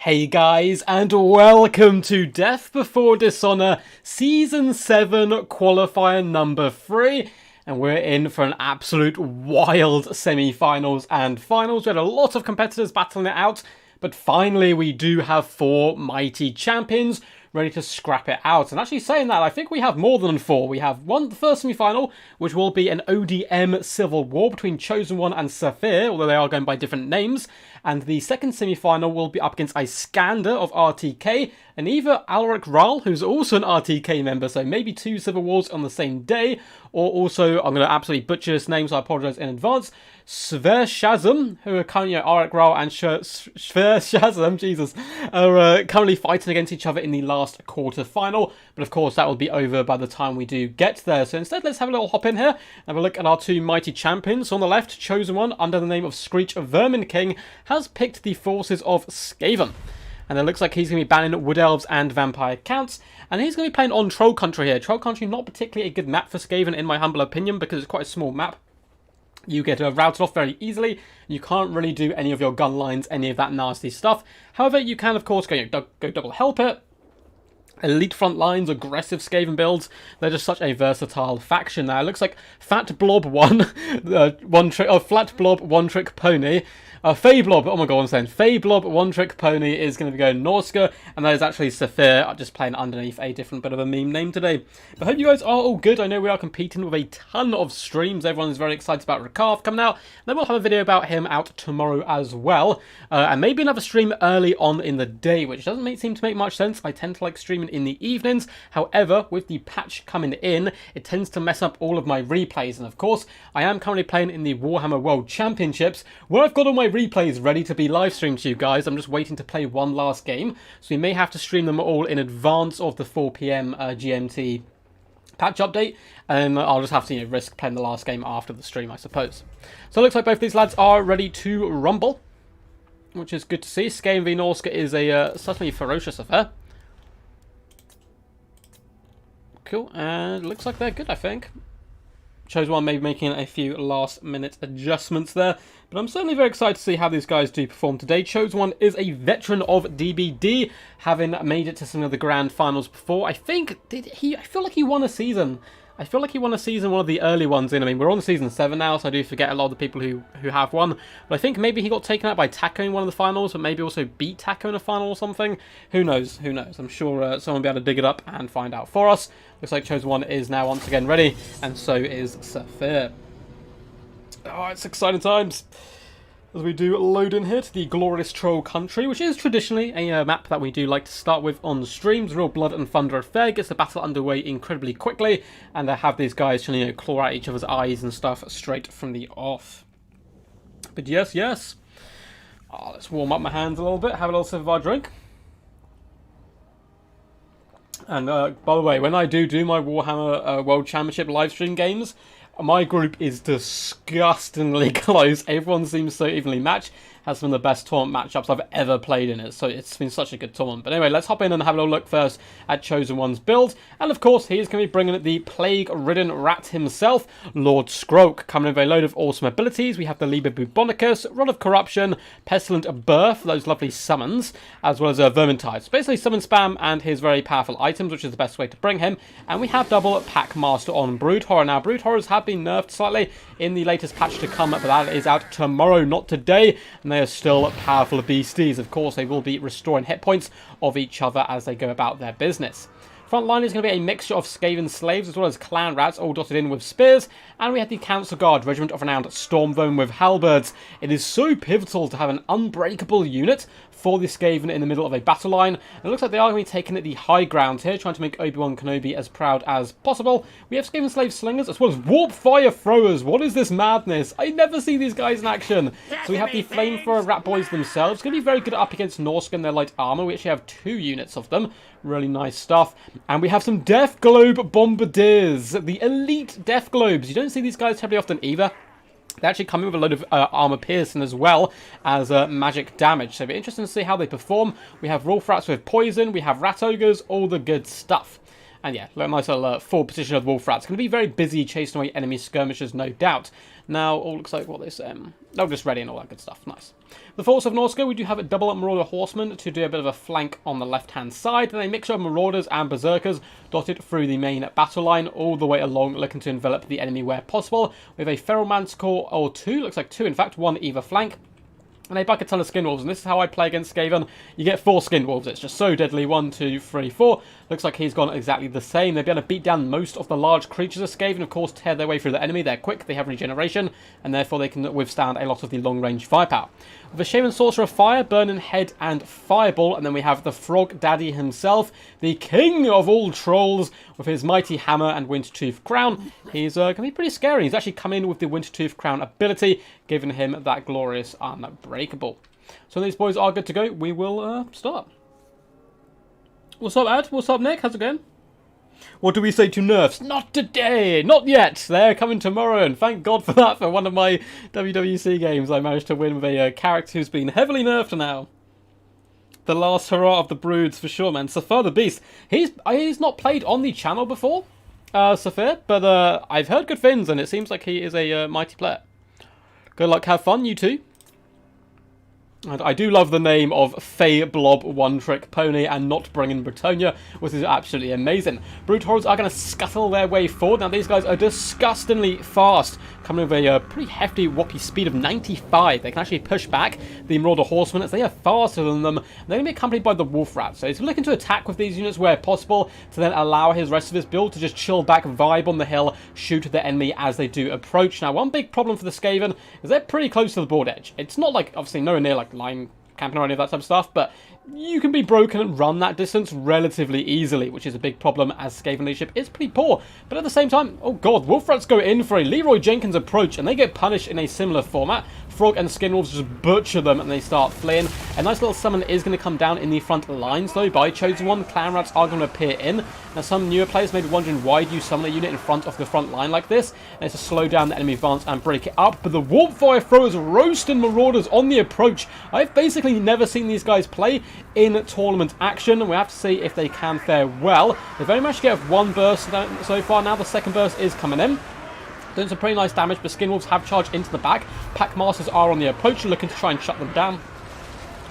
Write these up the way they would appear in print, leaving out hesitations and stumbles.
Hey guys, and welcome to Death Before Dishonour Season 7 Qualifier number 3. And we're in for an absolute wild semi-finals and finals. We had a lot of competitors battling it out, but finally we do have 4 mighty champions ready to scrap it out. And actually saying that, I think we have more than 4. We have the first semi-final, which will be an ODM civil war between Chosen One and Sofia, although they are going by different names. And the second semi-final will be up against Iskandar of RTK, and either Alaric Rall, who's also an RTK member, so maybe 2 civil wars on the same day, or also, I'm going to absolutely butcher his name, so I apologise in advance, Shazam, who are currently, Alaric Rall and Shazam, Jesus, are currently fighting against each other in the last quarter-final, but of course that will be over by the time we do get there. So instead, let's have a little hop in here, and have a look at our 2 mighty champions. So on the left, Chosen One, under the name of Screech of Vermin King, has picked the forces of Skaven. And it looks like he's going to be banning Wood Elves and Vampire Counts. And he's going to be playing on Troll Country here. Troll Country, not particularly a good map for Skaven, in my humble opinion, because it's quite a small map. You get routed off very easily. You can't really do any of your gun lines, any of that nasty stuff. However, you can, of course, go double help it. Elite front lines, aggressive Skaven builds. They're just such a versatile faction now. It looks like Fat Blob Flat Blob One Trick Pony. Fey Blob, oh my god, I'm saying Fey Blob One Trick Pony is going to be going Norska, and that is actually Sofia, just playing underneath a different bit of a meme name today. But I hope you guys are all good. I know we are competing with a ton of streams. Everyone is very excited about Rakarth coming out. Then we'll have a video about him out tomorrow as well. And maybe another stream early on in the day, which doesn't seem to make much sense. I tend to like streaming in the evenings. However, with the patch coming in, it tends to mess up all of my replays. And of course, I am currently playing in the Warhammer World Championships, where I've got all my replays ready to be live streamed to you guys. I'm just waiting to play one last game, so we may have to stream them all in advance of the 4 PM GMT patch update, and I'll just have to risk playing the last game after the stream, I suppose. So it looks like both these lads are ready to rumble, which is good to see. Skaven v Norska is a certainly ferocious affair. Cool, and it looks like they're good, I think. Chosen One maybe making a few last-minute adjustments there, but I'm certainly very excited to see how these guys do perform today. Chosen One is a veteran of DBD, having made it to some of the grand finals before. I feel like he won a season. I feel like he won a season, one of the early ones in. I mean, we're on season 7 now, so I do forget a lot of the people who have won. But I think maybe he got taken out by Taco in one of the finals, but maybe also beat Taco in a final or something. Who knows? Who knows? I'm sure someone will be able to dig it up and find out for us. Looks like Chosen One is now once again ready, and so is Sofia. Oh, it's exciting times as we do load in here to the glorious Troll Country, which is traditionally a map that we do like to start with on the streams. Real blood and thunder affair, gets the battle underway incredibly quickly, and have these guys trying to claw out each other's eyes and stuff straight from the off. But yes. Oh, let's warm up my hands a little bit, have a little sip of our drink. And by the way, when I do my Warhammer World Championship livestream games, my group is disgustingly close. Everyone seems so evenly matched. Has some of the best tournament matchups I've ever played in it. So it's been such a good tournament. But anyway, let's hop in and have a little look first at Chosen One's build. And of course, he is going to be bringing the plague-ridden rat himself, Lord Skroke, coming in with a load of awesome abilities. We have the Liber Bubonicus, Rod of Corruption, Pestilent Birth, those lovely summons, as well as Vermintide. So basically summon spam and his very powerful items, which is the best way to bring him. And we have double Pack Master on Brood Horror. Now, Brood Horrors have been nerfed slightly in the latest patch to come, but that is out tomorrow, not today. And they are still powerful beasties. Of course, they will be restoring hit points of each other as they go about their business. Front line is going to be a mixture of Skaven slaves as well as clan rats, all dotted in with spears. And we have the Council Guard Regiment of renowned Stormvone with halberds. It is so pivotal to have an unbreakable unit for the Skaven in the middle of a battle line. And it looks like they are going to be taking the high ground here, trying to make Obi-Wan Kenobi as proud as possible. We have Skaven slave slingers as well as warp fire throwers. What is this madness? I never see these guys in action. So we have the flamethrower rat boys themselves. Going to be very good up against Norska and their light armor. We actually have 2 units of them. Really nice stuff. And we have some Death Globe Bombardiers. The elite Death Globes. You don't see these guys terribly often either. They actually come in with a load of armor piercing as well as magic damage. So it'll be interesting to see how they perform. We have Wolf Rats with poison. We have Rat Ogres. All the good stuff. And yeah, nice little forward position of Wolf Rats. Going to be very busy chasing away enemy skirmishers, no doubt. Now, all looks like what they say. Oh, just ready and all that good stuff. Nice. The force of Norska, we do have a double Marauder Horseman to do a bit of a flank on the left-hand side, and a mixture of Marauders and Berserkers dotted through the main battle line all the way along, looking to envelop the enemy where possible. We have a Feral Manticore, or two, looks like two in fact, one either flank. And a bucket ton of Skinwolves, and this is how I play against Skaven. You get 4 Skinwolves, it's just so deadly. 1, 2, 3, 4. Looks like he's gone exactly the same. They'll be able to beat down most of the large creatures of Skaven, of course, tear their way through the enemy. They're quick, they have regeneration, and therefore they can withstand a lot of the long-range firepower. With a Shaman Sorcerer of Fire, Burning Head, and Fireball, and then we have the Frog Daddy himself, the king of all trolls, with his mighty hammer and Wintertooth Crown. He's going to be pretty scary. He's actually come in with the Wintertooth Crown ability, giving him that glorious Unbreakable. So these boys are good to go. We will start. What's up, Ad? What's up, Nick? How's it going? What do we say to nerfs? Not today! Not yet! They're coming tomorrow, and thank God for that. For one of my WWC games, I managed to win with a character who's been heavily nerfed now. The last hurrah of the broods, for sure, man. Sofia the Beast. He's not played on the channel before, Sofia, but I've heard good things, and it seems like he is a mighty player. Good luck, have fun, you too. And I do love the name of Fey Blob One Trick Pony and not bringing Bretonia, which is absolutely amazing. Brute Horrors are going to scuttle their way forward. Now these guys are disgustingly fast, coming with a pretty hefty whoppy speed of 95. They can actually push back the Marauder Horsemen as they are faster than them. They're going to be accompanied by the Wolf Rat, so he's looking to attack with these units where possible to then allow his rest of his build to just chill back, vibe on the hill, shoot the enemy as they do approach. Now one big problem for the Skaven is they're pretty close to the board edge. It's not like, obviously nowhere near like line camping or any of that type of stuff, but you can be broken and run that distance relatively easily, which is a big problem as Skaven leadership is pretty poor. But at the same time, oh god, Wolf Rats go in for a Leroy Jenkins approach, and they get punished in a similar format. Frog and Skinwolves just butcher them and they start fleeing. A nice little summon is going to come down in the front lines though by Chosen One. Clan Rats are going to appear in. Now some newer players may be wondering why do you summon a unit in front of the front line like this? And it's to slow down the enemy advance and break it up. But the Warp Fire Throwers roasting Marauders on the approach. I've basically never seen these guys play in tournament action. We have to see if they can fare well. They've only managed to get one burst so far. Now the second burst is coming in. Doing some pretty nice damage, but Skinwolves have charged into the back. Packmasters are on the approach, looking to try and shut them down.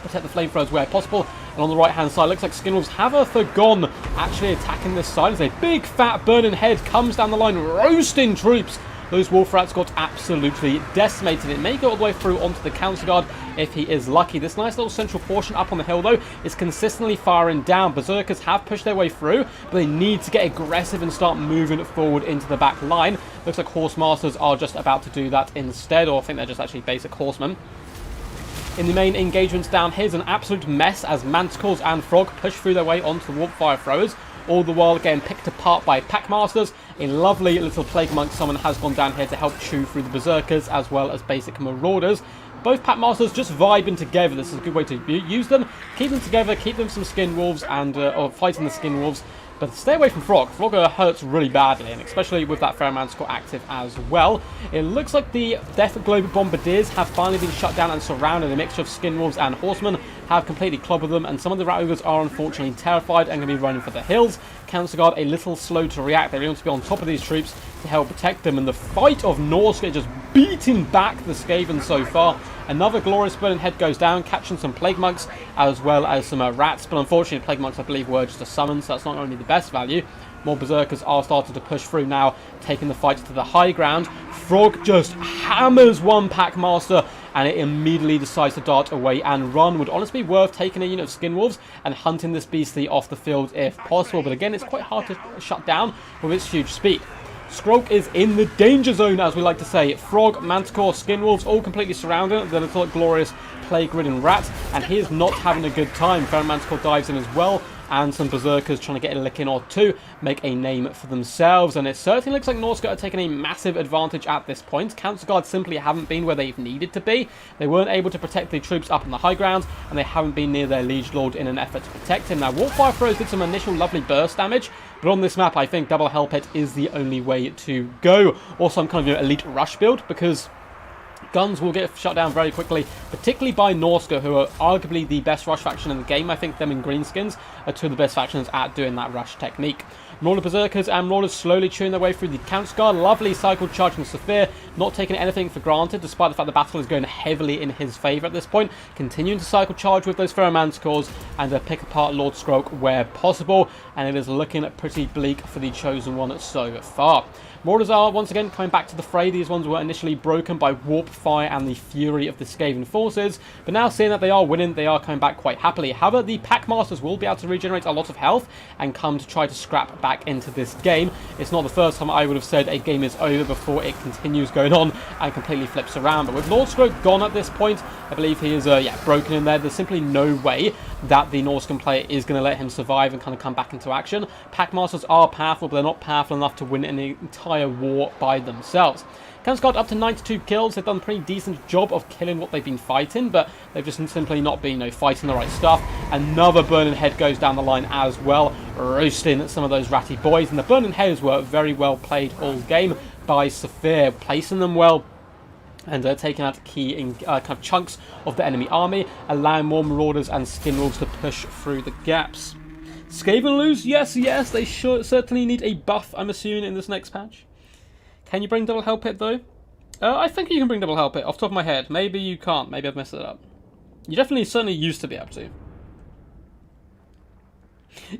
Protect the flamethrowers where possible. And on the right-hand side, looks like Skinwolves have forgone actually attacking this side as a big, fat, burning head comes down the line, roasting troops. Those Wolf Rats got absolutely decimated. It may go all the way through onto the Council Guard if he is lucky. This nice little central portion up on the hill, though, is consistently firing down. Berserkers have pushed their way through, but they need to get aggressive and start moving forward into the back line. Looks like Horsemasters are just about to do that instead, or I think they're just actually basic horsemen. In the main engagements down here is an absolute mess as Manticores and Frog push through their way onto the Warp Fire Throwers. All the while getting picked apart by Packmasters. A lovely little Plague Monk summon has gone down here to help chew through the Berserkers as well as basic Marauders. Both Packmasters just vibing together. This is a good way to use them. Keep them together, keep them some Skinwolves and or fighting the Skinwolves. But stay away from Frog. Frog hurts really badly, and especially with that Feral Manticore active as well. It looks like the Death Globe Bombardiers have finally been shut down and surrounded. A mixture of Skinwolves and Horsemen have completely clobbered them, and some of the Rat Ogres are unfortunately terrified and going to be running for the hills. Council Guard a little slow to react. They want to be on top of these troops to help protect them, and the fight of Norska just beating back the Skaven so far. Another glorious burning head goes down, catching some Plague Monks as well as some rats, but unfortunately Plague Monks I believe were just a summon, so that's not only the best value. More Berserkers are starting to push through now, taking the fight to the high ground. Frog just hammers one Packmaster, and it immediately decides to dart away and run. Would honestly be worth taking a unit of Skinwolves and hunting this beastie off the field if possible, but again it's quite hard to shut down with its huge speed. Skrulk is in the danger zone, as we like to say. Frog, Manticore, Skinwolves all completely surrounded. The little glorious plague-ridden rat, and he is not having a good time. Feral Manticore dives in as well, and some Berserkers trying to get a lick in or two, make a name for themselves. And it certainly looks like Norska are taking a massive advantage at this point. Council Guard simply haven't been where they've needed to be. They weren't able to protect the troops up on the high ground, and they haven't been near their Liege Lord in an effort to protect him. Now, Warfire Throws did some initial lovely burst damage, but on this map, I think Double Hell Pit is the only way to go, or some kind of elite rush build, because guns will get shut down very quickly, particularly by Norska, who are arguably the best rush faction in the game. I think them and Greenskins are two of the best factions at doing that rush technique. Marauders Berserkers and Marauders slowly chewing their way through the Count's Guard. Lovely cycle charge from Sofia, not taking anything for granted, despite the fact the battle is going heavily in his favour at this point. Continuing to cycle charge with those Ferromanticores and pick apart Lord Stroke where possible, and it is looking pretty bleak for the Chosen One so far. Marauders are once again coming back to the fray. These ones were initially broken by Warp Fire and the fury of the Skaven forces, but now seeing that they are winning, they are coming back quite happily. However, the Packmasters will be able to regenerate a lot of health and come to try to scrap back into this game. It's not the first time I would have said a game is over before it continues going on and completely flips around. But with Lord Stroke gone at this point, I believe he is broken in there. There's simply no way that the Norscan player is going to let him survive and kind of come back into action. Packmasters are powerful, but they're not powerful enough to win an entire war by themselves. Cam's got up to 92 kills. They've done a pretty decent job of killing what they've been fighting, but they've just simply not been fighting the right stuff. Another Burning Head goes down the line as well, roasting some of those ratty boys. And the Burning Heads were very well played all game by Sofia, placing them well and taking out key kind of chunks of the enemy army, allowing more Marauders and Skinwolves to push through the gaps. Skaven lose? Yes, they certainly need a buff, I'm assuming, in this next patch. Can you bring double hell pit though? I think you can bring double hell pit off the top of my head. Maybe you can't. Maybe I've messed it up. You certainly used to be able to.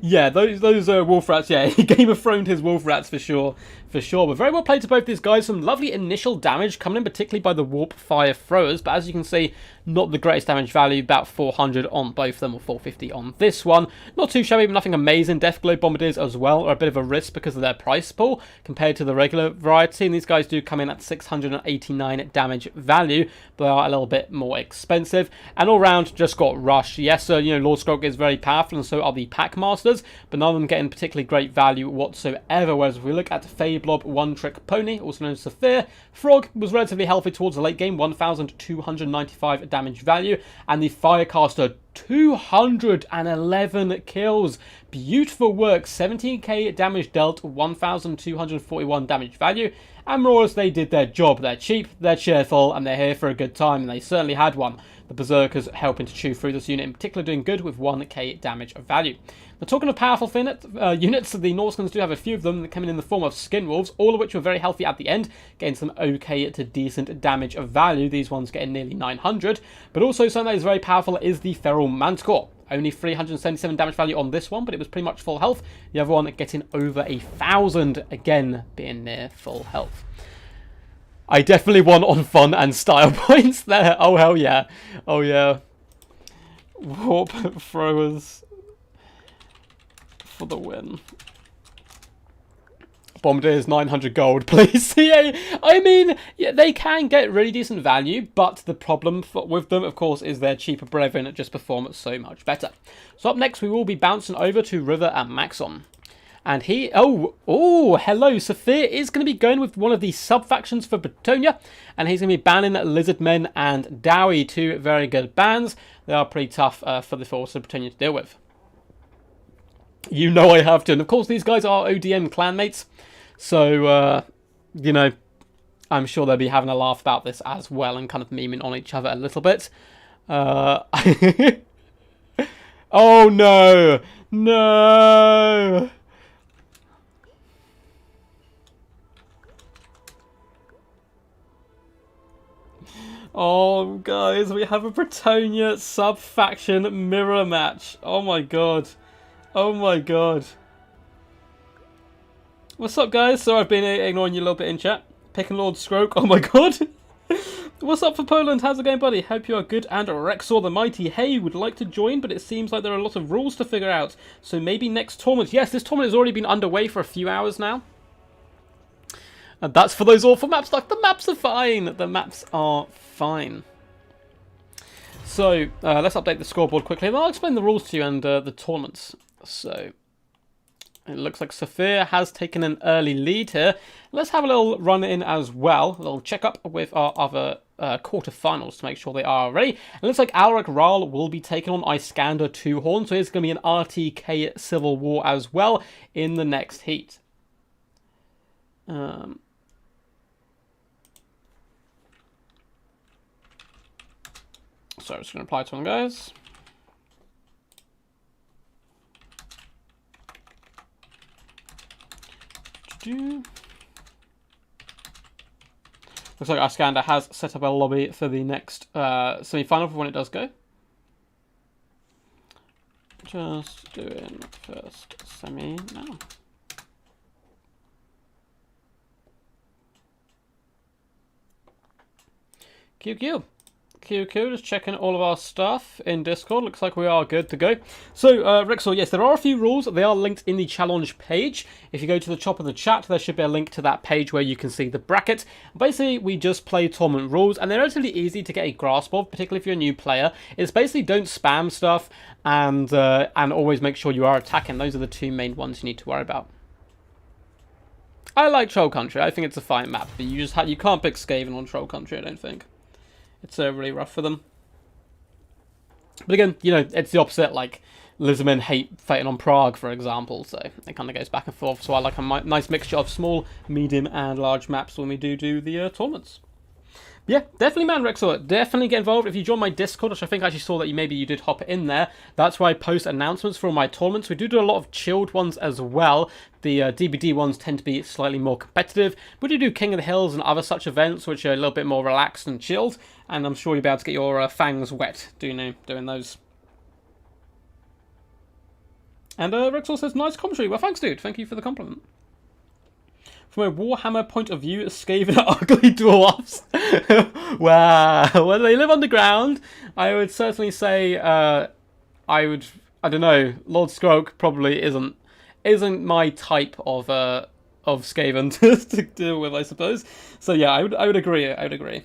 Yeah, those wolf rats, yeah, Game of Thrones his wolf rats for sure. But very well played to both these guys. Some lovely initial damage coming in, particularly by the Warp Fire throwers, but as you can see, not the greatest damage value, about 400 on both of them, or 450 on this one. Not too shabby, but nothing amazing. Deathglow Bombardiers as well are a bit of a risk because of their price pool compared to the regular variety, and these guys do come in at 689 damage value, but they are a little bit more expensive. And all round, just got rushed. Yes, Lord Stroke is very powerful, and so are the Packmasters, but none of them getting particularly great value whatsoever. Whereas if we look at Fayblob One Trick Pony, also known as Sophia, Frog was relatively healthy towards the late game, 1,295 damage value, and the Firecaster 211 kills. Beautiful work. 17k damage dealt, 1,241 damage value. And Marauders, they did their job. They're cheap, they're cheerful, and they're here for a good time, and they certainly had one. The Berserkers helping to chew through this unit, in particular doing good with 1k damage of value. Now, talking of powerful units, the Norskins do have a few of them coming in the form of Skinwolves, all of which were very healthy at the end, getting some okay to decent damage of value. These ones getting nearly 900. But also something that is very powerful is the Feral Manticore. Only 377 damage value on this one, but it was pretty much full health. The other one getting over 1,000, again being near full health. I definitely won on fun and style points there. Oh, hell yeah. Oh, yeah. Warp throwers for the win. Bombardiers 900 gold, please. Yeah, I mean, yeah, they can get really decent value, but the problem with them, of course, is their cheaper brethren that just perform so much better. So up next, we will be bouncing over to River and Maxon. And he, hello, Sophia is going to be going with one of the sub-factions for Bretonia, and he's going to be banning Lizardmen and Dowie, two very good bans. They are pretty tough for the force of Bretonia to deal with. You know I have to, and of course these guys are ODM clanmates, so, I'm sure they'll be having a laugh about this as well, and kind of memeing on each other a little bit. Oh no! No! Oh, guys, we have a Bretonia sub-faction mirror match. Oh my god. Oh my god. What's up, guys? Sorry I've been ignoring you a little bit in chat. Picking Lord Stroke. Oh my god. What's up for Poland? How's it going, buddy? Hope you are good. And Rexor the Mighty, hey, would like to join, but it seems like there are a lot of rules to figure out. So maybe next tournament. Yes, this tournament has already been underway for a few hours now. And that's for those awful maps. Like, the maps are fine. The maps are fine. So, let's update the scoreboard quickly. And I'll explain the rules to you and the tournaments. So, it looks like Sofia has taken an early lead here. Let's have a little run in as well. A little check up with our other quarterfinals to make sure they are ready. It looks like Alaric Rall will be taking on Iskandar 2-Horn. So, it's going to be an RTK Civil War as well in the next heat. So I'm just going to reply to one, guys. Looks like Iskandar has set up a lobby for the next semi-final for when it does go. Just doing first semi now. QQ. QQ, just checking all of our stuff in Discord. Looks like we are good to go. So, Rixel, yes, there are a few rules. They are linked in the challenge page. If you go to the top of the chat, there should be a link to that page where you can see the bracket. Basically, we just play tournament rules, and they're relatively easy to get a grasp of, particularly if you're a new player. It's basically don't spam stuff, and always make sure you are attacking. Those are the two main ones you need to worry about. I like Troll Country. I think it's a fine map, but you can't pick Skaven on Troll Country, I don't think. It's really rough for them. But again, you know, it's the opposite. Like, Lizardmen hate fighting on Prague, for example. So it kind of goes back and forth. So I like a nice mixture of small, medium, and large maps when we do the tournaments. But yeah, definitely, man, Rexor. Definitely get involved. If you join my Discord, which I think I actually saw that you did hop in there. That's where I post announcements for all my tournaments. We do a lot of chilled ones as well. The DBD ones tend to be slightly more competitive. We do King of the Hills and other such events, which are a little bit more relaxed and chilled. And I'm sure you'll be able to get your fangs wet doing those. And Rexor says, nice commentary. Well, thanks, dude. Thank you for the compliment. From a Warhammer point of view, Skaven are ugly dwarfs. Wow. Well, they live underground. I would certainly say, I don't know, Lord Skroak probably isn't my type of Skaven to deal with, I suppose. So yeah, I would agree. I would agree.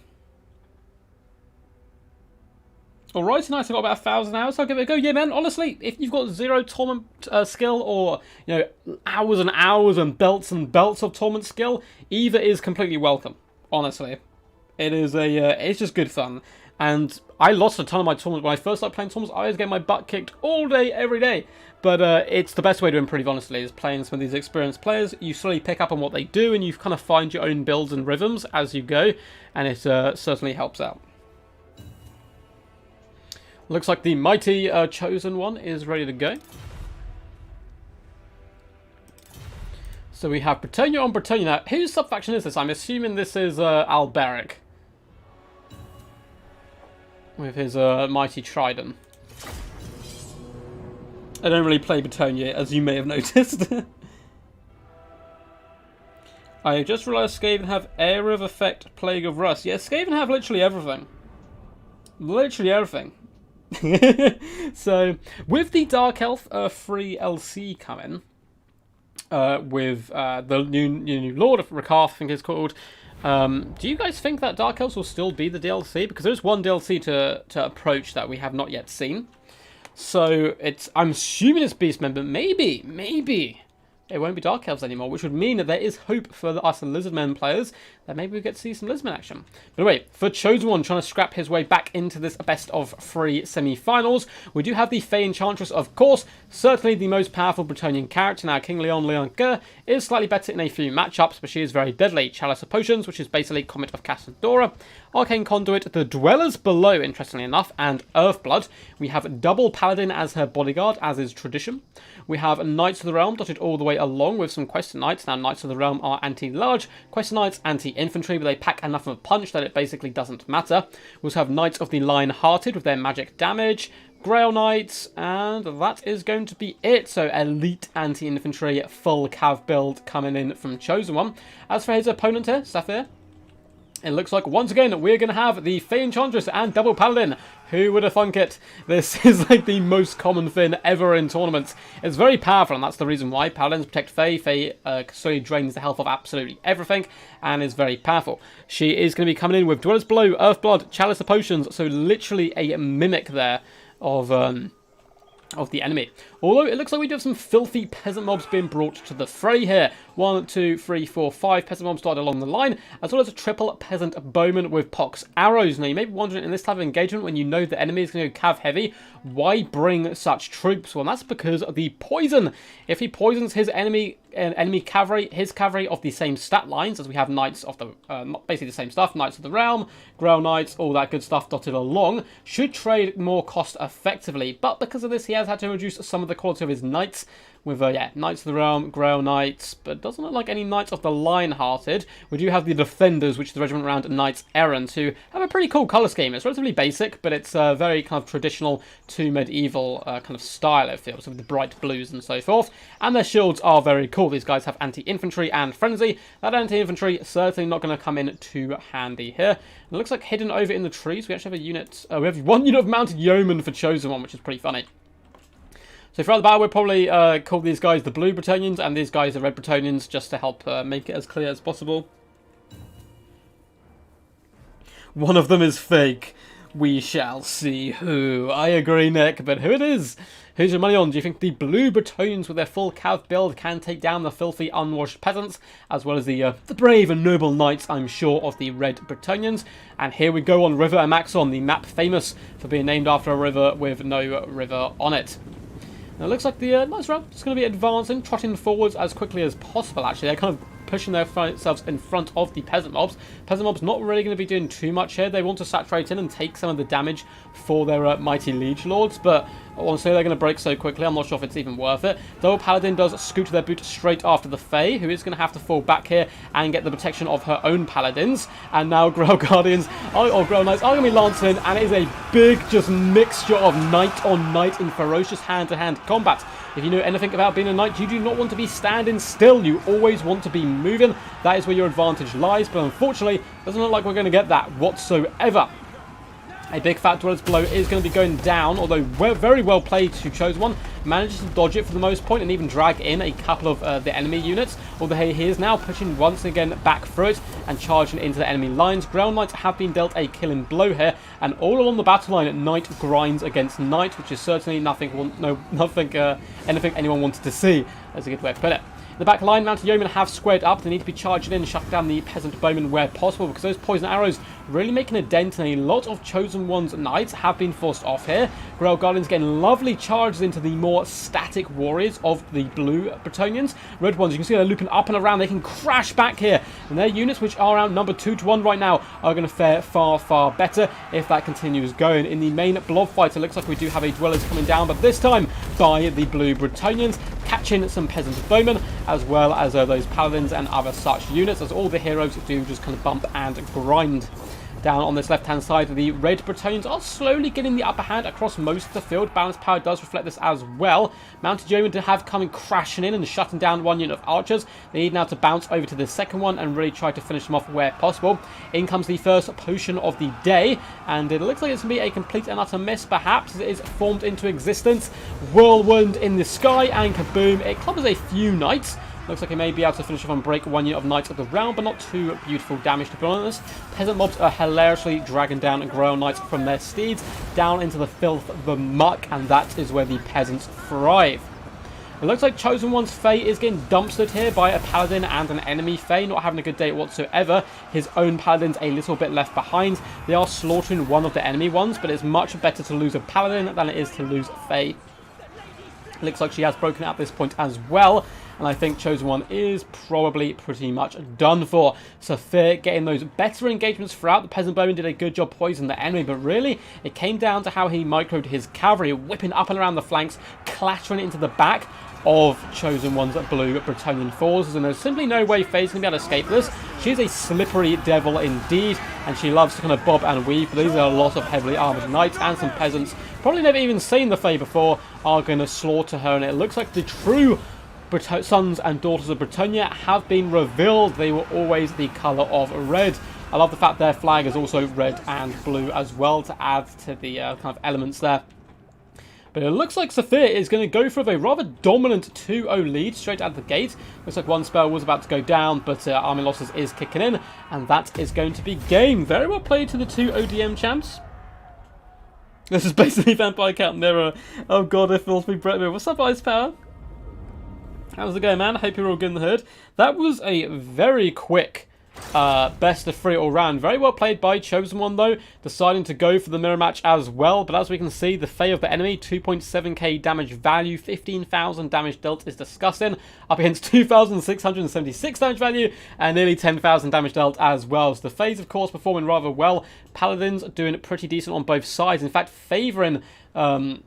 Alright, tonight I've got about 1,000 hours, so I'll give it a go. Yeah, man, honestly, if you've got zero tournament skill or, you know, hours and hours and belts of tournament skill, either is completely welcome, honestly. It is it's just good fun. And I lost a ton of my tournaments. When I first started playing tournaments, I was getting my butt kicked all day, every day. But it's the best way to improve, honestly, is playing some of these experienced players. You slowly pick up on what they do, and you kind of find your own builds and rhythms as you go, and it certainly helps out. Looks like the mighty Chosen One is ready to go. So we have Britannia on Britannia. Now, whose sub-faction is this? I'm assuming this is Alberic. With his mighty Trident. I don't really play Britannia, as you may have noticed. I just realised Skaven have Air of Effect, Plague of Rust. Yeah, Skaven have literally everything. Literally everything. So, with the Dark Elf free LC coming, with the new Lord of Rakarth, I think it's called, do you guys think that Dark Elves will still be the DLC? Because there's one DLC to approach that we have not yet seen. So, I'm assuming it's Beastmen, but maybe it won't be Dark Elves anymore, which would mean that there is hope for us Lizardmen players, that maybe we get to see some Lizardmen action. But anyway, for Chosen One trying to scrap his way back into this best of 3 semi-finals, we do have the Fey Enchantress, of course, certainly the most powerful Bretonnian character. Now, King Leon Ger is slightly better in a few matchups, but she is very deadly. Chalice of Potions, which is basically Comet of Cassandora, Arcane Conduit, the Dwellers Below, interestingly enough, and Earthblood. We have double Paladin as her bodyguard, as is tradition. We have Knights of the Realm dotted all the way along with some Question Knights. Now, Knights of the Realm are anti-large, Question Knights anti-infantry, but they pack enough of a punch that it basically doesn't matter. We also have Knights of the Lion-Hearted with their magic damage, Grail Knights, and that is going to be it. So, elite anti-infantry, full cav build coming in from Chosen One. As for his opponent here, Sofia, it looks like, once again, we're going to have the Fey Enchantress and Double Paladin. Who would have thunk it? This is like the most common thing ever in tournaments. It's very powerful, and that's the reason why. Paladins protect Fey. Fey slowly drains the health of absolutely everything, and is very powerful. She is going to be coming in with Dwellers Below, Earthblood, Chalice of Potions, so literally a mimic there of the enemy. Although it looks like we do have some filthy peasant mobs being brought to the fray here. 1, 2, 3, 4, 5 peasant mobs started along the line, as well as a triple peasant bowman with pox arrows. Now you may be wondering, in this type of engagement, when you know the enemy is going to go cav heavy, why bring such troops? Well, that's because of the poison. If he poisons his enemy enemy cavalry, his cavalry of the same stat lines as we have knights of the, basically the same stuff, knights of the realm, Grail knights, all that good stuff dotted along, should trade more cost effectively. But because of this, he has had to reduce some of the quality of his knights with, Knights of the Realm, Grail Knights, but doesn't look like any Knights of the Lion-Hearted. We do have the Defenders, which is the regiment around Knights Errant, who have a pretty cool colour scheme. It's relatively basic, but it's very kind of traditional to medieval kind of style, it feels, with the bright blues and so forth. And their shields are very cool. These guys have anti-infantry and frenzy. That anti-infantry certainly not going to come in too handy here. It looks like hidden over in the trees, we actually have a unit, we have one unit of mounted yeomen for Chosen One, which is pretty funny. So throughout the battle, we'll probably call these guys the Blue Bretonians and these guys the Red Bretonians, just to help make it as clear as possible. One of them is fake. We shall see who. I agree, Nick, but who it is? Who's your money on? Do you think the Blue Bretonians with their full cav build can take down the filthy, unwashed peasants, as well as the brave and noble knights, I'm sure, of the Red Bretonians? And here we go on River Amaxon, the map famous for being named after a river with no river on it. Now it looks like the Knights are just going to be advancing, trotting forwards as quickly as possible, actually. They're kind of pushing themselves in front of the peasant mobs. Peasant mobs not really going to be doing too much here. They want to saturate in and take some of the damage for their mighty liege lords, but honestly they're going to break so quickly, I'm not sure if it's even worth it. Double Paladin does scoot their boot straight after the Fae, who is going to have to fall back here and get the protection of her own Paladins. And now Grail Guardians, or Grail Knights, are going to be lancing, and it is a big just mixture of knight on knight in ferocious hand-to-hand combat. If you know anything about being a knight, you do not want to be standing still. You always want to be moving. That is where your advantage lies, but unfortunately, doesn't look like we're going to get that whatsoever. A big fat dweller's blow is going to be going down, although very well played to Chosen One. Manages to dodge it for the most part and even drag in a couple of the enemy units. Although he is now pushing once again back through it and charging into the enemy lines. Ground Knights have been dealt a killing blow here, and all along the battle line, Knight grinds against Knight, which is certainly anything anyone wanted to see. That's a good way to put it. The back line, mounted yeomen have squared up. They need to be charging in and shutting down the peasant bowmen where possible, because those poison arrows really making a dent, and a lot of Chosen One's knights have been forced off here. Grail Guardians getting lovely charges into the more static warriors of the Blue Bretonians. Red Ones, you can see they're looping up and around. They can crash back here, and their units, which are outnumbered 2-1 right now, are going to fare far, far better if that continues going. In the main blob fight, it looks like we do have a Dwellers coming down, but this time by the Blue Bretonians, catching some peasant bowmen, as well as those paladins and other such units, as all the heroes do just kind of bump and grind. Down on this left-hand side, the Red Bretonians are slowly getting the upper hand across most of the field. Balanced power does reflect this as well. Mounted yeomen to have coming crashing in and shutting down one unit of archers. They need now to bounce over to the second one and really try to finish them off where possible. In comes the first potion of the day, and it looks like it's going to be a complete and utter miss, perhaps, as it is formed into existence. Whirlwind in the sky, and kaboom, it clobbers a few knights. Looks like he may be able to finish off and break one unit of Knights of the Realm, but not too beautiful damage, to be honest. Peasant mobs are hilariously dragging down Grail Knights from their steeds down into the filth, the muck, and that is where the peasants thrive. It looks like Chosen One's Fae is getting dumpstered here by a Paladin and an enemy Fae, not having a good day whatsoever. His own Paladin's a little bit left behind. They are slaughtering one of the enemy ones, but it's much better to lose a Paladin than it is to lose a Fae. It looks like she has broken out at this point as well, and I think Chosen One is probably pretty much done for. Sofia getting those better engagements throughout. The Peasant Bowman did a good job poisoning the enemy, but really it came down to how he microed his cavalry, whipping up and around the flanks, clattering into the back of Chosen One's Blue Bretonian forces, and there's simply no way Faye's going to be able to escape this. She's a slippery devil indeed, and she loves to kind of bob and weave, but these are a lot of heavily armoured knights, and some peasants, probably never even seen the Fae before, are going to slaughter her, and it looks like the true sons and daughters of Bretonia have been revealed. They were always the colour of red. I love the fact their flag is also red and blue as well, to add to the kind of elements there. But it looks like Sofia is going to go for a rather dominant 2-0 lead straight out of the gate. Looks like one spell was about to go down, but army losses is kicking in, and that is going to be game. Very well played to the two ODM champs. This is basically Vampire Count Mirror. Oh god, it fills me breath. What's up, Ice Power? How's it going, man? I hope you're all good in the hood. That was a very quick best of 3 all round. Very well played by Chosen One, though, deciding to go for the mirror match as well. But as we can see, the Fae of the enemy, 2.7k damage value, 15,000 damage dealt is disgusting, up against 2,676 damage value, and nearly 10,000 damage dealt as well. So the Faes, of course, performing rather well. Paladins doing pretty decent on both sides. In fact, favouring the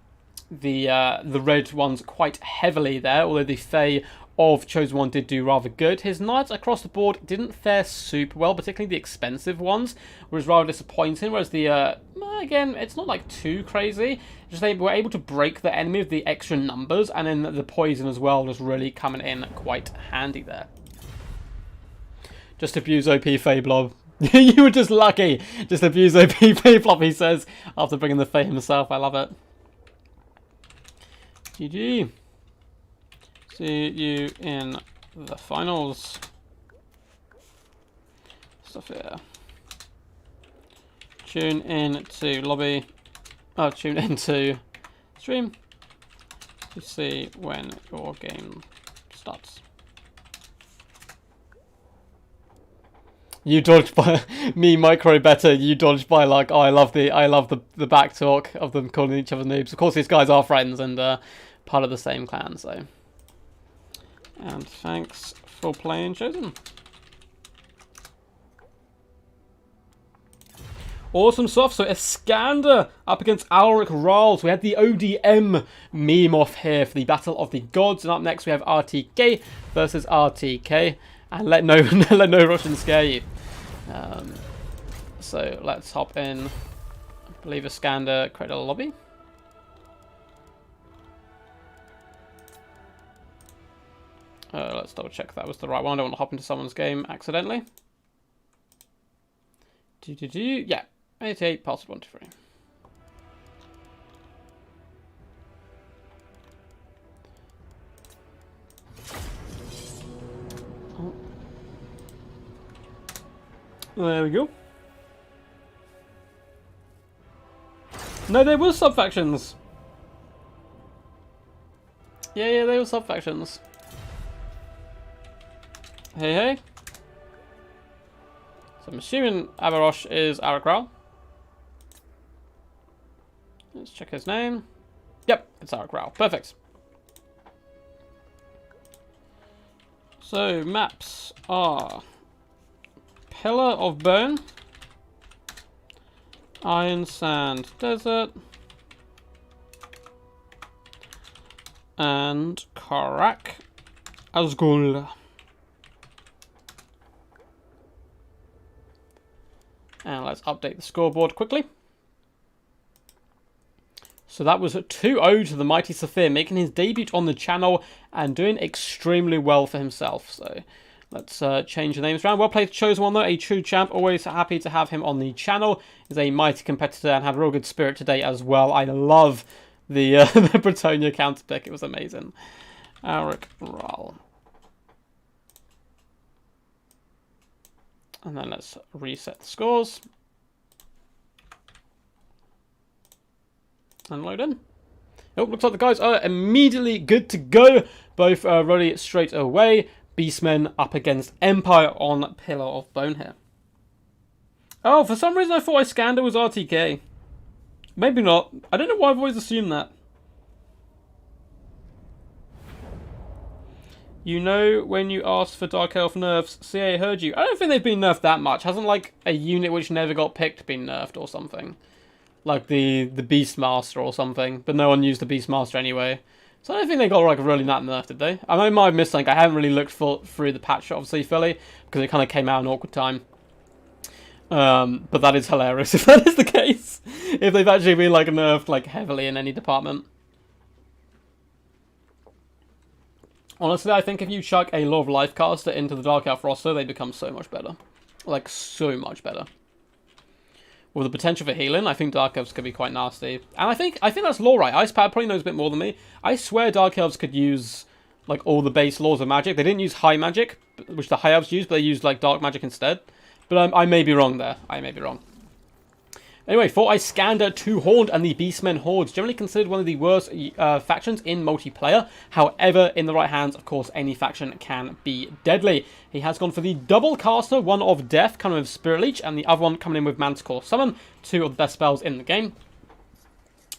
red ones quite heavily there, although the Fae of Chosen One did do rather good. His knights across the board didn't fare super well, particularly the expensive ones, was rather disappointing, whereas the, again, it's not like too crazy, just they were able to break the enemy with the extra numbers, and then the poison as well, just really coming in quite handy there. Just abuse OP Fae Blob. You were just lucky. Just abuse OP Fae Blob, he says, after bringing the Fae himself. I love it. GG. See you in the finals. Sofia. Tune in to lobby. Oh, tune in to stream to see when your game starts. You dodged by me, micro better. You dodged by luck. Oh, I love the back talk of them calling each other noobs. Of course, these guys are friends and part of the same clan. So. And thanks for playing Chosen. Awesome stuff. So Iskandar up against Rall. So we had the ODM meme off here for the Battle of the Gods. And up next we have RTK versus RTK. And let no Russian scare you. So let's hop in. I believe Iskandar created a lobby. Let's double check that was the right one. I don't want to hop into someone's game accidentally. Yeah, 88 past 1 to 3. Oh. There we go. No, there were sub-factions. Yeah, they were sub-factions. Hey. So I'm assuming Avarosh is Rall. Let's check his name. Yep, it's Rall. Perfect. So maps are Pillar of Bone, Iron Sand Desert, and Karak Azgul. And let's update the scoreboard quickly. So that was 2-0 to the mighty Sofia, making his debut on the channel and doing extremely well for himself. So let's change the names around. Well played, Chosen One though, a true champ. Always happy to have him on the channel. He's a mighty competitor and had a real good spirit today as well. I love the the Bretonia counter pick. It was amazing. Rall. And then let's reset the scores. And load in. Oh, looks like the guys are immediately good to go. Both ready straight away. Beastmen up against Empire on Pillar of Bone here. Oh, for some reason I thought Iskandar was RTK. Maybe not. I don't know why I've always assumed that. You know, when you asked for Dark Elf nerfs, CA heard you. I don't think they've been nerfed that much. Hasn't, like, a unit which never got picked been nerfed or something? Like the Beastmaster or something. But no one used the Beastmaster anyway. So I don't think they got, like, really that nerfed, did they? I might have missed something. I haven't really looked through the patch, obviously, fully. Because it kind of came out in an awkward time. But that is hilarious if that is the case. If they've actually been, like, nerfed, like, heavily in any department. Honestly, I think if you chuck a Law of Life caster into the Dark Elf roster, they become so much better. Like, so much better. With the potential for healing, I think Dark Elves could be quite nasty. And I think that's Law, right? Icepad probably knows a bit more than me. I swear Dark Elves could use, like, all the base laws of magic. They didn't use High Magic, which the High Elves used, but they used, like, Dark Magic instead. But I may be wrong there. I may be wrong. Anyway, for Iskandar, 2 Horned and the Beastmen Hordes, generally considered one of the worst factions in multiplayer. However, in the right hands, of course, any faction can be deadly. He has gone for the double caster, one of Death, coming with Spirit Leech, and the other one coming in with Manticore Summon, 2 of the best spells in the game.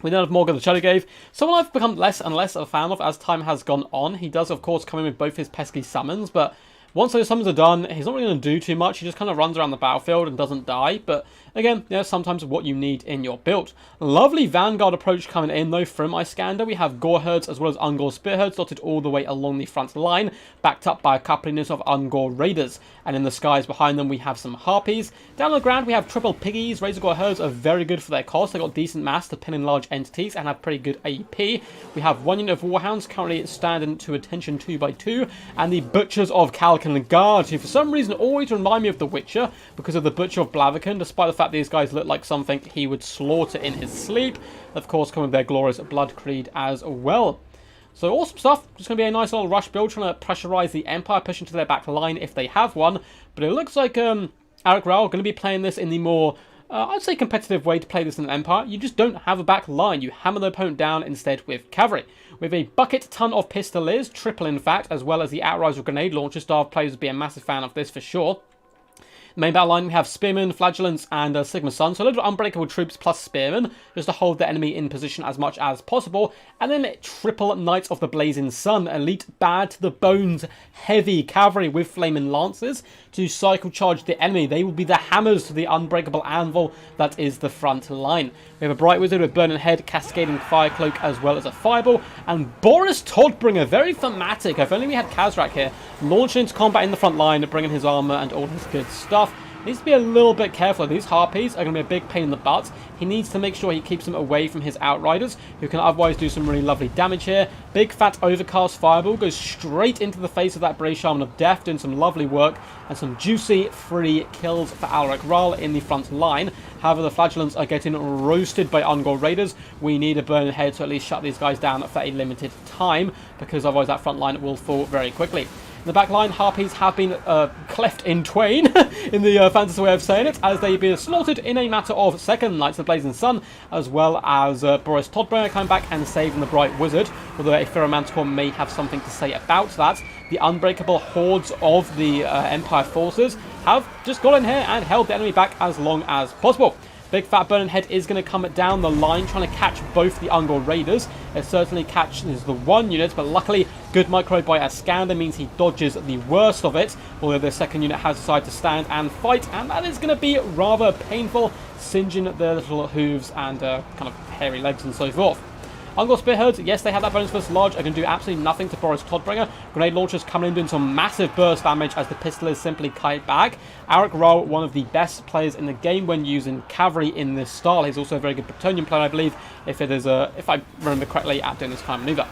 We then have Morgan the Shadowgrave, someone I've become less and less a fan of as time has gone on. He does, of course, come in with both his pesky summons, but once those summons are done, he's not really going to do too much. He just kind of runs around the battlefield and doesn't die. But again, sometimes what you need in your build. Lovely Vanguard approach coming in, though, from Iskandar. We have Gore Herds as well as Ungor Spear Herds dotted all the way along the front line, backed up by a couple units of Ungor Raiders. And in the skies behind them, we have some Harpies. Down on the ground, we have triple Piggies. Razor Gore Herds are very good for their cost. They've got decent mass to pin in large entities and have pretty good AP. We have 1 unit of Warhounds currently standing to attention 2x2. And the Butchers of Kalkengard, who for some reason always remind me of the Witcher because of the Butcher of Blaviken, despite the fact these guys look like something he would slaughter in his sleep. Of course, coming with their glorious Blood Creed as well. So awesome stuff. Just going to be a nice little rush build, trying to pressurize the Empire, pushing to their back line if they have one. But it looks like Rall going to be playing this in the more, I'd say, competitive way to play this in the Empire. You just don't have a back line. You hammer the opponent down instead with cavalry. With a bucket ton of Pistoliers, triple in fact, as well as the Outriser Grenade Launcher. Star players would be a massive fan of this for sure. Main battle line, we have Spearmen, Flagellants, and Sigma Sun. So a little unbreakable troops plus Spearmen, just to hold the enemy in position as much as possible. And then triple Knights of the Blazing Sun, elite, bad to the bones, heavy cavalry with Flaming Lances to cycle charge the enemy. They will be the hammers to the unbreakable anvil that is the front line. We have a Bright Wizard with Burning Head, Cascading Fire Cloak, as well as a Fireball. And Boris Todbringer, very thematic. If only we had Kazrak here, launching into combat in the front line, bringing his armor and all his good stuff. Needs to be a little bit careful. These Harpies are going to be a big pain in the butt. He needs to make sure he keeps them away from his Outriders, who can otherwise do some really lovely damage here. Big fat Overcast Fireball goes straight into the face of that Brave Shaman of Death, doing some lovely work and some juicy free kills for Alaric Rall in the front line. However, the Flagellants are getting roasted by Ungor Raiders. We need a Burning Head to at least shut these guys down for a limited time, because otherwise that front line will fall very quickly. In the back line, Harpies have been cleft in twain, in the fantasy way of saying it, as they've been slaughtered in a matter of seconds. Knights of the Blazing Sun, as well as Boris Todbringer coming back and saving the Bright Wizard, although a Manticore may have something to say about that. The unbreakable hordes of the Empire forces have just got in here and held the enemy back as long as possible. Big fat Burning Head is going to come down the line, trying to catch both the Ungor Raiders. It certainly catches the one unit, but luckily good micro by Iskandar means he dodges the worst of it, although the second unit has decided to stand and fight, and that is going to be rather painful, singeing their little hooves and kind of hairy legs and so forth. Ungor Spearheads, yes, they have that bonus versus large. I can do absolutely nothing to Boris Todbringer. Grenade launchers coming in doing some massive burst damage as the Pistoliers simply kite back. Alaric Rall, one of the best players in the game when using cavalry in this style. He's also a very good Bretonnian player, I believe, if I remember correctly, at doing this kind of maneuver.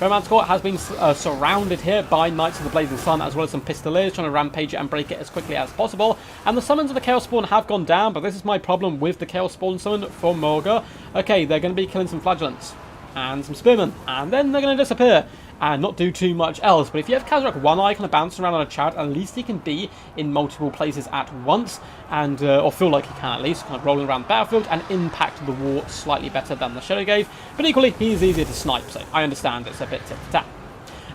Manticore has been surrounded here by Knights of the Blazing Sun, as well as some Pistoliers trying to rampage it and break it as quickly as possible. And the summons of the Chaos Spawn have gone down, but this is my problem with the Chaos Spawn summon for Morga. Okay, they're going to be killing some Flagellants and some Spearmen, and then they're going to disappear and not do too much else. But if you have Kazrak One Eye kind of bouncing around on a chariot, at least he can be in multiple places at once, and or feel like he can at least, kind of rolling around the battlefield and impact the war slightly better than the Shadowgrave. But equally, he's easier to snipe, so I understand it's a bit tit-for-tat.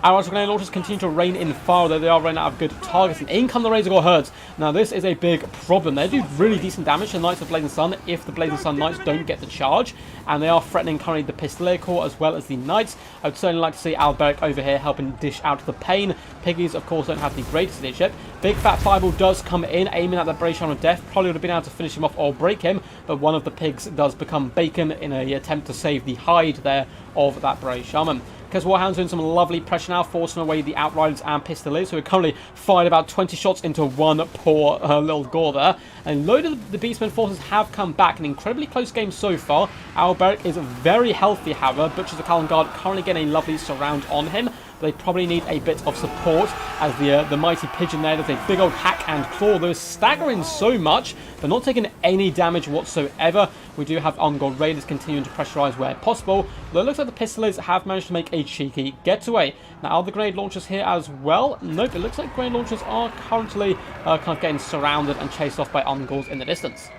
Our Grenade Launchers continue to rain in fire, although they are running out of good targets. And in come the Razor Gore Herds. Now, this is a big problem. They do really decent damage to the Knights of Blazing Sun if the Blazing Sun Knights don't get the charge. And they are threatening currently the Pistolier Corps as well as the Knights. I would certainly like to see Alberic over here helping dish out the pain. Piggies, of course, don't have the greatest leadership. Big Fat Fireball does come in, aiming at the Brave Shaman of Death. Probably would have been able to finish him off or break him, but one of the pigs does become bacon in an attempt to save the hide there of that Brave Shaman. Because Warhound's doing some lovely pressure now, forcing away the Outriders and Pistoliers, who are currently fired about 20 shots into one poor little gore there. And a load of the Beastmen forces have come back. An incredibly close game so far. Alberic is very healthy, however. Butchers of Kalkengard currently getting a lovely surround on him. They probably need a bit of support, as the mighty pigeon there does a big old hack and claw. They're staggering so much, but not taking any damage whatsoever. We do have Ungor Raiders continuing to pressurize where possible, though it looks like the Pistoliers have managed to make a cheeky getaway. Now, are the grenade launchers here as well? Nope, it looks like grenade launchers are currently kind of getting surrounded and chased off by Ungors in the distance.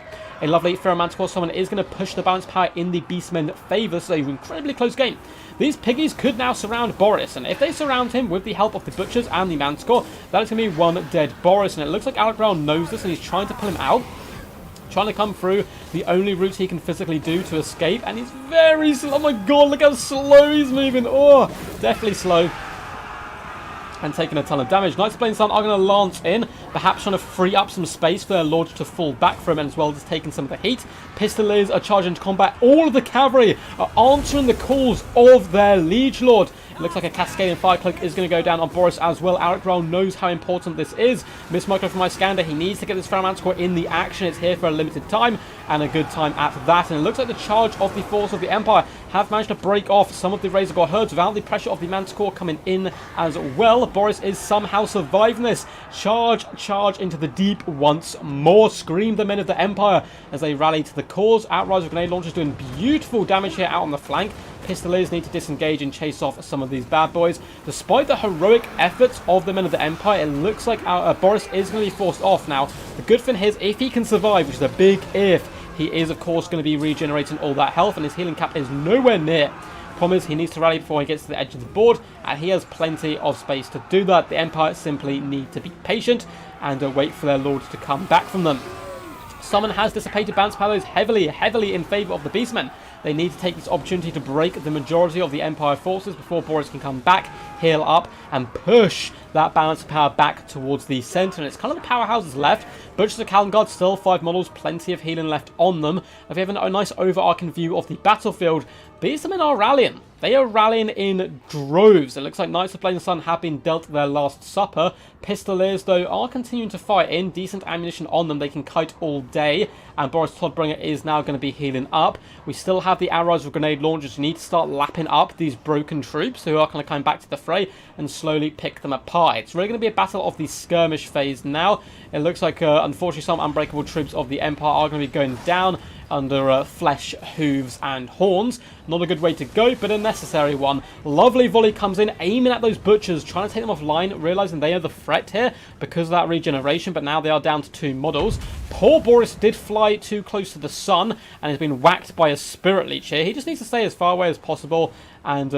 A lovely Ferromanticore summon is going to push the balance power in the Beastmen's favour, so an incredibly close game. These piggies could now surround Boris, and if they surround him with the help of the Butchers and the Manticore, that is going to be one dead Boris, and it looks like Rall knows this and he's trying to pull him out. Trying to come through the only route he can physically do to escape, and he's very slow. Oh my god, look how slow he's moving. Oh, definitely slow. And taking a ton of damage. Knights of Blade Sun are going to lance in, perhaps trying to free up some space for their lords to fall back from, and as well as taking some of the heat. Pistoliers are charging into combat. All of the cavalry are answering the calls of their liege lord. It looks like a Cascading Fire Cloak is going to go down on Boris as well. Rall knows how important this is. Miss Micro from Iskandar. He needs to get this Ferromanticore in the action. It's here for a limited time, and a good time at that. And it looks like the charge of the force of the Empire have managed to break off some of the Razor Gore herds without the pressure of the Manticore coming in as well. Boris is somehow surviving this. Charge into the deep once more. Scream the men of the Empire as they rally to the cause. Outrise of grenade launchers doing beautiful damage here out on the flank. Pistoliers need to disengage and chase off some of these bad boys. Despite the heroic efforts of the men of the Empire, it looks like Boris is going to be forced off now. The good thing is, if he can survive, which is a big if, he is of course going to be regenerating all that health, and his healing cap is nowhere near. Problem is, he needs to rally before he gets to the edge of the board, and he has plenty of space to do that. The Empire simply need to be patient and wait for their lords to come back from them. Summon has dissipated bounce powers heavily in favour of the Beastmen. They need to take this opportunity to break the majority of the Empire forces before Boris can come back, heal up, and push that balance of power back towards the centre. And it's kind of the powerhouses left. Butchers of Kalengard, still 5 models, plenty of healing left on them. If you have a nice overarching view of the battlefield, Beastmen are rallying. They are rallying in droves. It looks like Knights of Blade Sun have been dealt their last supper. Pistoliers, though, are continuing to fight in. Decent ammunition on them. They can kite all day. And Boris Todbringer is now going to be healing up. We still have the arrows of grenade launchers. You need to start lapping up these broken troops who are going to come back to the fray and slowly pick them apart. It's really going to be a battle of the skirmish phase now. It looks like, unfortunately, some unbreakable troops of the Empire are going to be going down under flesh, hooves, and horns. Not a good way to go, but a necessary one. Lovely volley comes in, aiming at those butchers, trying to take them offline, realizing they are the threat here because of that regeneration, but now they are down to 2 models. Poor Boris did fly too close to the sun and has been whacked by a Spirit Leech here. He just needs to stay as far away as possible and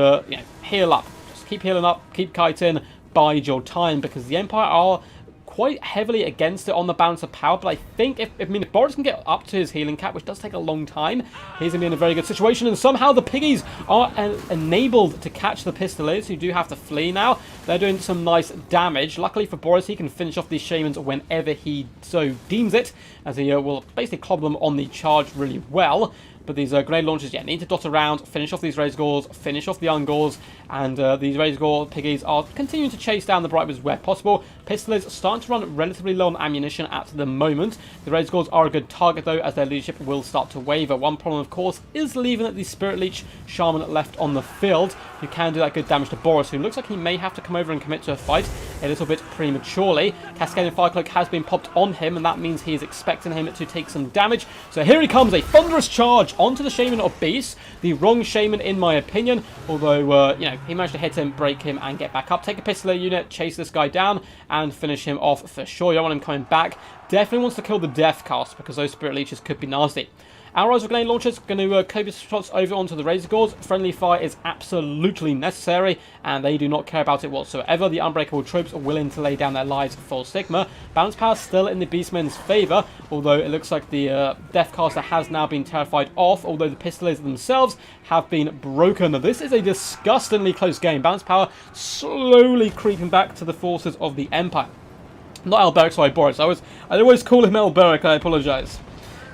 heal up. Just keep healing up, keep kiting, bide your time, because the Empire are quite heavily against it on the balance of power, but I think if Boris can get up to his healing cap, which does take a long time, he's going to be in a very good situation, and somehow the piggies are enabled to catch the Pistoliers, who do have to flee now. They're doing some nice damage. Luckily for Boris, he can finish off these Shamans whenever he so deems it, as he will basically clobber them on the charge really well. But these grenade launchers, need to dot around, finish off these Razor Gores, finish off the Ungors, and these Razor Gore piggies are continuing to chase down the Brightwoods where possible. Pistoliers starting to run relatively low on ammunition at the moment. The Razor Gores are a good target though, as their leadership will start to waver. One problem, of course, is leaving the Spirit Leech Shaman left on the field, who can do that good damage to Boris, who looks like he may have to come over and commit to a fight a little bit prematurely. Cascading Fire Cloak has been popped on him, and that means he is expecting him to take some damage. So here he comes, a thunderous charge onto the Shaman of Beast. The wrong Shaman, in my opinion, although, he managed to hit him, break him, and get back up. Take a Pistolier unit, chase this guy down, and finish him off for sure. You don't want him coming back. Definitely wants to kill the Death Cast, because those Spirit Leeches could be nasty. Arrows of grenade launchers going to copious shots over onto the Razor Gores. Friendly fire is absolutely necessary, and they do not care about it whatsoever. The unbreakable troops are willing to lay down their lives for Sigma. Balance power still in the Beastmen's favour, although it looks like the Deathcaster has now been terrified off, although the Pistoliers themselves have been broken. This is a disgustingly close game. Balance power slowly creeping back to the forces of the Empire. Not Alberic, sorry, Boris. I always call him Alberic, I apologise.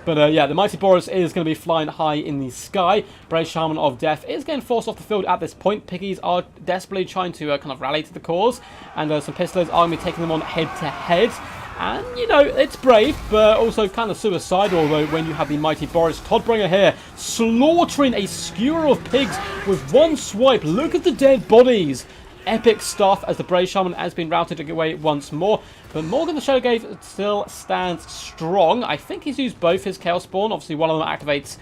But the mighty Boris is going to be flying high in the sky. Brave Shaman of Death is getting forced off the field at this point. Piggies are desperately trying to kind of rally to the cause. And some Pistoliers are going to be taking them on head-to-head. And, it's brave, but also kind of suicidal, though, when you have the mighty Boris Todbringer here, slaughtering a skewer of pigs with one swipe. Look at the dead bodies. Epic stuff, as the Brave Shaman has been routed away once more. But Morgan the Shadowglaive still stands strong. I think he's used both his Chaos Spawn. Obviously, one of them activates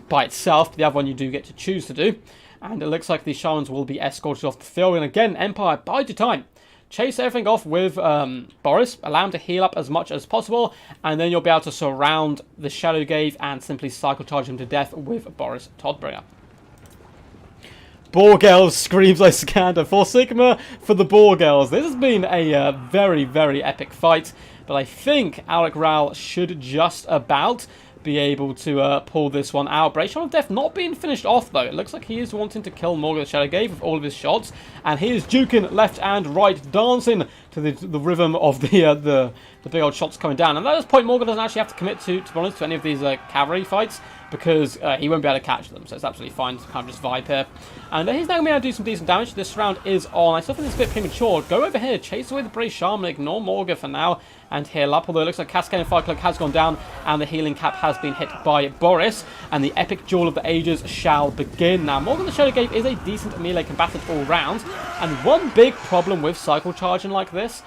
by itself, but the other one you do get to choose to do. And it looks like the Shamans will be escorted off the field. And again, Empire, bide your time. chase everything off with Boris, allow him to heal up as much as possible, and then you'll be able to surround the Shadowgave and simply cycle charge him to death with Boris Todbringer. Borgels screams Iskandar. For Sigma, for the Borgels. This has been a very, very epic fight, but I think Alec Rall should just about be able to pull this one out. Brave Shot of Death not being finished off, though. It looks like he is wanting to kill Morgan the Shadowgave with all of his shots, and he is juking left and right, dancing to the rhythm of the big old shots coming down. And at this point, Morgan doesn't actually have to commit to be honest, to any of these cavalry fights, because he won't be able to catch them, so it's absolutely fine to kind of just vibe here. And he's now going to be able to do some decent damage. This round is on. I still think it's a bit premature. Go over here, chase away the Brave Shaman, ignore Morgan for now, and heal up. Although it looks like Cascade and Firecloak has gone down, and the healing cap has been hit by Boris, and the epic duel of the ages shall begin. Now, Morgan the Shadowgave is a decent melee combatant all round, and one big problem with cycle charging like this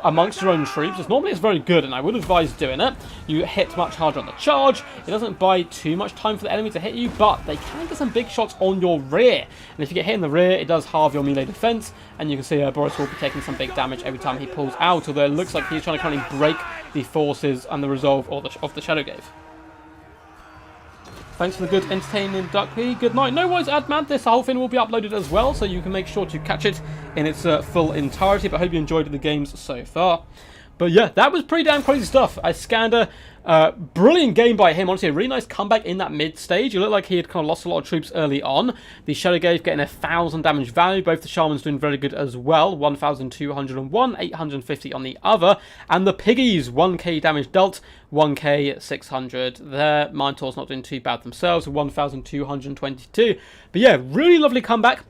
amongst your own troops is normally it's very good, and I would advise doing it. You hit much harder on the charge. It doesn't buy too much time for the enemy to hit you, but they can get some big shots on your rear. And if you get hit in the rear, it does halve your melee defense, and you can see Boris will be taking some big damage every time he pulls out, although it looks like he's trying to currently break the forces and the resolve of the Shadowgave. Thanks for the good, entertaining Duckby. Good night. No worries, Adman. This whole thing will be uploaded as well, so you can make sure to catch it in its full entirety. But I hope you enjoyed the games so far. But yeah, that was pretty damn crazy stuff. Iskandar, brilliant game by him. Honestly, a really nice comeback in that mid stage. It looked like he had kind of lost a lot of troops early on. The Shadowgave getting 1,000 damage value. Both the Shamans doing very good as well. 1,201, 850 on the other. And the Piggies, 1k damage dealt, 1k 600 there. Minotaurs not doing too bad themselves, 1,222. But yeah, really lovely comeback.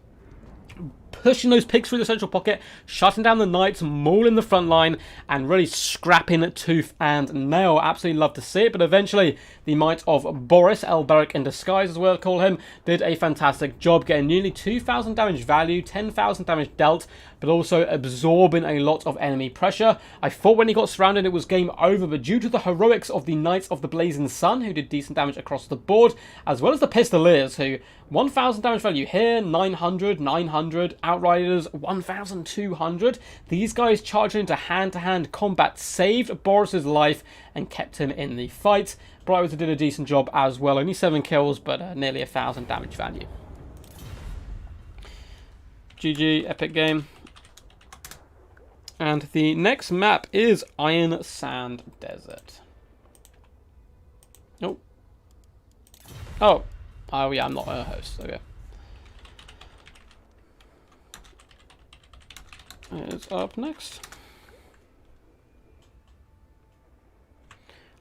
Pushing those pigs through the central pocket, shutting down the knights, mauling the front line, and really scrapping tooth and nail. Absolutely love to see it, but eventually the might of Boris, Elberic in disguise as we'll call him, did a fantastic job getting nearly 2,000 damage value, 10,000 damage dealt, but also absorbing a lot of enemy pressure. I thought when he got surrounded it was game over, but due to the heroics of the Knights of the Blazing Sun, who did decent damage across the board, as well as the Pistoliers, who 1,000 damage value here, 900, 900, Outriders 1,200. These guys charging into hand-to-hand combat saved Boris's life and kept him in the fight. Brightwater did a decent job as well, only 7 kills, but nearly 1,000 damage value. GG, epic game. And the next map is Iron Sand Desert. Oh. Oh. Oh yeah, I'm not a host. Okay. It's up next.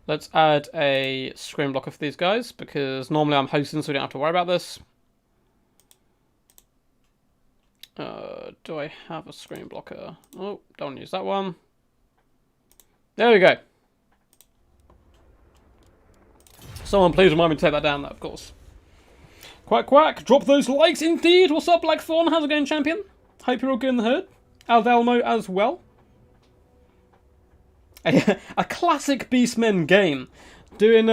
Let's add a screen blocker for these guys, because normally I'm hosting so we don't have to worry about this. Do I have a screen blocker? Oh, don't use that one. There we go. Someone please remind me to take that down, of course. Quack quack, drop those likes indeed. What's up, Blackthorn? How's it going, champion? Hope you're all good in the herd. Alvelmo as well. A classic Beastmen game. Doing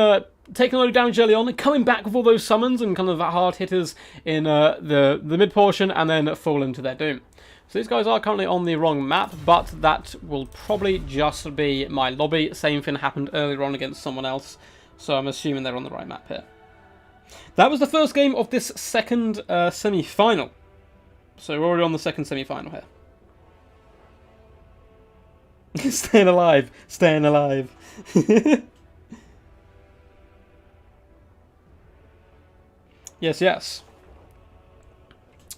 taking a load of damage early on, coming back with all those summons and kind of hard hitters in the mid portion, and then fall into their doom. So these guys are currently on the wrong map, but that will probably just be my lobby. Same thing happened earlier on against someone else, so I'm assuming they're on the right map here. That was the first game of this second semi-final. So we're already on the second semi-final here. Staying alive, staying alive. Yes, yes.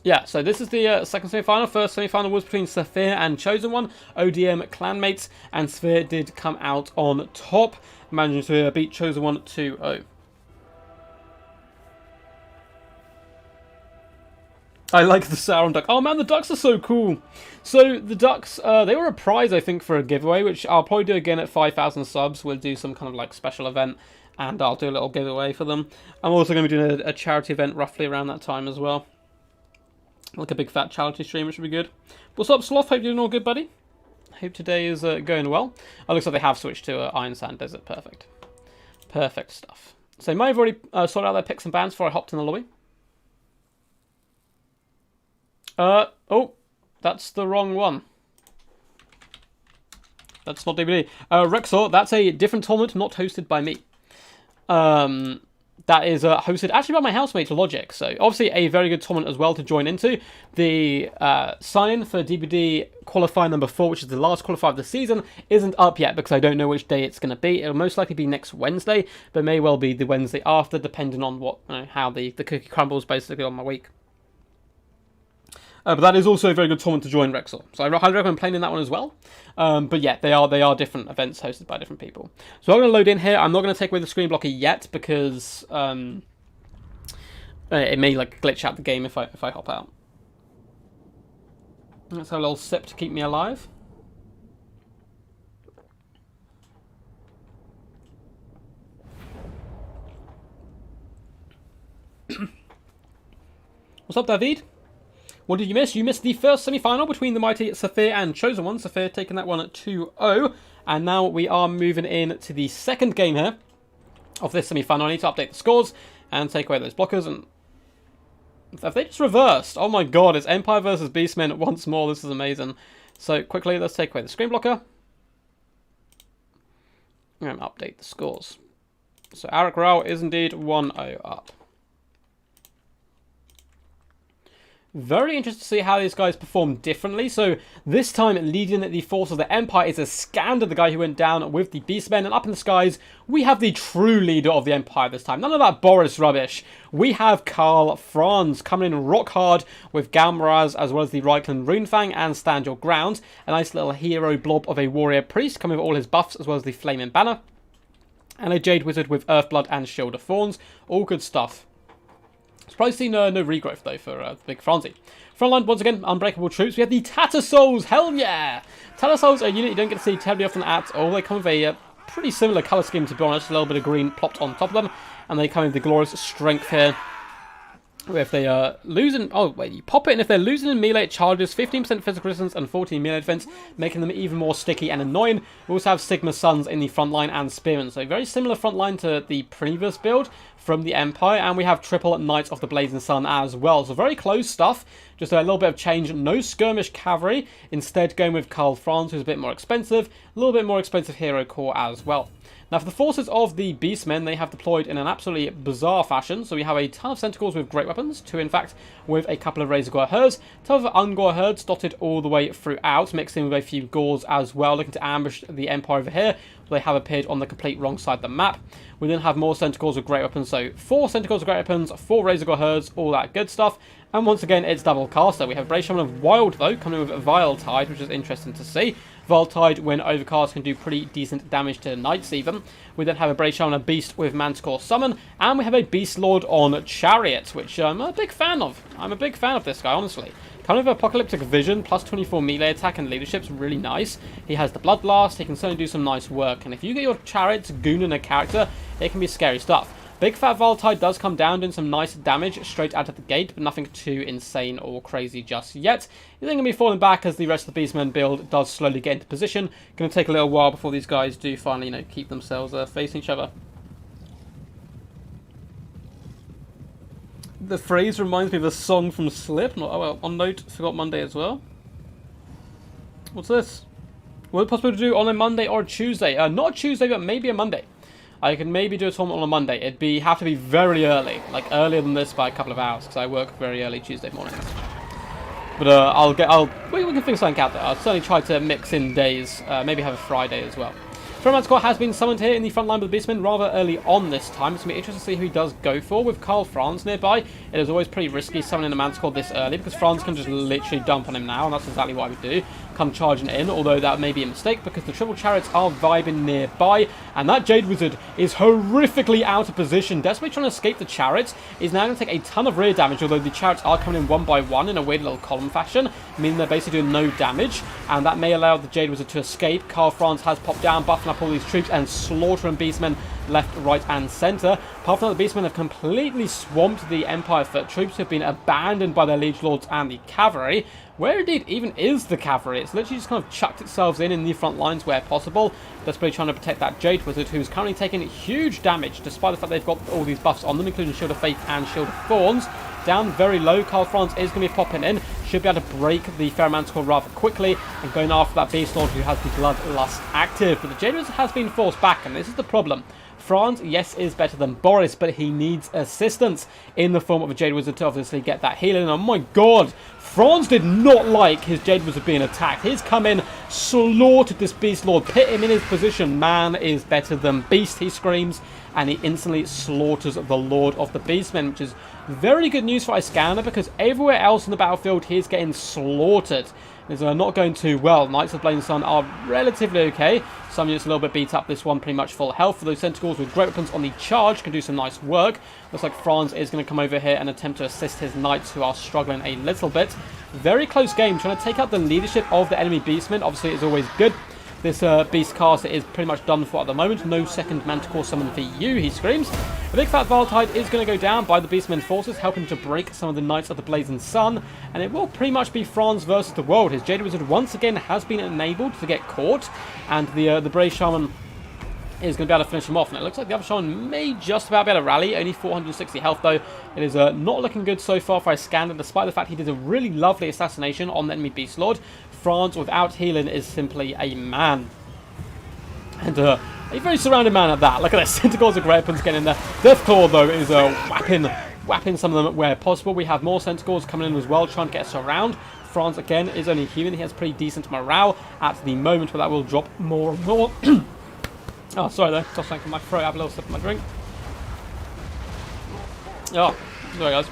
Yeah, so this is the second semi-final. First semi-final was between Sofia and Chosen One, ODM clanmates, and Sofia did come out on top, managing to beat Chosen One 2-0. I like the Sauron duck. Oh man, the ducks are so cool. So the ducks, they were a prize, I think, for a giveaway, which I'll probably do again at 5,000 subs. We'll do some kind of like special event, and I'll do a little giveaway for them. I'm also going to be doing a charity event roughly around that time as well. Like a big fat charity stream, which would be good. What's up, Sloth? Hope you're doing all good, buddy. Hope today is going well. It looks like they have switched to Iron Sand Desert. Perfect. Perfect stuff. So you might have already sorted out their picks and bans before I hopped in the lobby. Oh, that's the wrong one. That's not DBD. Rexor, that's a different tournament, not hosted by me. That is hosted actually by my housemate Logic. So obviously a very good tournament as well to join into. The sign-in for DBD qualifier number 4, which is the last qualifier of the season, isn't up yet because I don't know which day it's going to be. It'll most likely be next Wednesday, but may well be the Wednesday after, depending on what how the cookie crumbles basically on my week. But that is also a very good tournament to join, Rexor. So I highly recommend playing in that one as well. But yeah, they are different events hosted by different people. So I'm going to load in here. I'm not going to take away the screen blocker yet because it may like glitch out the game if I hop out. Let's have a little sip to keep me alive. What's up, David? What did you miss? You missed the first semi-final between the mighty Sofia and Chosen One. Sofia taking that one at 2-0. And now we are moving in to the second game here of this semi-final. I need to update the scores and take away those blockers. And have they just reversed? Oh my god, it's Empire versus Beastmen once more. This is amazing. So quickly, let's take away the screen blocker. And update the scores. So Arik Rall is indeed 1-0 up. Very interested to see how these guys perform differently. So this time leading the force of the Empire is Iskandar, the guy who went down with the Beastmen. And up in the skies, we have the true leader of the Empire this time. None of that Boris rubbish. We have Karl Franz coming in rock hard with Galmaraz as well as the Reichland Runefang and Stand Your Ground. A nice little hero blob of a warrior priest coming with all his buffs as well as the Flaming Banner. And a Jade Wizard with Earthblood and Shield of Thorns. All good stuff. Surprised to see no regrowth, though, for Big Franzi. Frontline, once again, Unbreakable Troops. We have the Tattersouls. Hell yeah! Tattersouls are a unit you don't get to see terribly often at all. They come with a pretty similar colour scheme, to be honest. A little bit of green plopped on top of them. And they come with the glorious strength here. If they are losing... Oh, wait, you pop it, and if they're losing in melee, it charges 15% physical resistance and 14 melee defense, making them even more sticky and annoying. We also have Sigma Suns in the front line and Spearmen. So very similar front line to the previous build from the Empire. And we have triple Knights of the Blazing Sun as well. So very close stuff. Just a little bit of change. No skirmish cavalry. Instead, going with Karl Franz, who's a bit more expensive. A little bit more expensive hero core as well. Now, for the forces of the Beastmen, they have deployed in an absolutely bizarre fashion. So we have a ton of Centaurs with great weapons, 2 in fact, with a couple of Razor Gore Herds, a ton of Ungor Herds dotted all the way throughout, mixed in with a few Gores as well, looking to ambush the Empire over here. They have appeared on the complete wrong side of the map. We then have more Centaurs with great weapons, so 4 Centaurs with great weapons, 4 Razor Gore Herds, all that good stuff. And once again, it's double caster. We have Brave Shaman of Wild, though, coming with Vile Tide, which is interesting to see. Vile Tide, when overcast, can do pretty decent damage to Knights even. We then have a Brave Shaman of Beast with Manticore Summon. And we have a Beast Lord on Chariot, which I'm a big fan of. I'm a big fan of this guy, honestly. Kind of Apocalyptic Vision, plus 24 melee attack and leadership's really nice. He has the Blood Blast, he can certainly do some nice work. And if you get your Chariots gooning a character, it can be scary stuff. Big Fat Vile Tide does come down, doing some nice damage straight out of the gate, but nothing too insane or crazy just yet. You're then going to be falling back as the rest of the Beastmen build does slowly get into position. Going to take a little while before these guys do finally, keep themselves facing each other. The phrase reminds me of a song from Slip. Oh well, on note, forgot Monday as well. What's this? Will it possible to do on a Monday or a Tuesday? Not a Tuesday, but maybe a Monday. I can maybe do a tournament on a Monday. It'd have to be very early, like earlier than this by a couple of hours, because I work very early Tuesday mornings. But we can figure something out there. I'll certainly try to mix in days, maybe have a Friday as well. Frontline squad has been summoned here in the front line with the Beastmen rather early on this time. It's going to be interesting to see who he does go for. With Karl Franz nearby, it is always pretty risky summoning a Manticore this early, because Franz can just literally dump on him now, and that's exactly what I would do. Come charging in, although that may be a mistake because the triple chariots are vibing nearby, and that Jade Wizard is horrifically out of position. Desperately trying to escape the chariots, is now going to take a ton of rear damage, although the chariots are coming in one by one in a weird little column fashion, meaning they're basically doing no damage, and that may allow the Jade Wizard to escape. Karl Franz has popped down, buffing up all these troops and slaughtering Beastmen left, right, and centre. Apart from that, the Beastmen have completely swamped the Empire foot troops, who have been abandoned by their liege lords and the cavalry. Where indeed even is the cavalry? It's literally just kind of chucked itself in the front lines where possible. Desperately trying to protect that Jade Wizard, who's currently taking huge damage, despite the fact they've got all these buffs on them, including Shield of Faith and Shield of Thorns. Down very low, Karl Franz is going to be popping in. should be able to break the Feral Manticore rather quickly, and going after that Beast Lord who has the Bloodlust active. But the Jade Wizard has been forced back, and this is the problem. Franz, yes, is better than Boris, but he needs assistance in the form of a Jade Wizard to obviously get that healing. Oh my god, Franz did not like his Jade Wizard being attacked. He's come in, slaughtered this Beast Lord, put him in his position. Man is better than Beast, he screams, and he instantly slaughters the Lord of the Beastmen, which is very good news for Iskandar, because everywhere else in the battlefield he's getting slaughtered. It's not going too well. Knights of Blazing Sun are relatively okay. Some units a little bit beat up. This one pretty much full health. For those Centaurs with great weapons on the charge can do some nice work. Looks like Franz is going to come over here and attempt to assist his knights who are struggling a little bit. Very close game. Trying to take out the leadership of the enemy beastmen. Obviously, it's always good. This beast caster is pretty much done for at the moment. No second Manticore summon for you, he screams. The big fat Valtide is going to go down by the Beastmen forces, helping to break some of the Knights of the Blazing Sun. And it will pretty much be Franz versus the world. His Jade Wizard once again has been enabled to get caught. And the Brave Shaman is going to be able to finish him off. And it looks like the other Shaman may just about be able to rally. Only 460 health though. It is not looking good so far for Iskandar, despite the fact he did a really lovely assassination on the enemy Beast Lord. Franz without healing is simply a man. And a very surrounded man at that. Look at this. Centaurs of great weapons getting in there. Deathclaw though is whapping some of them where possible. We have more Centaurs coming in as well, trying to get us around. Franz again is only human. He has pretty decent morale at the moment, but that will drop more and more. Oh, sorry though. Just thanking my throat. I have a little sip of my drink. Oh, sorry guys.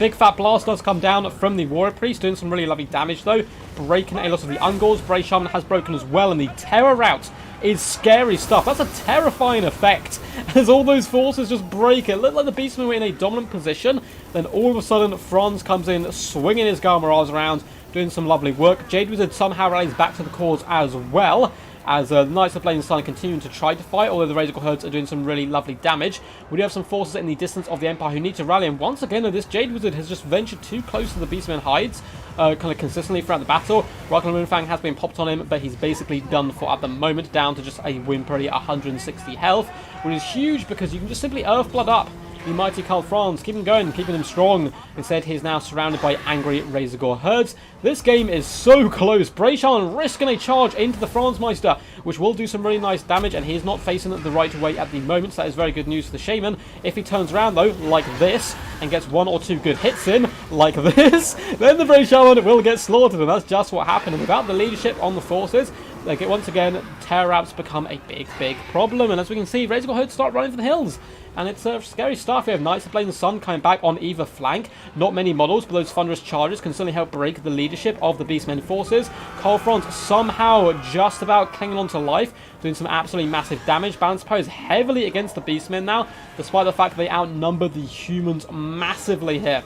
Big fat blast does come down from the Warrior Priest, doing some really lovely damage though, breaking a lot of the Ungors. Brave Shaman has broken as well, and the Terror Route is scary stuff. That's a terrifying effect as all those forces just break. It looked like the Beastmen were in a dominant position, then all of a sudden Franz comes in, swinging his Garmaraz around, doing some lovely work. Jade Wizard somehow rallies back to the cause as well, as the Knights of Blazing Sun continuing to try to fight, although the Razorclaw herds are doing some really lovely damage. We do have some forces in the distance of the Empire who need to rally, and once again, this Jade Wizard has just ventured too close to the Beastmen hides, kind of consistently throughout the battle. Rockland Moonfang has been popped on him, but he's basically done for at the moment, down to just a whimpery 160 health, which is huge because you can just simply Earthblood up the mighty Karl Franz, keep him going, keeping him strong. Instead, he's now surrounded by angry Razorgore herds. This game is so close. Brave Shaman risking a charge into the Franzmeister, which will do some really nice damage, and he's not facing it the right way at the moment, so that is very good news for the Shaman. If he turns around, though, like this, and gets one or two good hits in, like this, then the Brave Shaman will get slaughtered, and that's just what happened. And without the leadership on the forces, like once again, Terror Routes become a big problem, and as we can see, Razorgore herds start running for the hills. And it's scary stuff. We have Knights of Blazing Sun coming back on either flank. Not many models, but those thunderous charges can certainly help break the leadership of the Beastmen forces. Karl Franz somehow just about clinging on to life, doing some absolutely massive damage. Balance power is heavily against the Beastmen now, despite the fact that they outnumber the humans massively here.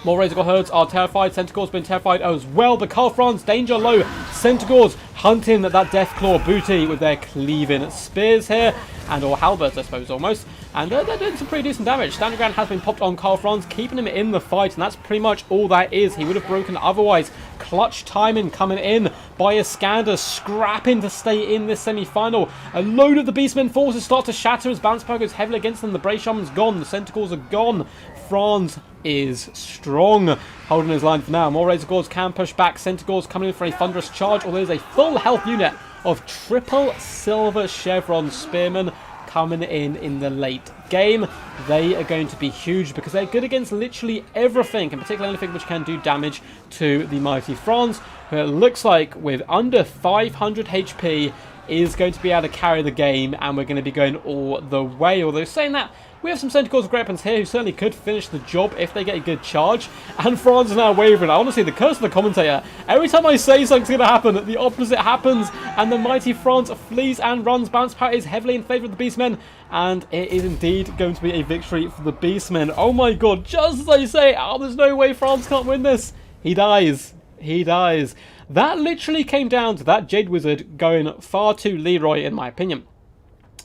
More Razorgore herds are terrified. Centaurs been terrified as well. But Karl Franz, danger low. Centaurs hunting that Deathclaw booty with their cleaving spears here. And or halberds, I suppose, almost. And they're doing some pretty decent damage. Standing ground has been popped on Karl Franz, keeping him in the fight. And that's pretty much all that is. He would have broken otherwise. Clutch timing coming in by Iskandar, scrapping to stay in this semi-final. A load of the Beastmen forces start to shatter as balance power goes heavily against them. The Brave Shaman's gone. The Centaurs are gone. Franz is strong, holding his line for now. More Razorgores can push back. Centaurs coming in for a thunderous charge, although there's a full health unit of triple silver chevron spearmen coming in the late game. They are going to be huge because they're good against literally everything, and particularly anything which can do damage to the mighty Franz, who it looks like with under 500 HP is going to be able to carry the game, and we're going to be going all the way. Although saying that, we have some Centaurs of great weapons here who certainly could finish the job if they get a good charge. And Franz is now wavering. Honestly, the curse of the commentator. Every time I say something's going to happen, the opposite happens. And the mighty Franz flees and runs. Bounce power is heavily in favour of the Beastmen. And it is indeed going to be a victory for the Beastmen. Oh my god, just as I say, oh, there's no way Franz can't win this. He dies. He dies. That literally came down to that Jade Wizard going far too Leroy, in my opinion.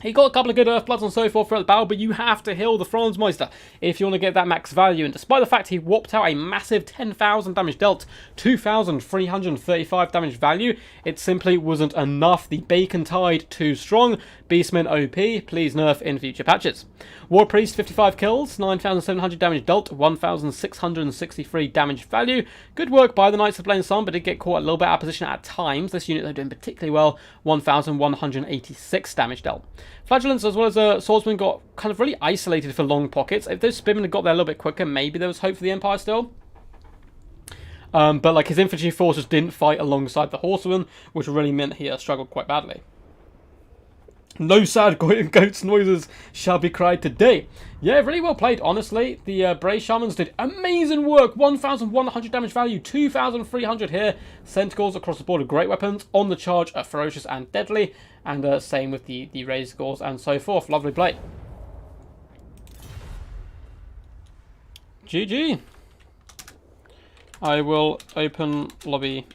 He got a couple of good Earthbloods and so forth throughout the battle, but you have to heal the Franzmeister if you want to get that max value. And despite the fact he whopped out a massive 10,000 damage dealt, 2,335 damage value, it simply wasn't enough. The Bacon Tide too strong. Beastmen OP, please nerf in future patches. War Priest 55 kills, 9,700 damage dealt, 1,663 damage value. Good work by the Knights of Blaine Sun, but did get caught a little bit out of position at times. This unit though doing particularly well, 1,186 damage dealt. Flagellants as well as Swordsman got kind of really isolated for long pockets. If those Spearmen had got there a little bit quicker, maybe there was hope for the Empire still. But like his infantry forces didn't fight alongside the horsemen, which really meant he struggled quite badly. No sad goat's noises shall be cried today. Yeah, really well played, honestly. The Bray Shamans did amazing work. 1,100 damage value, 2,300 here. Centaurs across the board are great weapons. On the charge are ferocious and deadly. And same with the Razor Gores and so forth. Lovely play. GG. I will open lobby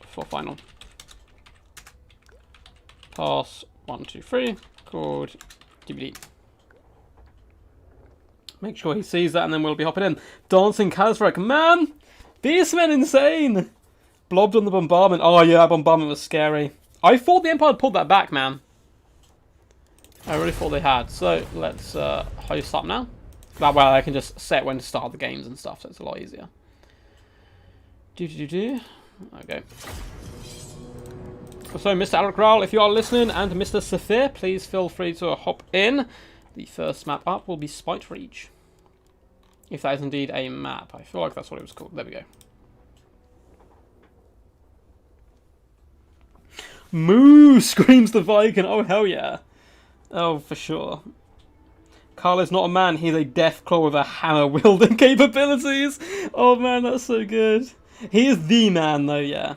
for final. Pass 1, 2, 3. Called DVD. Make sure he sees that and then we'll be hopping in. Dancing Kazrak. Man! Beastmen insane! Blobbed on the bombardment. Oh yeah, bombardment was scary. I thought the Empire had pulled that back, man. I really thought they had. So let's host up now. That way I can just set when to start the games and stuff, so it's a lot easier. Okay. So, Mr. Alec Rall, if you are listening, and Mr. Sofia, please feel free to hop in. The first map up will be Spite Reach. If that is indeed a map. I feel like that's what it was called. There we go. Moo! Screams the Viking. Oh, hell yeah. Oh, for sure. Carl is not a man. He's a death claw with a hammer wielding capabilities. Oh, man, that's so good. He is the man, though, yeah.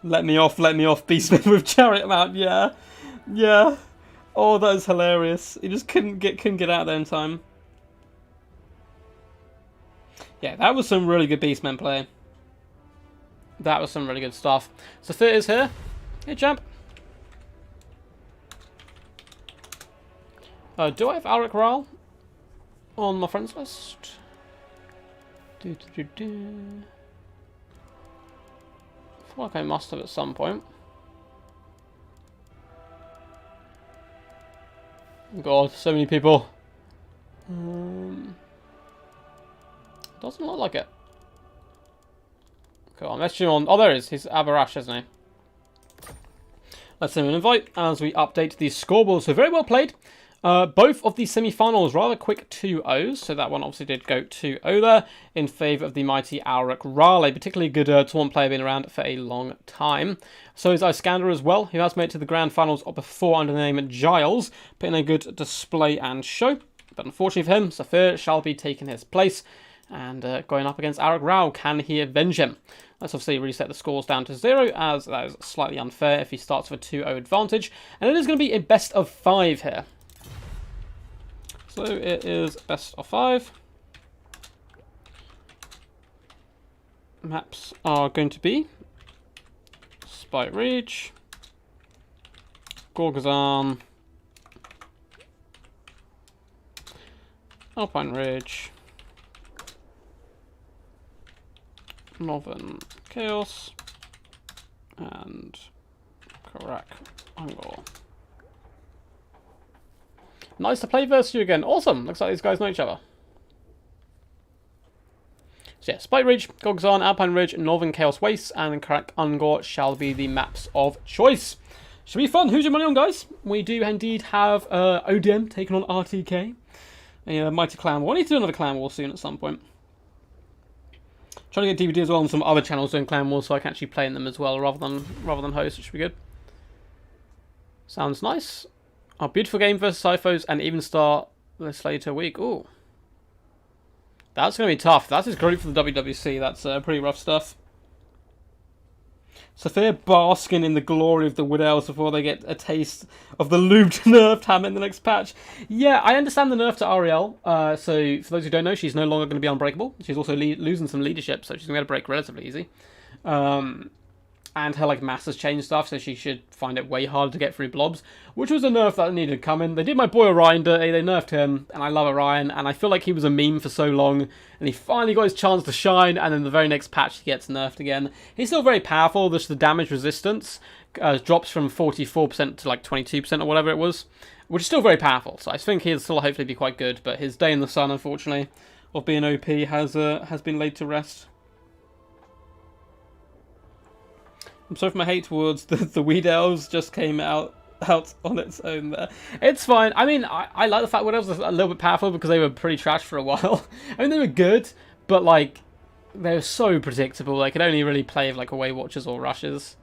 Let me off, Beastman with chariot mount, yeah. Yeah. Oh, that is hilarious. He just couldn't get out there in time. Yeah, that was some really good Beastman play. That was some really good stuff. Sofia is here. Hey, champ. Do I have Alec Rall on my friends list? I feel like I must have at some point. God, so many people. Doesn't look like it. Cool, I'm messaging on. Oh, there he is. He's Abarash, isn't he? Let's send him an invite as we update the scoreboard. So very well played. Both of the semi-finals rather quick 2-0s, so that one obviously did go 2-0 there in favour of the mighty Alec Rall, a particularly good tournament player, been around for a long time. So is Iskandar as well, who has made it to the grand finals before under the name Giles, putting a good display and show. But unfortunately for him, Sofia shall be taking his place and going up against Alec Rall. Can he avenge him? Let's obviously reset the scores down to 0, as that is slightly unfair if he starts with a 2-0 advantage. And it is going to be a best of 5 here. So it is best of 5. Maps are going to be Spite Reach, Gorgazan, Alpine Ridge, Northern Chaos, and Karak Angor. Nice to play versus you again. Awesome. Looks like these guys know each other. So yeah, Spite Ridge, Gorgazan, Alpine Ridge, Northern Chaos Wastes, and Karak Angor shall be the maps of choice. Should be fun. Who's your money on, guys? We do indeed have ODM taking on RTK. A mighty clan war. I need to do another clan war soon at some point. Trying to get DVD as well on some other channels doing clan wars so I can actually play in them as well rather than host, which should be good. Sounds nice. A beautiful game versus Cyphos and even start this later week. Ooh. That's going to be tough. That's his group for the WWC. That's pretty rough stuff. Sofia basking in the glory of the Wood Elves before they get a taste of the lubed nerfed hammer in the next patch. Yeah, I understand the nerf to Ariel. So for those who don't know, she's no longer going to be unbreakable. She's also losing some leadership, so she's going to get a break relatively easy. And and her like mass has changed stuff, so she should find it way harder to get through blobs, which was a nerf that needed to come in. They did my boy Orion dirty, they nerfed him, and I love Orion, and I feel like he was a meme for so long, and he finally got his chance to shine, and then the very next patch he gets nerfed again. He's still very powerful, just the damage resistance drops from 44% to like 22% or whatever it was, which is still very powerful, so I think he'll still hopefully be quite good, but his day in the sun, unfortunately, of being OP has been laid to rest. I'm sorry for my hate towards the Weed Elves just came out on its own there. It's fine. I mean, I like the fact Weed Elves was a little bit powerful because they were pretty trash for a while. I mean, they were good, but like, they were so predictable. They could only really play with like away watchers or rushes.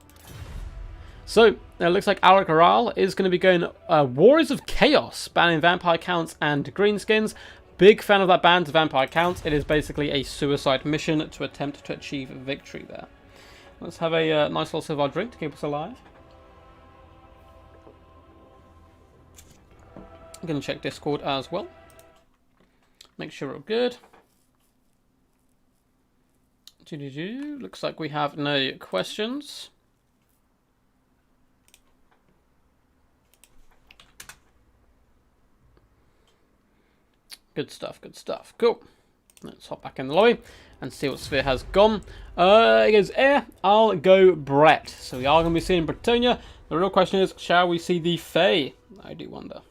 So, it looks like Rall is going to be going Warriors of Chaos, banning vampire counts and greenskins. Big fan of that ban to vampire counts. It is basically a suicide mission to attempt to achieve victory there. Let's have a nice little silver drink to keep us alive. I'm going to check Discord as well. Make sure we're all good. Looks like we have no questions. Good stuff, good stuff. Cool. Let's hop back in the lobby and see what Sofia has gone. It goes I'll go Brett. So we are going to be seeing Bretonia. The real question is, shall we see the Fae? I do wonder.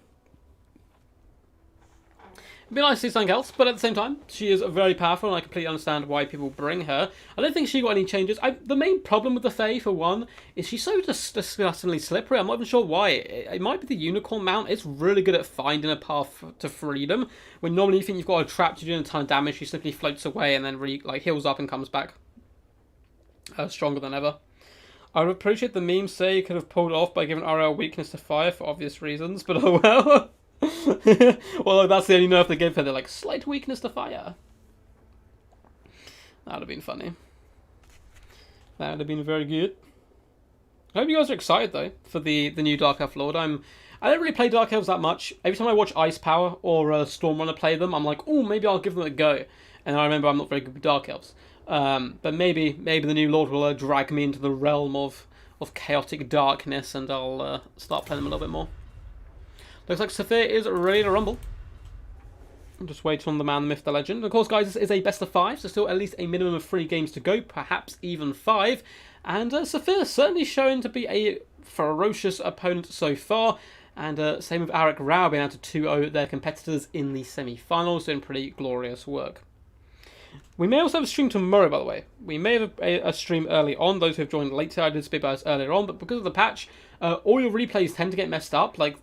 It'd be nice to see something else, but at the same time, she is very powerful, and I completely understand why people bring her. I don't think she got any changes. The main problem with the Fae, for one, is she's so disgustingly slippery. I'm not even sure why. It might be the unicorn mount. It's really good at finding a path to freedom. When normally you think you've got a trap to do a ton of damage, she simply floats away and then heals up and comes back stronger than ever. I would appreciate the meme say you could have pulled it off by giving RL weakness to fire for obvious reasons, but oh well. Well, that's the only nerf they gave her. They're like, slight weakness to fire. That would have been funny. That would have been very good. I hope you guys are excited though for the new Dark Elf Lord. I don't really play Dark Elves that much. Every time I watch Ice Power or Stormrunner play them, I'm like, oh, maybe I'll give them a go. And I remember I'm not very good with Dark Elves. But maybe the new Lord will drag me into the realm of chaotic darkness, and I'll start playing them a little bit more. Looks like Sofia is ready to rumble. I'm just waiting on the man, the myth, the legend. Of course, guys, this is a best of 5, so still at least a minimum of 3 games to go, perhaps even 5. And Sofia certainly showing to be a ferocious opponent so far. And same with Arik Rao being able to 2-0 their competitors in the semi-finals, doing pretty glorious work. We may also have a stream tomorrow, by the way. We may have a stream early on. Those who have joined later, I did speak about this earlier on, but because of the patch, all your replays tend to get messed up. Like,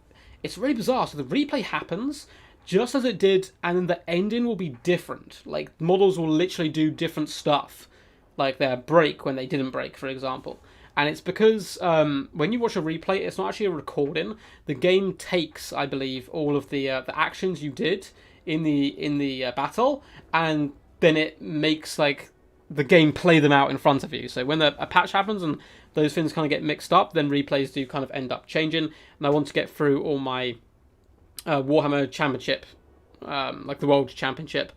it's really bizarre. So the replay happens just as it did, and then the ending will be different. Like, models will literally do different stuff. Like, their break when they didn't break, for example. And it's because when you watch a replay, it's not actually a recording. The game takes, I believe, all of the actions you did in the battle, and then it makes like the game play them out in front of you. So when a patch happens and those things kind of get mixed up, then replays do kind of end up changing. And I want to get through all my Warhammer Championship, like the World Championship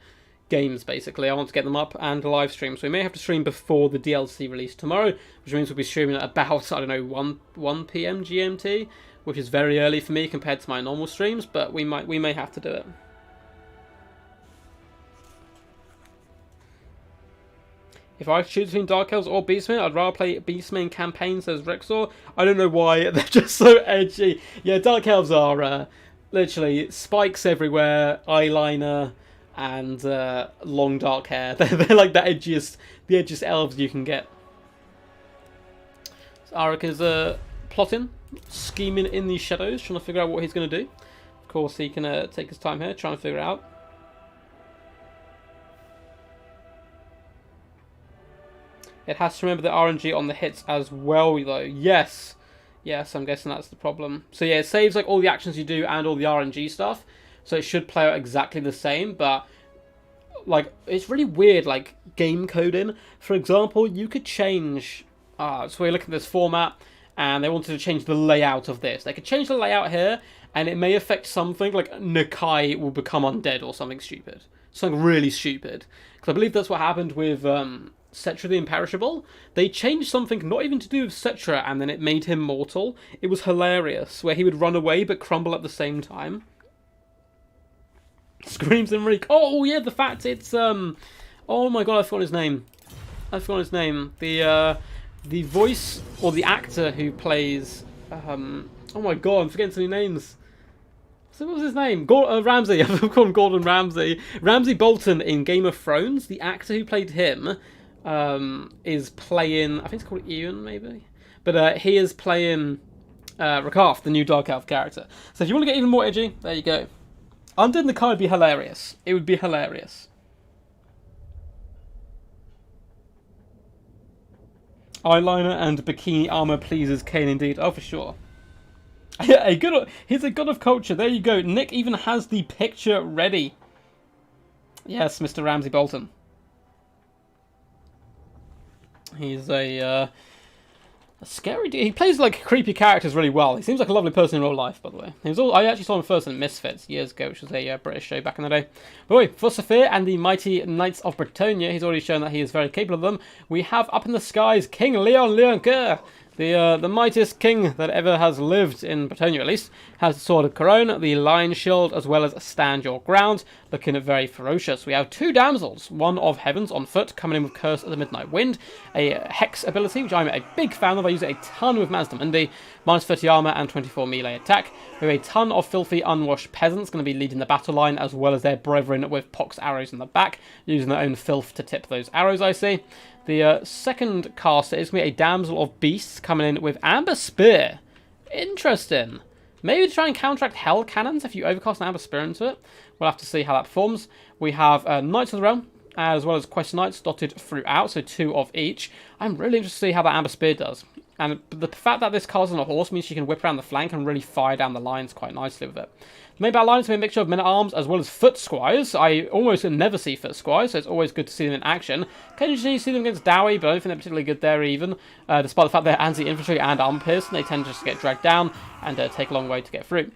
games, basically. I want to get them up and live stream. So we may have to stream before the DLC release tomorrow, which means we'll be streaming at about, I don't know, 1 p.m. GMT, which is very early for me compared to my normal streams, but we may have to do it. If I choose between Dark Elves or Beastmen, I'd rather play Beastmen campaigns as Rexor. I don't know why, they're just so edgy. Yeah, Dark Elves are literally spikes everywhere, eyeliner, and long dark hair. They're like the edgiest elves you can get. So Arik is plotting, scheming in the shadows, trying to figure out what he's going to do. Of course, he can take his time here, trying to figure it out. It has to remember the RNG on the hits as well, though. Yes. Yes, I'm guessing that's the problem. So yeah, it saves like all the actions you do and all the RNG stuff. So it should play out exactly the same, but like it's really weird, like game coding. For example, you could change. So we're looking at this format, and they wanted to change the layout of this. They could change the layout here, and it may affect something like Nakai will become undead or something stupid, something really stupid. Because I believe that's what happened with Cetra the Imperishable, they changed something not even to do with Cetra, and then it made him mortal. It was hilarious, where he would run away but crumble at the same time. Screams and Reek. Oh yeah, the fact it's oh my god, I forgot his name. The voice or the actor who plays oh my god, I'm forgetting so many names. So what was his name? Ramsay. I've called him Gordon Ramsay. Ramsay Bolton in Game of Thrones. The actor who played him is playing, I think it's called Ian, maybe? But he is playing Rakaf, the new Dark Elf character. So if you want to get even more edgy, there you go. Undead in the car would be hilarious. It would be hilarious. Eyeliner and bikini armor pleases Kane indeed. Oh, for sure. He's a god of culture. There you go. Nick even has the picture ready. Yes, Mr. Ramsay Bolton. He's a scary dude. He plays like creepy characters really well. He seems like a lovely person in real life, by the way. I actually saw him first in Misfits years ago, which was a British show back in the day. But wait, for Sofia and the mighty Knights of Bretonnia, he's already shown that he is very capable of them. We have up in the skies King Leon Leoncoeur. The mightiest king that ever has lived, in Bretonnia at least, has the Sword of Corone, the Lion Shield, as well as Stand Your Ground, looking very ferocious. We have two damsels, one of Heavens on foot, coming in with Curse of the Midnight Wind, a Hex ability, which I'm a big fan of. I use it a ton with Mazdamundi, minus 30 armor and 24 melee attack. We have a ton of filthy, unwashed peasants going to be leading the battle line, as well as their brethren with pox arrows in the back, using their own filth to tip those arrows, I see. The second caster is going to be a Damsel of Beasts coming in with Amber Spear. Interesting. Maybe to try and counteract Hell Cannons if you overcast an Amber Spear into it. We'll have to see how that performs. We have Knights of the Realm, as well as Quest Knights dotted throughout, so 2 of each. I'm really interested to see how that Amber Spear does. And the fact that this card's on a horse means she can whip around the flank and really fire down the lines quite nicely with it. The main battle line is going to be a mixture of men-at-arms as well as foot squires. I almost never see foot squires, so it's always good to see them in action. Occasionally see them against Dowie, but I don't think they're particularly good there even. Despite the fact they're anti-infantry and armor-pierced, they tend to just get dragged down and take a long way to get through.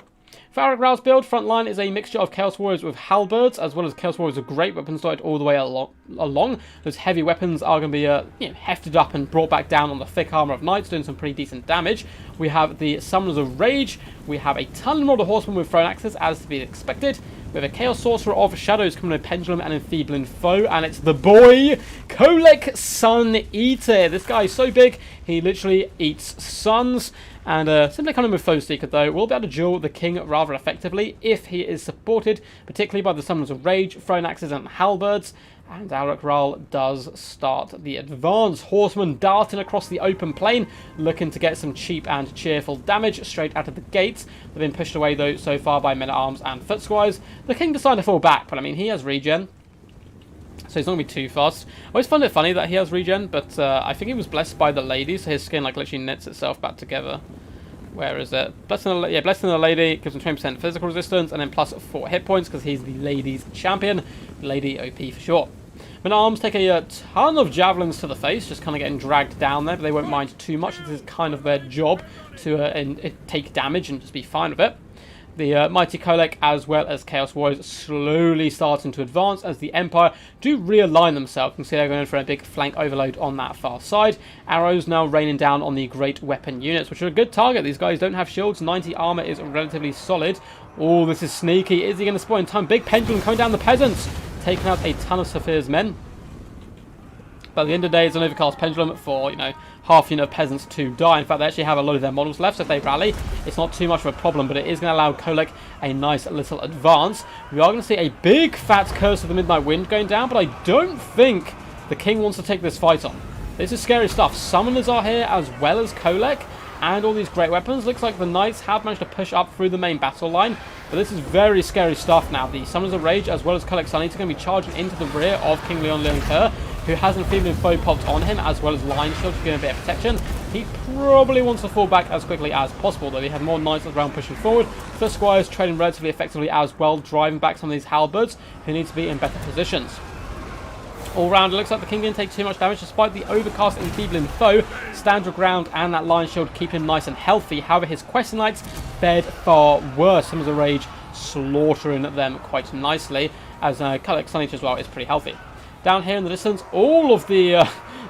For Alaric Rall's build, front line is a mixture of Chaos Warriors with halberds, as well as Chaos Warriors with great weapons dotted all the way along. Those heavy weapons are going to be hefted up and brought back down on the thick armor of knights, doing some pretty decent damage. We have the Summoners of Rage. We have a ton more of the horsemen with thrown axes, as to be expected. We have a Chaos Sorcerer of Shadows coming with Pendulum and Enfeebling Foe, and it's the boy, Kolek Sun Eater. This guy is so big, he literally eats suns. And simply coming with Foe Seeker, though, will be able to duel the king rather effectively if he is supported, particularly by the Summoners of Rage, Thrown Axes, and Halberds. And Alaric Rall does start the advance. Horsemen darting across the open plain, looking to get some cheap and cheerful damage straight out of the gates. They've been pushed away, though, so far by men-at-arms and foot squires. The king decided to fall back, but I mean, he has regen, so he's not going to be too fast. I always find it funny that he has regen, but I think he was blessed by the lady, so his skin like literally knits itself back together. Where is it? Blessing the Lady gives him 20% physical resistance, and then plus 4 hit points because he's the ladies' champion. Lady OP for short. Men-at-arms take a ton of javelins to the face, just kind of getting dragged down there, but they won't mind too much. This is kind of their job to take damage and just be fine with it. The mighty Kolek, as well as Chaos Warriors, slowly starting to advance as the Empire do realign themselves. You can see they're going for a big flank overload on that far side. Arrows now raining down on the great weapon units, which are a good target. These guys don't have shields. 90 armor is relatively solid. Oh, this is sneaky. Is he going to spawn in time? Big pendulum coming down the peasants, taking out a ton of Sofia's men. But at the end of the day, it's an overcast pendulum for, half unit of peasants to die. In fact, they actually have a lot of their models left, so if they rally, it's not too much of a problem, but it is going to allow Kolek a nice little advance. We are going to see a big fat Curse of the Midnight Wind going down, but I don't think the king wants to take this fight on. This is scary stuff. Summoners are here as well as Kolek, and all these great weapons. Looks like the knights have managed to push up through the main battle line, but this is very scary stuff now. The Summoners of Rage as well as Kolek Sun Eater are going to be charging into the rear of King Leon Leoncoeur, who has an Enfeebling Foe popped on him, as well as Lion Shield to give him a bit of protection. He probably wants to fall back as quickly as possible, though. He has more knights around pushing forward. The squires trading relatively effectively as well, driving back some of these halberds, who need to be in better positions. All round, it looks like the king didn't take too much damage, despite the overcast Enfeebling Foe. Stand your ground and that Lion Shield keep him nice and healthy. However, his Quest Knights fared far worse. Some of the Rage slaughtering them quite nicely, as Kolek Sun Eater as well is pretty healthy. Down here in the distance, all of the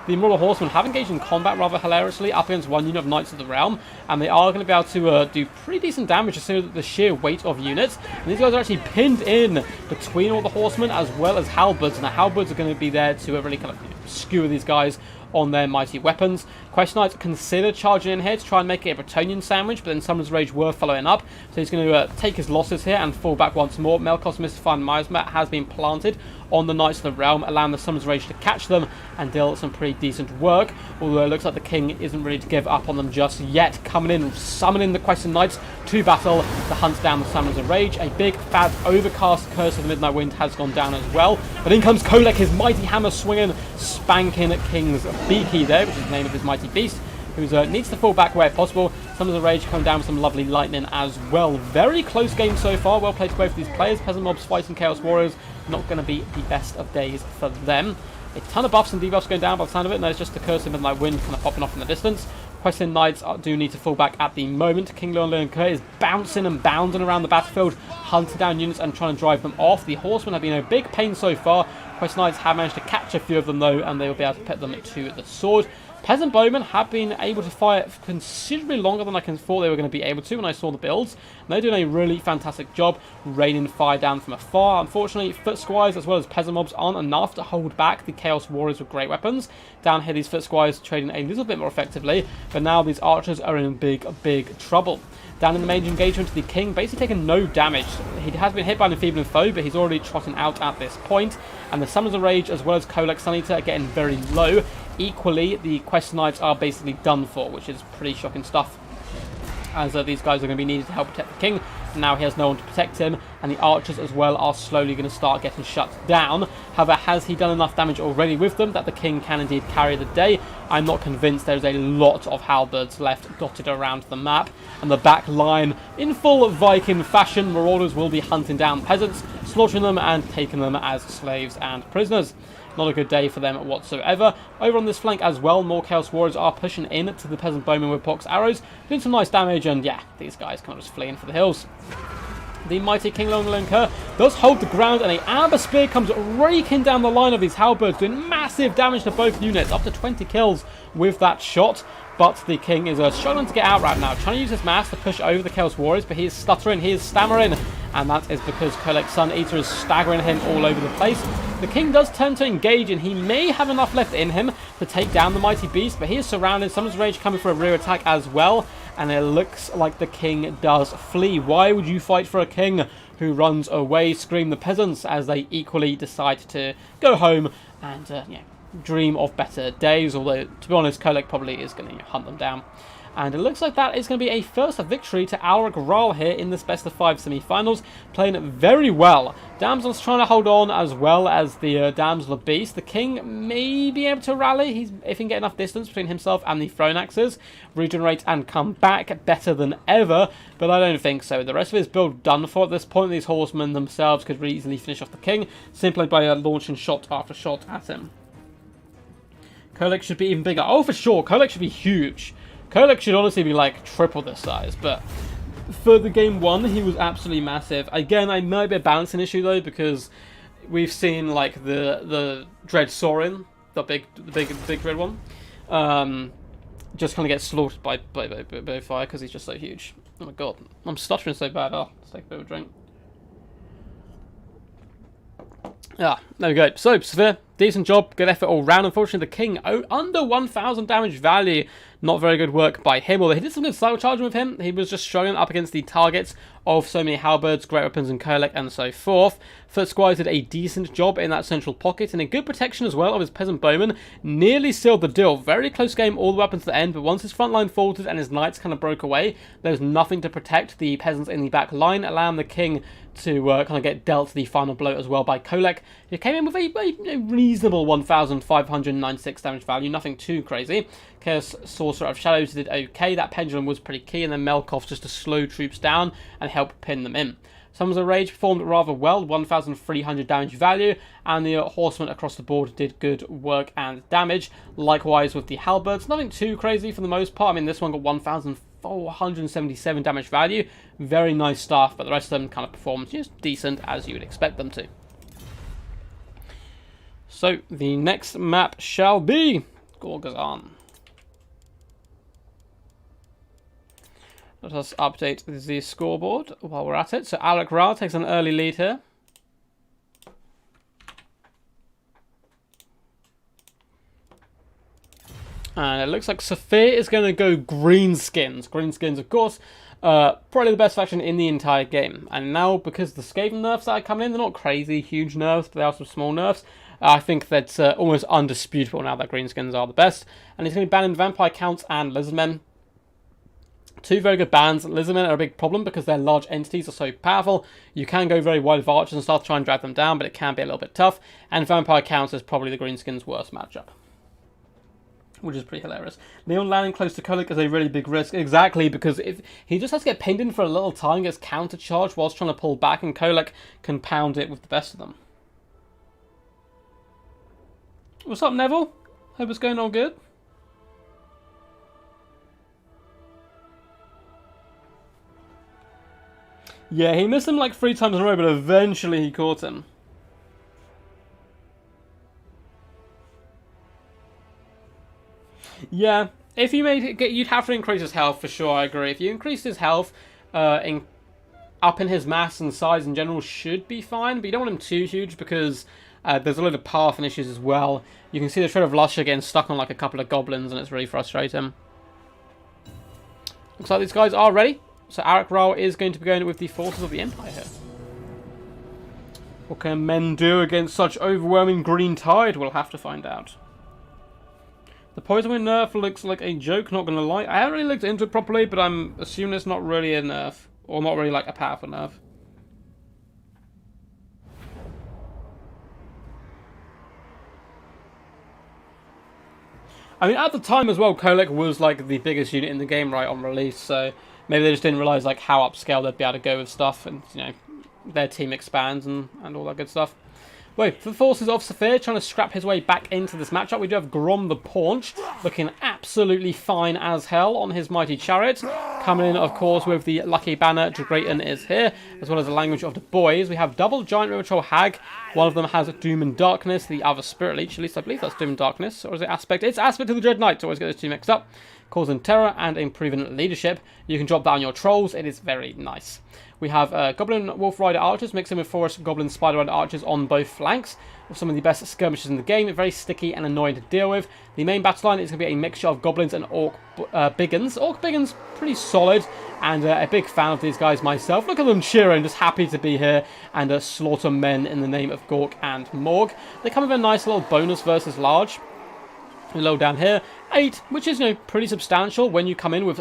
the Marauder Horsemen have engaged in combat rather hilariously up against one unit of Knights of the Realm, and they are going to be able to do pretty decent damage just so that the sheer weight of units. And these guys are actually pinned in between all the Horsemen as well as Halberds, and the Halberds are going to be there to really kind of skewer these guys on their mighty weapons. Quest Knights consider charging in here to try and make it a Bretonnian sandwich, but then Summoner's Rage were following up, so he's going to take his losses here and fall back once more. Melkos Mystifying Miasma has been planted on the Knights of the Realm, allowing the Summoner's Rage to catch them and deal some pretty decent work, although it looks like the King isn't ready to give up on them just yet. Coming in, summoning the Questing Knights to battle to hunt down the Summoners of Rage. A big, fat, overcast Curse of the Midnight Wind has gone down as well, but in comes Kolek, his mighty hammer swinging, spanking King's Beaky there, which is the name of his mighty beast, who needs to fall back where possible. Summoners of Rage come down with some lovely lightning as well. Very close game so far, well played to both of these players. Peasant Mobs fighting Chaos Warriors, not going to be the best of days for them. A ton of buffs and debuffs going down by the sound of it, and there's just the Curse of Midnight Wind kind of popping off in the distance. Questing Knights do need to fall back at the moment. King Leonker is bouncing and bounding around the battlefield, hunting down units and trying to drive them off. The Horsemen have been a big pain so far. Quest Knights have managed to catch a few of them though, and they will be able to put them to the sword. Peasant Bowmen have been able to fire considerably longer than I thought they were going to be able to when I saw the builds. And they're doing a really fantastic job raining fire down from afar. Unfortunately, Foot Squires as well as Peasant Mobs aren't enough to hold back the Chaos Warriors with great weapons. Down here, these Foot Squires trading a little bit more effectively, but now these archers are in big trouble. Down in the main engagement, the King basically taking no damage. He has been hit by an enfeebling foe, but he's already trotting out at this point. And the Summoners of Rage as well as Kolek Suneater are getting very low. Equally, the Quest Knights are basically done for, which is pretty shocking stuff, as these guys are going to be needed to help protect the King. And now he has no one to protect him, and the archers as well are slowly going to start getting shut down. However, has he done enough damage already with them that the King can indeed carry the day? I'm not convinced. There's a lot of halberds left dotted around the map, and the back line, in full Viking fashion, Marauders will be hunting down peasants, slaughtering them and taking them as slaves and prisoners. Not a good day for them whatsoever. Over on this flank as well, more Chaos Warriors are pushing in to the Peasant Bowmen with Pox Arrows, doing some nice damage, and yeah, these guys kind of just fleeing for the hills. The mighty King Leonker does hold the ground, and a Amber Spear comes raking down the line of these halberds, doing massive damage to both units, up to 20 kills with that shot. But the King is struggling to get out right now, trying to use his mass to push over the Chaos Warriors, but he is stuttering, he is stammering, and that is because Kolek Suneater is staggering him all over the place. The King does turn to engage, and he may have enough left in him to take down the mighty beast, but he is surrounded. Summoners Rage coming for a rear attack as well, and it looks like the King does flee. Why would you fight for a king who runs away? Scream the peasants as they equally decide to go home and dream of better days, although to be honest, Kolek probably is going to hunt them down. And it looks like that is going to be a first victory to Alric Rall here in this best of 5 semi-finals, playing very well. Damsel's trying to hold on as well as the Damsel of Beast. The King may be able to rally if he can get enough distance between himself and the Throne Axes, regenerate and come back better than ever, but I don't think so. The rest of his build done for at this point. These horsemen themselves could really easily finish off the King simply by launching shot after shot at him. Kolek should be even bigger. Oh, for sure, Kolek should be huge. Kolek should honestly be like triple this size, but for the game one, he was absolutely massive. Again, I might be a balancing issue though, because we've seen like the Dread Sorin, the big red one, just kind of get slaughtered by fire because he's just so huge. Oh my god, I'm stuttering so bad. Oh, let's take a bit of a drink. Yeah, there we go. So, Sofia, decent job, good effort all round. Unfortunately, the King, under 1,000 damage value. Not very good work by him, although he did some good cycle charging with him. He was just struggling up against the targets of so many halberds, great weapons, and Kolek, and so forth. Foot Squires did a decent job in that central pocket, and a good protection as well of his Peasant Bowmen. Nearly sealed the deal. Very close game all the way up until the end, but once his front line faltered and his knights kind of broke away, there was nothing to protect the peasants in the back line, allowing the King to kind of get dealt the final blow as well by Kolek, who came in with a reasonable 1,596 damage value, nothing too crazy. Chaos Sorcerer of Shadows did okay, that Pendulum was pretty key, and then Melkov just to slow troops down and help pin them in. Summons of Rage performed rather well, 1,300 damage value, and the Horsemen across the board did good work and damage. Likewise with the Halberds, nothing too crazy for the most part. I mean, this one got 1,477 damage value. Very nice stuff, but the rest of them kind of performed just decent as you would expect them to. So, the next map shall be Gorg is on. Let us update the scoreboard while we're at it. So Rall takes an early lead here. And it looks like Sofia is going to go greenskins. Greenskins, of course, probably the best faction in the entire game. And now, because the Skaven nerfs that are coming in, they're not crazy huge nerfs, but they are some small nerfs. I think that's almost undisputable now that greenskins are the best. And he's going to be banning Vampire Counts and Lizardmen. Two very good bans. Lizardmen are a big problem because their large entities are so powerful. You can go very wide with archers and stuff to try and drag them down, but it can be a little bit tough. And Vampire Counts is probably the greenskins' worst matchup, which is pretty hilarious. Leon landing close to Kolek is a really big risk. Exactly, because if he just has to get pinned in for a little time, gets counter-charged whilst trying to pull back, and Kolek can pound it with the best of them. What's up, Neville? Hope it's going all good. Yeah, he missed him like 3 times in a row, but eventually he caught him. Yeah, if you made it, you'd have to increase his health for sure. I agree. If you increase his health, up in his mass and size in general should be fine, but you don't want him too huge because there's a lot of path and issues as well. You can see the Shred of Lusher getting stuck on like a couple of goblins, and it's really frustrating. Looks like these guys are ready. So Rall is going to be going with the forces of the Empire here. What can men do against such overwhelming green tide? We'll have to find out. The Poison Wind nerf looks like a joke, not going to lie. I haven't really looked into it properly, but I'm assuming it's not really a nerf. Or not really like a powerful nerf. I mean, at the time as well, Kolek was like the biggest unit in the game right on release, so maybe they just didn't realise like how upscale they'd be able to go with stuff, and you know, their team expands and all that good stuff. Wait, for the forces of Sofia trying to scrap his way back into this matchup, we do have Grom the Paunch looking absolutely fine as hell on his mighty chariot. Coming in, of course, with the lucky banner, Drayton is here, as well as the language of the boys. We have double giant river troll hag. One of them has Doom and Darkness, the other Spirit Leech. At least I believe that's Doom and Darkness. Or is it Aspect? It's Aspect of the Dread Knight. Always get those two mixed up. Causing terror and improving leadership. You can drop that on your trolls. It is very nice. We have Goblin Wolf Rider Archers mixed in with Forest Goblin Spider Rider Archers on both flanks. With some of the best skirmishes in the game. Very sticky and annoying to deal with. The main battle line is going to be a mixture of Goblins and Orc Biggins. Orc Biggins, pretty solid. And a big fan of these guys myself. Look at them cheering, just happy to be here and slaughter men in the name of Gork and Morg. They come with a nice little bonus versus large. Low down here, 8, which is, you know, pretty substantial when you come in with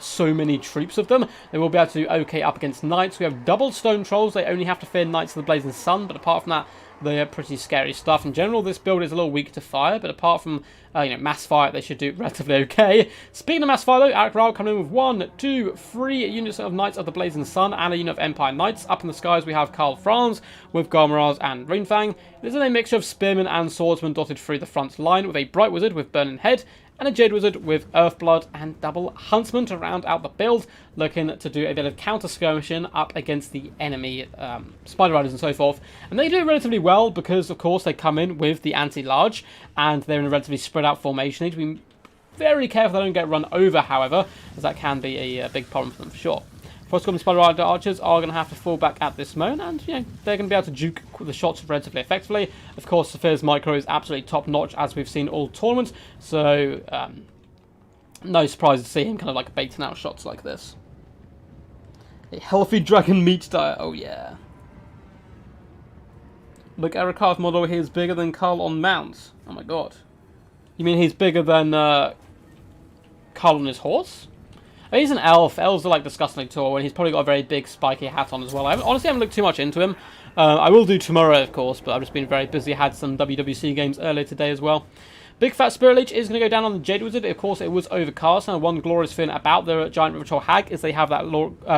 so many troops of them. They will be able to do okay up against knights. We have double stone trolls. They only have to fear knights of the blazing sun, but apart from that, they're pretty scary stuff. In general, this build is a little weak to fire, but apart from you know, mass fire, they should do relatively okay. Speaking of mass fire, though, Rall coming in with 1, 2, 3 units of Knights of the Blazing Sun and a unit of Empire Knights. Up in the skies, we have Karl Franz with Garmaraz and Rainfang. This is a mixture of Spearmen and Swordsmen dotted through the front line, with a Bright Wizard with Burning Head, and a Jade Wizard with Earthblood and double Huntsman to round out the build, looking to do a bit of counter skirmishing up against the enemy Spider Riders and so forth. And they do it relatively well because, of course, they come in with the anti-large and they're in a relatively spread out formation. They need to be very careful they don't get run over, however, as that can be a big problem for them for sure. Forest Goblin Spider Rider Archers are going to have to fall back at this moment, and you know, they're going to be able to juke the shots relatively effectively. Of course, Sophia's micro is absolutely top notch, as we've seen all tournaments, so no surprise to see him kind of like baiting out shots like this. A healthy dragon meat diet, oh yeah. Look, Eric Carth model, he is bigger than Carl on mount. Oh my god. You mean he's bigger than Carl on his horse? He's an elf. Elves are like disgustingly tall, and he's probably got a very big spiky hat on as well. I honestly haven't looked too much into him. I will do tomorrow, of course, but I've just been very busy. I had some WWC games earlier today as well. Big Fat Spirit Leech is going to go down on the Jade Wizard. Of course, it was overcast. Now, one glorious thing about the Giant River Troll Hag is they have that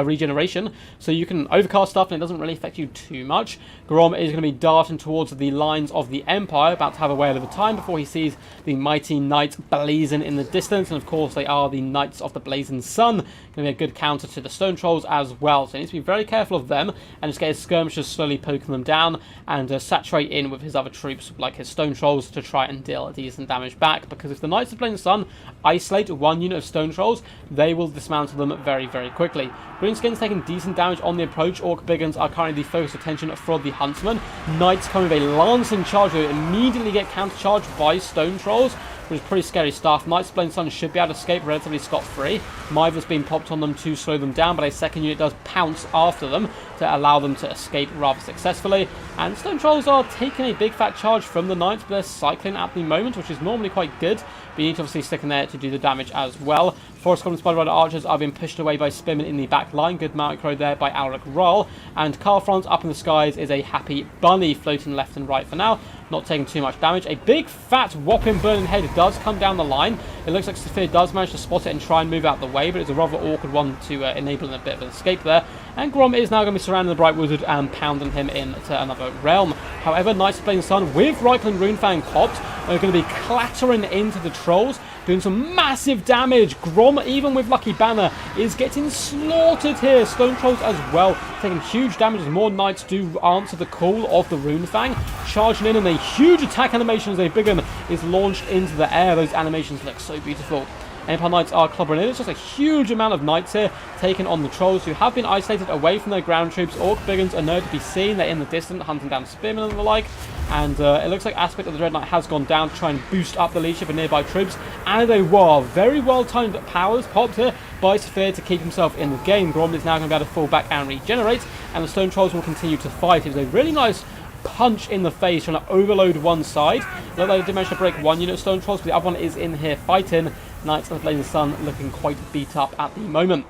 regeneration. So you can overcast stuff and it doesn't really affect you too much. Grom is going to be darting towards the lines of the Empire, about to have a whale of a time before he sees the mighty knights blazing in the distance. And of course, they are the Knights of the Blazing Sun. Going to be a good counter to the Stone Trolls as well. So he needs to be very careful of them and just get his skirmishers slowly poking them down and saturate in with his other troops, like his Stone Trolls, to try and deal a decent some damage back, because if the Knights of Blazing Sun isolate one unit of Stone Trolls, they will dismantle them very, very quickly. Greenskins taking decent damage on the approach. Orc Biggins are currently the focus of attention for the Huntsman. Knights come with a lancing charge, who immediately get counter-charged by Stone Trolls, which is pretty scary stuff. Knights of Blazing Sun should be able to escape relatively scot-free. Miver's being popped on them to slow them down, but a second unit does pounce after them to allow them to escape rather successfully. And Stone Trolls are taking a big fat charge from the Knights, but they're cycling at the moment, which is normally quite good. But you need to obviously stick in there to do the damage as well. Forest Goblin Spider Rider Archers are being pushed away by Spearmen in the back line. Good micro there by Alric Rall. And Karl Franz up in the skies is a happy bunny floating left and right for now, not taking too much damage. A big fat whopping burning head does come down the line. It looks like Sofia does manage to spot it and try and move out the way, but it's a rather awkward one to enable a bit of an escape there. And Grom is now going to be surrounding the Bright Wizard and pounding him into another realm. However, Knights of Blazing Sun with Reichling Runefang popped are going to be clattering into the Trolls, doing some massive damage. Grom, even with Lucky Banner, is getting slaughtered here. Stone Trolls as well, taking huge damage as more Knights do answer the call of the Runefang. Charging in, and a huge attack animation as a big one is launched into the air. Those animations look so beautiful. Empire Knights are clobbering in. It's just a huge amount of Knights here taking on the Trolls, who have been isolated away from their ground troops. Orc Biggins are nowhere to be seen. They're in the distance, hunting down Spearmen and the like. And it looks like Aspect of the Dread Knight has gone down to try and boost up the leadership of nearby troops. And they were very well-timed powers popped here by Sophia to keep himself in the game. Grom is now going to be able to fall back and regenerate, and the Stone Trolls will continue to fight. It was a really nice punch in the face, trying to overload one side. Look like they did manage to break one unit of Stone Trolls, but the other one is in here fighting. Knights of the Blazing Sun looking quite beat up at the moment.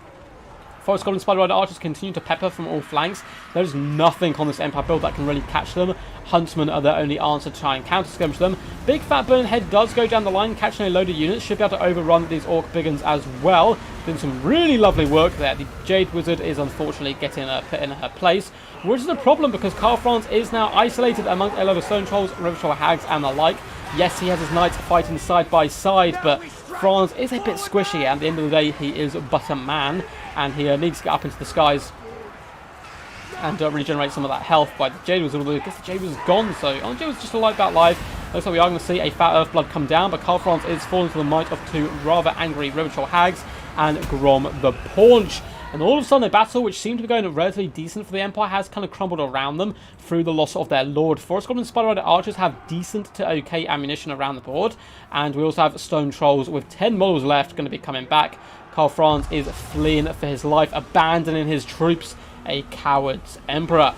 Forest Goblin Spider Rider Archers continue to pepper from all flanks. There's nothing on this Empire build that can really catch them. Huntsmen are their only answer to try and counter-skirmish them. Big Fat Burn Head does go down the line, catching a load of units. Should be able to overrun these Orc Biggins as well. Doing some really lovely work there. The Jade Wizard is unfortunately getting put in her place, which is a problem because Karl Franz is now isolated amongst a load of Stone Trolls, River Troll Hags and the like. Yes, he has his Knights fighting side by side, but Franz is a bit squishy. At the end of the day, he is but a man, and he needs to get up into the skies and regenerate some of that health by the Jade Wizard. Although I guess the Jade Wizard's gone, so the Jade Wizard's just a light bat live. Looks like we are going to see a Fat Earth Blood come down, but Karl Franz is falling to the might of two rather angry River Troll Hags and Grom the Paunch. And all of a sudden, a battle which seemed to be going relatively decent for the Empire has kind of crumbled around them through the loss of their Lord. Forest Goblin Spider Rider Archers have decent to okay ammunition around the board. And we also have Stone Trolls with 10 models left going to be coming back. Karl Franz is fleeing for his life, abandoning his troops. A coward's Emperor.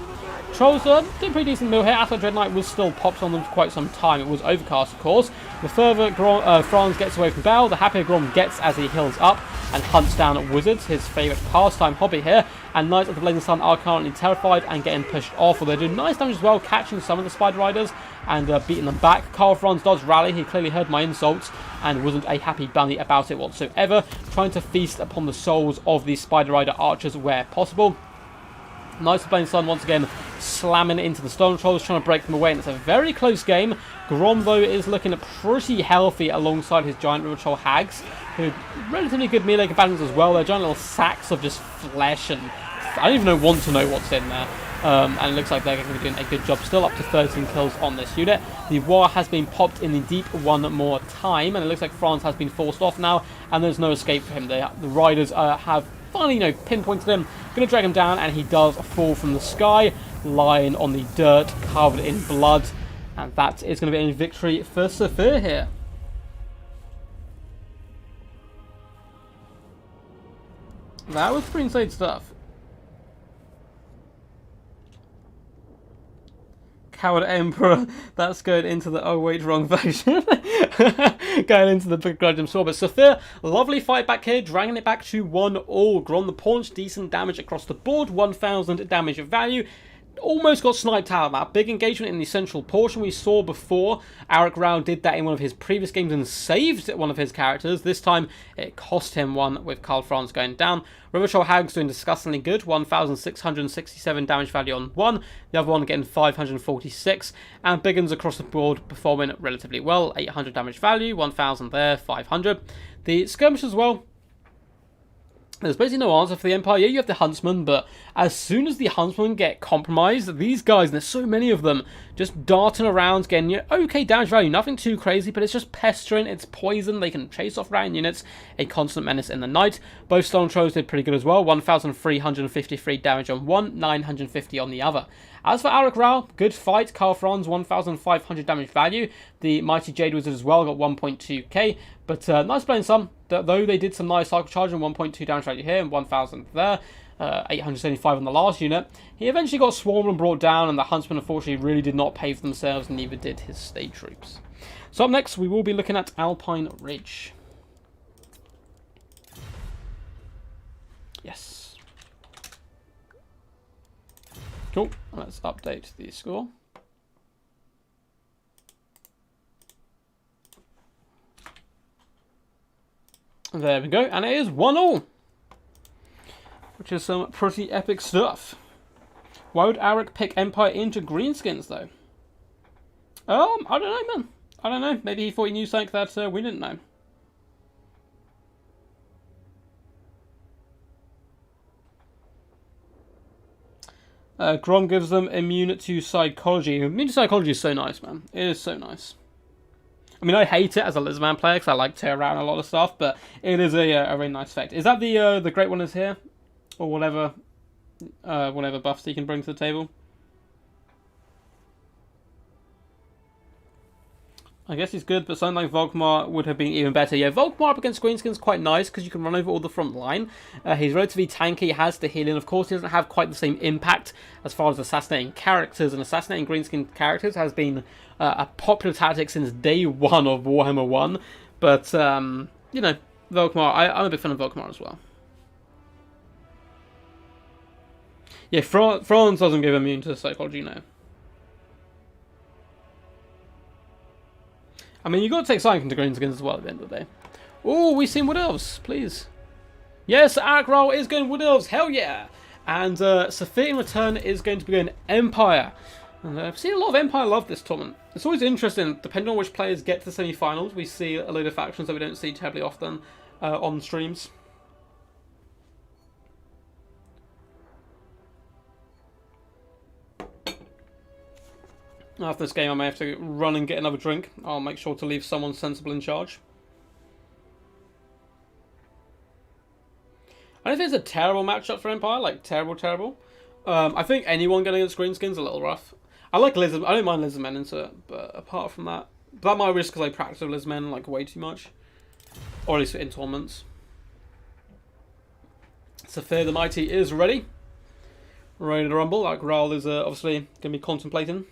Trolls are doing pretty decent mill here. Aspect Dread Knight was still popped on them for quite some time. It was overcast, of course. The further Franz gets away from Bell, the happier Grom gets as he heals up and hunts down Wizards, his favourite pastime hobby here. And Knights of the Blazing Sun are currently terrified and getting pushed off. Although they do nice damage as well, catching some of the Spider Riders and beating them back. Karl Franz does rally. He clearly heard my insults and wasn't a happy bunny about it whatsoever. Trying to feast upon the souls of the Spider Rider Archers where possible. Knights of Blazing Sun once again slamming into the Stone Trolls, trying to break them away, and it's a very close game. Grom, though, is looking pretty healthy alongside his giant River Troll Hags, who are relatively good melee companions as well. They're giant little sacks of just flesh, and I don't even want to know what's in there. And it looks like they're going to be doing a good job. Still up to 13 kills on this unit. The War has been popped in the deep one more time, and it looks like Franz has been forced off now, and there's no escape for him. The Riders have finally, pinpointed him, going to drag him down, and he does fall from the sky, lying on the dirt, covered in blood, and that is going to be a victory for Sophia here. That was pretty insane stuff. Coward Emperor, that's going into the, oh wait, wrong version. Going into the begrudging sword. But Sophia, lovely fight back here, dragging it back to 1-1. Grom the Paunch, decent damage across the board, 1,000 damage of value. Almost got sniped out of that. Big engagement in the central portion we saw before. Alric Rall did that in one of his previous games and saved one of his characters. This time it cost him one with Karl Franz going down. River Troll Hags doing disgustingly good. 1,667 damage value on one. The other one getting 546. And Biggins across the board performing relatively well. 800 damage value. 1,000 there. 500. The skirmish as well. There's basically no answer for the Empire. Yeah, you have the Huntsmen, but as soon as the Huntsmen get compromised, these guys, and there's so many of them, just darting around, getting okay damage value, nothing too crazy, but it's just pestering, it's poison, they can chase off round units, a constant menace in the night. Both Stone Trolls did pretty good as well, 1,353 damage on one, 950 on the other. As for Alec Rall, good fight. Carl Franz, 1,500 damage value. The Mighty Jade Wizard as well got 1.2k. But nice playing some. Though they did some nice cycle charge and 1.2 damage value here and 1,000 there. 875 on the last unit. He eventually got swarmed and brought down, and the Huntsmen unfortunately really did not pay for themselves, and neither did his state troops. So up next, we will be looking at Alpine Ridge. Yes. Cool. Let's update the score. There we go, and it is 1-1, which is some pretty epic stuff. Why would Arik pick Empire into greenskins though? I don't know, man. I don't know. Maybe he thought he knew something that we didn't know. Grom gives them immune to psychology. Immune to psychology is so nice, man. It is so nice. I mean, I hate it as a Lizardman player because I like to tear around a lot of stuff, but it is a very nice effect. Is that the Great One is here? Or whatever buffs he can bring to the table? I guess he's good, but something like Volkmar would have been even better. Yeah, Volkmar up against Greenskin is quite nice because you can run over all the front line. He's relatively tanky, he has the healing. Of course, he doesn't have quite the same impact as far as assassinating characters, and assassinating Greenskin characters has been a popular tactic since day one of Warhammer 1. But, you know, Volkmar, I'm a big fan of Volkmar as well. Yeah, Franz doesn't give immune to psychology, no. I mean, you've got to take Psychic into Greenskins as well at the end of the day. Oh, we've seen Wood Elves, please. Yes, Arik Rall is going Wood Elves, hell yeah! And Sofia in return is going to be going Empire. And I've seen a lot of Empire love this tournament. It's always interesting, depending on which players get to the semi-finals, we see a load of factions that we don't see terribly often on streams. After this game, I may have to run and get another drink. I'll make sure to leave someone sensible in charge. I don't think it's a terrible matchup for Empire, like terrible. I think anyone getting against Greenskin's a little rough. I like Lizard. I don't mind Lizardmen into it, but apart from that, that might risk because I practice with Lizardmen like way too much, or at least in tournaments. Sofia the Mighty is ready to rumble. Like Rall is obviously going to be contemplating.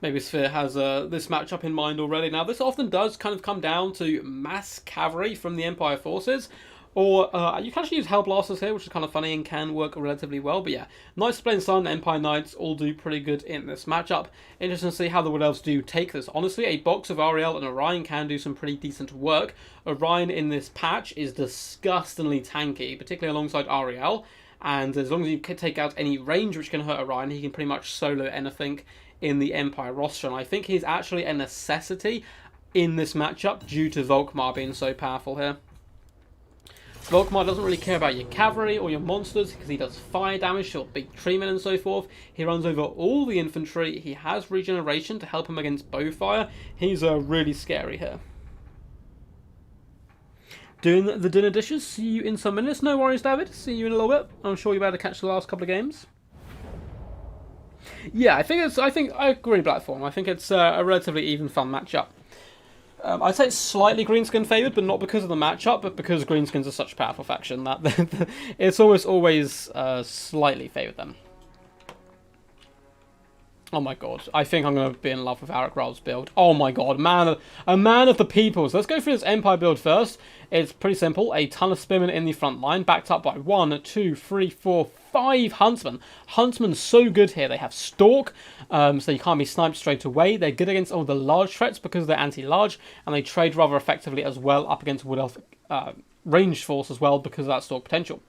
Maybe Sofia has this matchup in mind already. Now, this often does kind of come down to mass cavalry from the Empire forces. Or you can actually use Hellblasters here, which is kind of funny and can work relatively well. But yeah, Knights of Splendid Sun, Empire Knights all do pretty good in this matchup. Interesting to see how the Wood Elves do take this. Honestly, a box of Ariel and Orion can do some pretty decent work. Orion in this patch is disgustingly tanky, particularly alongside Ariel. And as long as you can take out any range which can hurt Orion, he can pretty much solo anything in the Empire roster. And I think he's actually a necessity in this matchup due to Volkmar being so powerful here. Volkmar doesn't really care about your cavalry or your monsters because he does fire damage to big treemen and so forth. He runs over all the infantry. He has regeneration to help him against bowfire. He's really scary here. Doing the dinner dishes. See you in some minutes. No worries, David. See you in a little bit. I'm sure you're about to catch the last couple of games. Yeah, I agree with Blackthorn. I think it's a relatively even fun matchup. I'd say it's slightly Greenskin favoured, but not because of the matchup, but because Greenskins are such a powerful faction that it's almost always slightly favoured them. Oh my god, I think I'm going to be in love with Arik Rall's build. Oh my god, a man of the people. So let's go through this Empire build first. It's pretty simple. A ton of spearmen in the front line, backed up by 1, 2, 3, 4, 5 huntsmen. Huntsmen so good here. They have stalk, so you can't be sniped straight away. They're good against all the large threats because they're anti-large, and they trade rather effectively as well up against Wood Elf ranged force as well because of that stalk potential.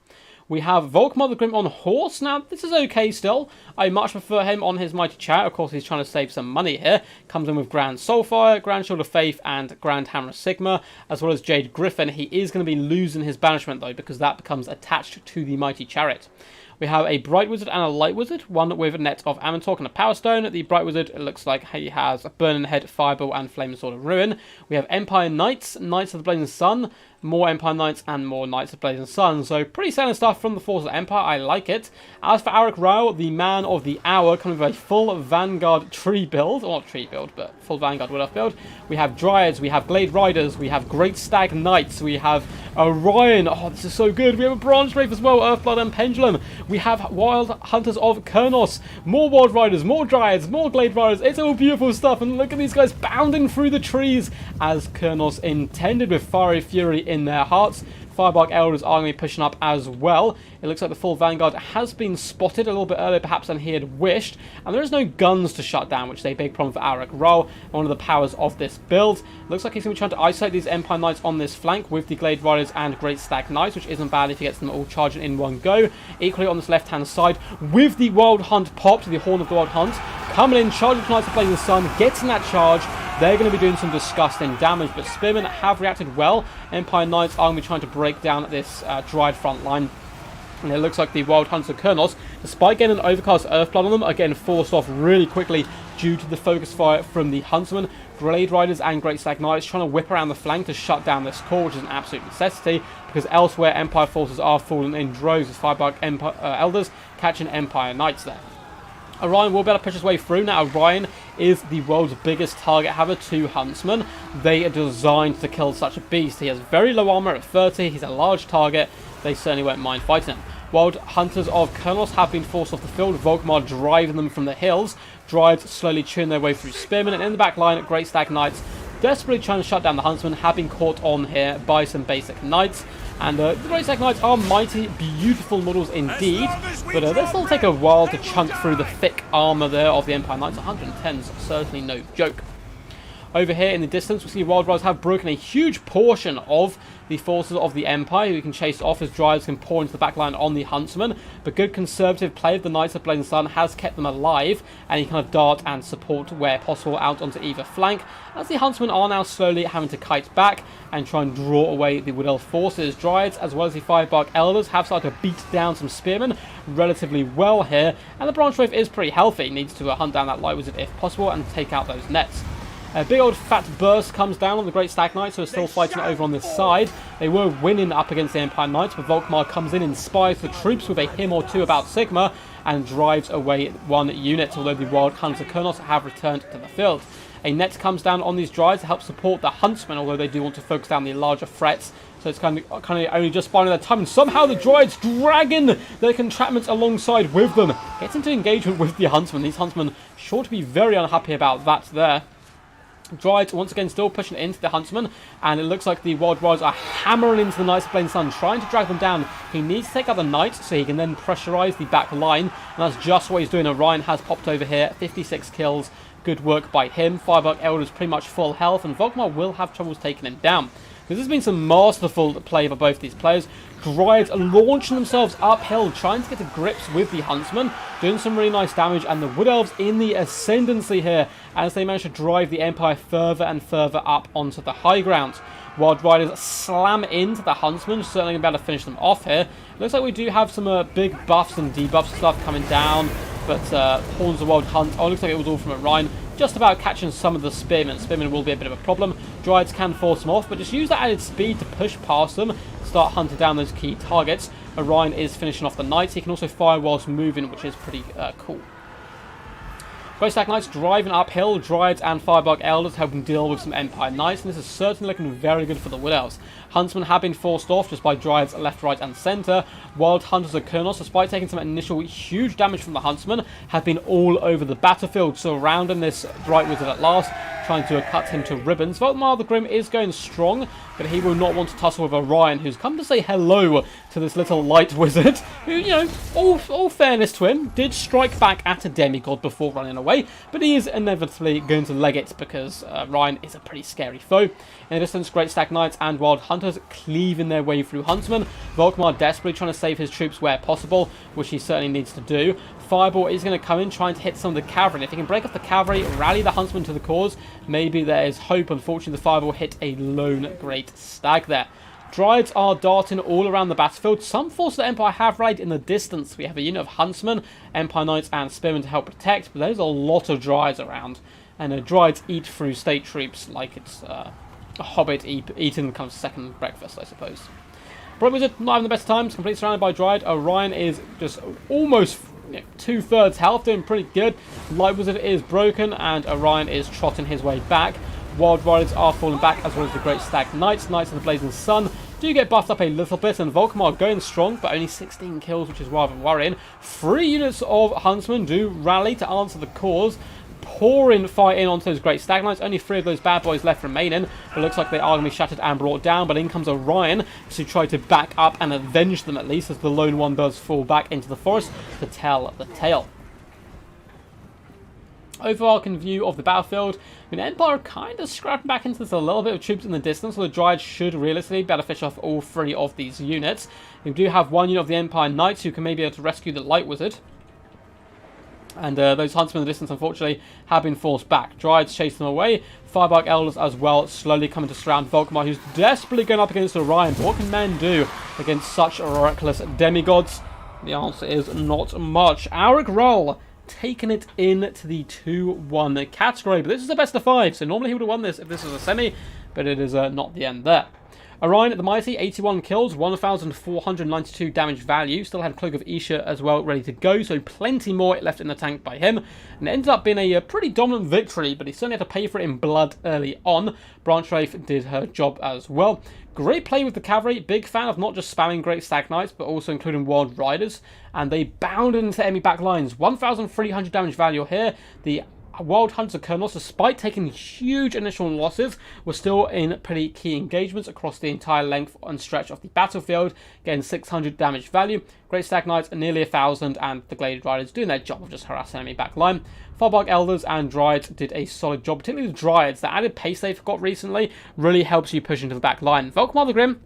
We have Volkmar the Grim on horse. Now, this is okay still. I much prefer him on his Mighty Chariot. Of course, he's trying to save some money here. Comes in with Grand Soulfire, Grand Shield of Faith, and Grand Hammer of Sigma, as well as Jade Griffin. He is going to be losing his banishment, though, because that becomes attached to the Mighty Chariot. We have a Bright Wizard and a Light Wizard, one with a net of Amantalk and a Power Stone. The Bright Wizard, it looks like he has a Burning Head, Fireball, and Flame Sword of Ruin. We have Empire Knights, Knights of the Blazing Sun, more Empire Knights, and more Knights of the Blazing Sun. So pretty standard stuff from the Forces of Empire. I like it. As for Rall, the man of the hour, coming with a full Vanguard tree build. Well, not tree build, but full Vanguard Wood Elf build. We have Dryads, we have Glade Riders, we have Great Stag Knights, we have Orion. Oh, this is so good. We have a Branch Wraith as well, Earthblood and Pendulum. We have Wild Hunters of Kurnos, more Wild Riders, more Dryads, more Glade Riders. It's all beautiful stuff. And look at these guys bounding through the trees as Kurnos intended, with Fiery Fury in their hearts. Firebark Elders are going to be pushing up as well. It looks like the full Vanguard has been spotted a little bit earlier perhaps than he had wished. And there is no guns to shut down, which is a big problem for Rall, one of the powers of this build. It looks like he's going to be trying to isolate these Empire Knights on this flank with the Glade Riders and Great Stag Knights, which isn't bad if he gets them all charging in one go. Equally on this left-hand side, with the Wild Hunt popped, the Horn of the Wild Hunt, coming in, charging Knights of Blazing Sun, getting that charge. They're going to be doing some disgusting damage, but Spearmen have reacted well. Empire Knights are going to be trying to break down this Dryad front line. And it looks like the Wild Hunts of Kurnos, despite getting an Overcast Earthblood on them, are getting forced off really quickly due to the focus fire from the Huntsmen. Glade Riders and Great Stag Knights trying to whip around the flank to shut down this core, which is an absolute necessity, because elsewhere Empire forces are falling in droves as Firebark Elders catching Empire Knights there. Orion will be able to push his way through. Now, Orion is the world's biggest target, have 2 Huntsmen. They are designed to kill such a beast. He has very low armor at 30. He's a large target. They certainly won't mind fighting him. Wild Hunters of Kurnos have been forced off the field. Volkmar driving them from the hills. Dryads slowly chewing their way through Spearmen. And in the back line, Great Stag Knights desperately trying to shut down the Huntsmen, have been caught on here by some basic Knights. And the Great Stag Knights are mighty, beautiful models indeed, but they still take a while to chunk through the thick armour there of the Empire Knights. 110's certainly no joke. Over here in the distance, we see Wild Riders have broken a huge portion of the forces of the Empire, who can chase off as Dryads can pour into the backline on the Huntsmen. But good conservative play of the Knights of Blazing Sun has kept them alive, and you kind of dart and support where possible out onto either flank, as the Huntsmen are now slowly having to kite back and try and draw away the Wood Elf forces. Dryads, as well as the Firebark Elders, have started to beat down some Spearmen relatively well here, and the Branch Wraith is pretty healthy. Needs to hunt down that Light Wizard if possible and take out those nets. A big old fat burst comes down on the Great Stag Knights, who are still fighting over on this side. They were winning up against the Empire Knights, but Volkmar comes in, inspires the troops with a hymn or two about Sigma, and drives away one unit, although the Wild Hunters of Kurnos have returned to the field. A net comes down on these Dryads to help support the Huntsmen, although they do want to focus down the larger threats. So it's kind of only just biding their time, and somehow the Dryads dragging their entrapments alongside with them. Gets into engagement with the Huntsmen. These Huntsmen sure to be very unhappy about that there. Dryads once again still pushing into the Huntsmen, and it looks like the Wild Riders are hammering into the Knights of Blazing Sun, trying to drag them down. He needs to take out the Knights so he can then pressurise the back line, and that's just what he's doing. Orion has popped over here, 56 kills, good work by him. Firebark Elders pretty much full health, and Volkmar will have troubles taking him down. This has been some masterful play by both these players. Dryads launching themselves uphill, trying to get to grips with the Huntsmen, doing some really nice damage, and the Wood Elves in the ascendancy here as they manage to drive the Empire further and further up onto the high ground. Wild Riders slam into the Huntsmen, certainly going to be able to finish them off here. Looks like we do have some big buffs and debuffs stuff coming down, but Horns of Wild Hunt, oh, looks like it was all from Orion. Just about catching some of the Spearmen. Spearmen will be a bit of a problem. Dryads can force them off, but just use that added speed to push past them, start hunting down those key targets. Orion is finishing off the Knights. He can also fire whilst moving, which is pretty cool. Great Stag Knights driving uphill, Dryads and Firebark Elders helping deal with some Empire Knights, and this is certainly looking very good for the Wood Elves. Huntsmen have been forced off just by Dryads left, right and centre. Wild Hunters of Kurnos, despite taking some initial huge damage from the Huntsmen, have been all over the battlefield, surrounding this Bright Wizard at last, trying to cut him to ribbons. Volkmar the Grim is going strong, but he will not want to tussle with Orion, who's come to say hello to this little light wizard, who, you know, all fairness to him, did strike back at a demigod before running away, but he is inevitably going to leg it because Ryan is a pretty scary foe. In the distance, Great Stag Knights and Wild Hunters cleaving their way through Huntsman. Volkmar desperately trying to save his troops where possible, which he certainly needs to do. Fireball is going to come in, trying to hit some of the cavalry. And if he can break off the cavalry, rally the Huntsman to the cause, maybe there is hope. Unfortunately, the Fireball hit a lone Great Stag there. Dryads are darting all around the battlefield. Some forces of the Empire have rallied in the distance. We have a unit of Huntsmen, Empire Knights, and Spearmen to help protect, but there's a lot of Dryads around. And Dryads eat through state troops like it's a hobbit eating kind of second breakfast, I suppose. Bright Wizard not having the best times, completely surrounded by Dryad. Orion is just almost 2/3 health, doing pretty good. Light Wizard is broken, and Orion is trotting his way back. Wild Riders are falling back, as well as the Great Stag Knights. Knights of the Blazing Sun do get buffed up a little bit, and Volkmar going strong, but only 16 kills, which is rather worrying. 3 units of Huntsmen do rally to answer the cause, pouring fire in onto those Great Stag Knights. Only 3 of those bad boys left remaining. It looks like they are going to be shattered and brought down, but in comes Orion to try to back up and avenge them at least, as the lone one does fall back into the forest to tell the tale. Overarching view of the battlefield, I mean, Empire are kind of scrapping back into this a little bit with troops in the distance, so the Dryad should realistically be able to fish off all 3 of these units. We do have 1 unit of the Empire Knights who can maybe be able to rescue the Light Wizard. And those Huntsmen in the distance, unfortunately, have been forced back. Dryads chase them away. Firebark Elders as well, slowly coming to surround Volkmar, who's desperately going up against Orion. But what can men do against such reckless demigods? The answer is not much. Auric Rall taking it into the 2-1 category. But this is the best of 5, so normally he would have won this if this was a semi, but it is not the end there. Orion the Mighty, 81 kills, 1,492 damage value. Still had Cloak of Isha as well ready to go, so plenty more left in the tank by him. And it ended up being a pretty dominant victory, but he certainly had to pay for it in blood early on. Branch Wraith did her job as well. Great play with the cavalry. Big fan of not just spamming Great Stag Knights, but also including Wild Riders. And they bounded into enemy back lines. 1,300 damage value here. The Wild Hunter Colonels, despite taking huge initial losses, were still in pretty key engagements across the entire length and stretch of the battlefield, getting 600 damage value. Great Stag Knights nearly 1,000, and the Gladed Riders doing their job of just harassing enemy back line. Firebark Elders and Dryads did a solid job, particularly the Dryads. The added pace they've got recently really helps you push into the back line. Volkmar the Grim,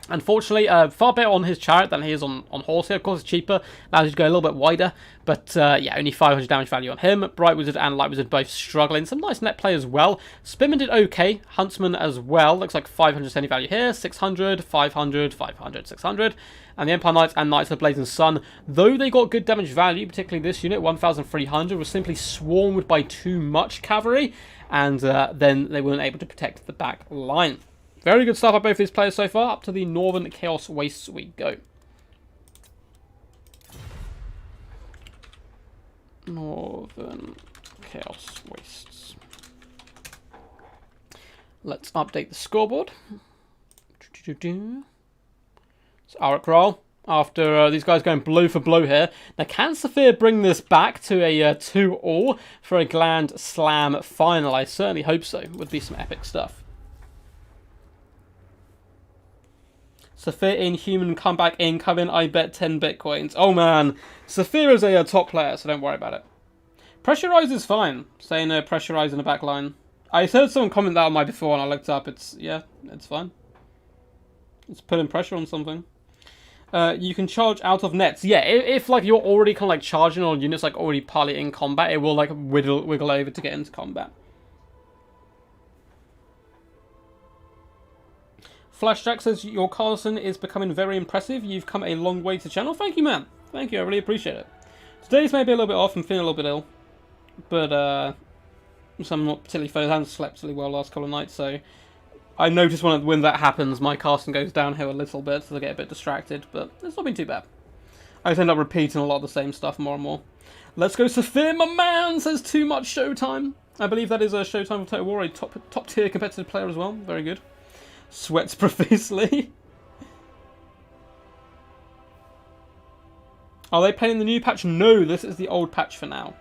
unfortunately, far better on his chariot than he is on horse here. Of course, it's cheaper, allows you to go a little bit wider, but yeah, only 500 damage value on him. Bright Wizard and Light Wizard both struggling. Some nice net play as well. Spearman did okay. Huntsman as well. Looks like 570 value here. 600, 500, 500, 600. And the Empire Knights and Knights of the Blazing Sun, though they got good damage value, particularly this unit, 1,300, was simply swarmed by too much cavalry, and then they weren't able to protect the back line. Very good stuff by both these players so far. Up to the Northern Chaos Wastes we go. Northern Chaos Wastes. Let's update the scoreboard. So Auric Rall, after these guys going blow for blow here. Now, can Sofia bring this back to a 2-all for a Grand Slam final? I certainly hope so. Would be some epic stuff. Sofia in human comeback incoming. I bet 10 bitcoins. Oh man, Sofia is a top player, so don't worry about it. Pressurize is fine. Saying pressurize in the back line. I heard someone comment that on my before, and I looked up. Yeah, it's fine. It's putting pressure on something. You can charge out of nets. Yeah, if like you're already kind of like charging on units like already partly in combat, it will like wiggle over to get into combat. Flashjack says, your Carlson is becoming very impressive. You've come a long way to the channel. Thank you, man. Thank you. I really appreciate it. Today's maybe a little bit off. I'm feeling a little bit ill. But, so I'm not particularly focused. I haven't slept particularly well last couple of nights. So I notice when that happens, my casting goes downhill a little bit. So I get a bit distracted. But it's not been too bad. I just end up repeating a lot of the same stuff more and more. Let's go, Sofia, my man, says too much Showtime. I believe that is a Showtime of Total War, a top tier competitive player as well. Very good. Sweats profusely. Are they playing the new patch? No, this is the old patch for now.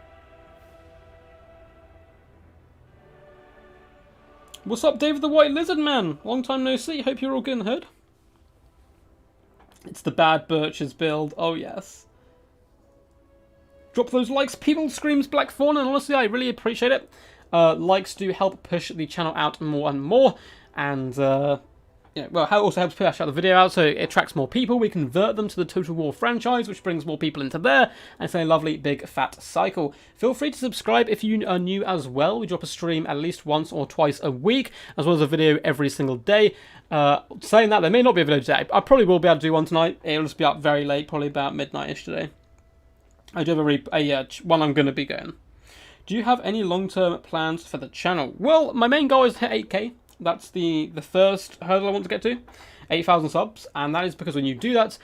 What's up, David the White Lizard Man? Long time no see. Hope you're all good and hood. It's the Bad Birches build. Oh, yes. Drop those likes, people, screams Blackthorn, and honestly, I really appreciate it. Likes do help push the channel out more and more, and yeah, well, it also helps push out the video out, so it attracts more people. We convert them to the Total War franchise, which brings more people into there, and it's a lovely big fat cycle. Feel free to subscribe if you are new as well. We drop a stream at least once or twice a week, as well as a video every single day. Saying that, there may not be a video today. I probably will be able to do one tonight. It'll just be up very late, probably about midnight-ish today. I do have a one I'm going to be going. Do you have any long-term plans for the channel? Well, my main goal is to hit 8k. That's the first hurdle I want to get to. 8,000 subs. And that is because when you do that,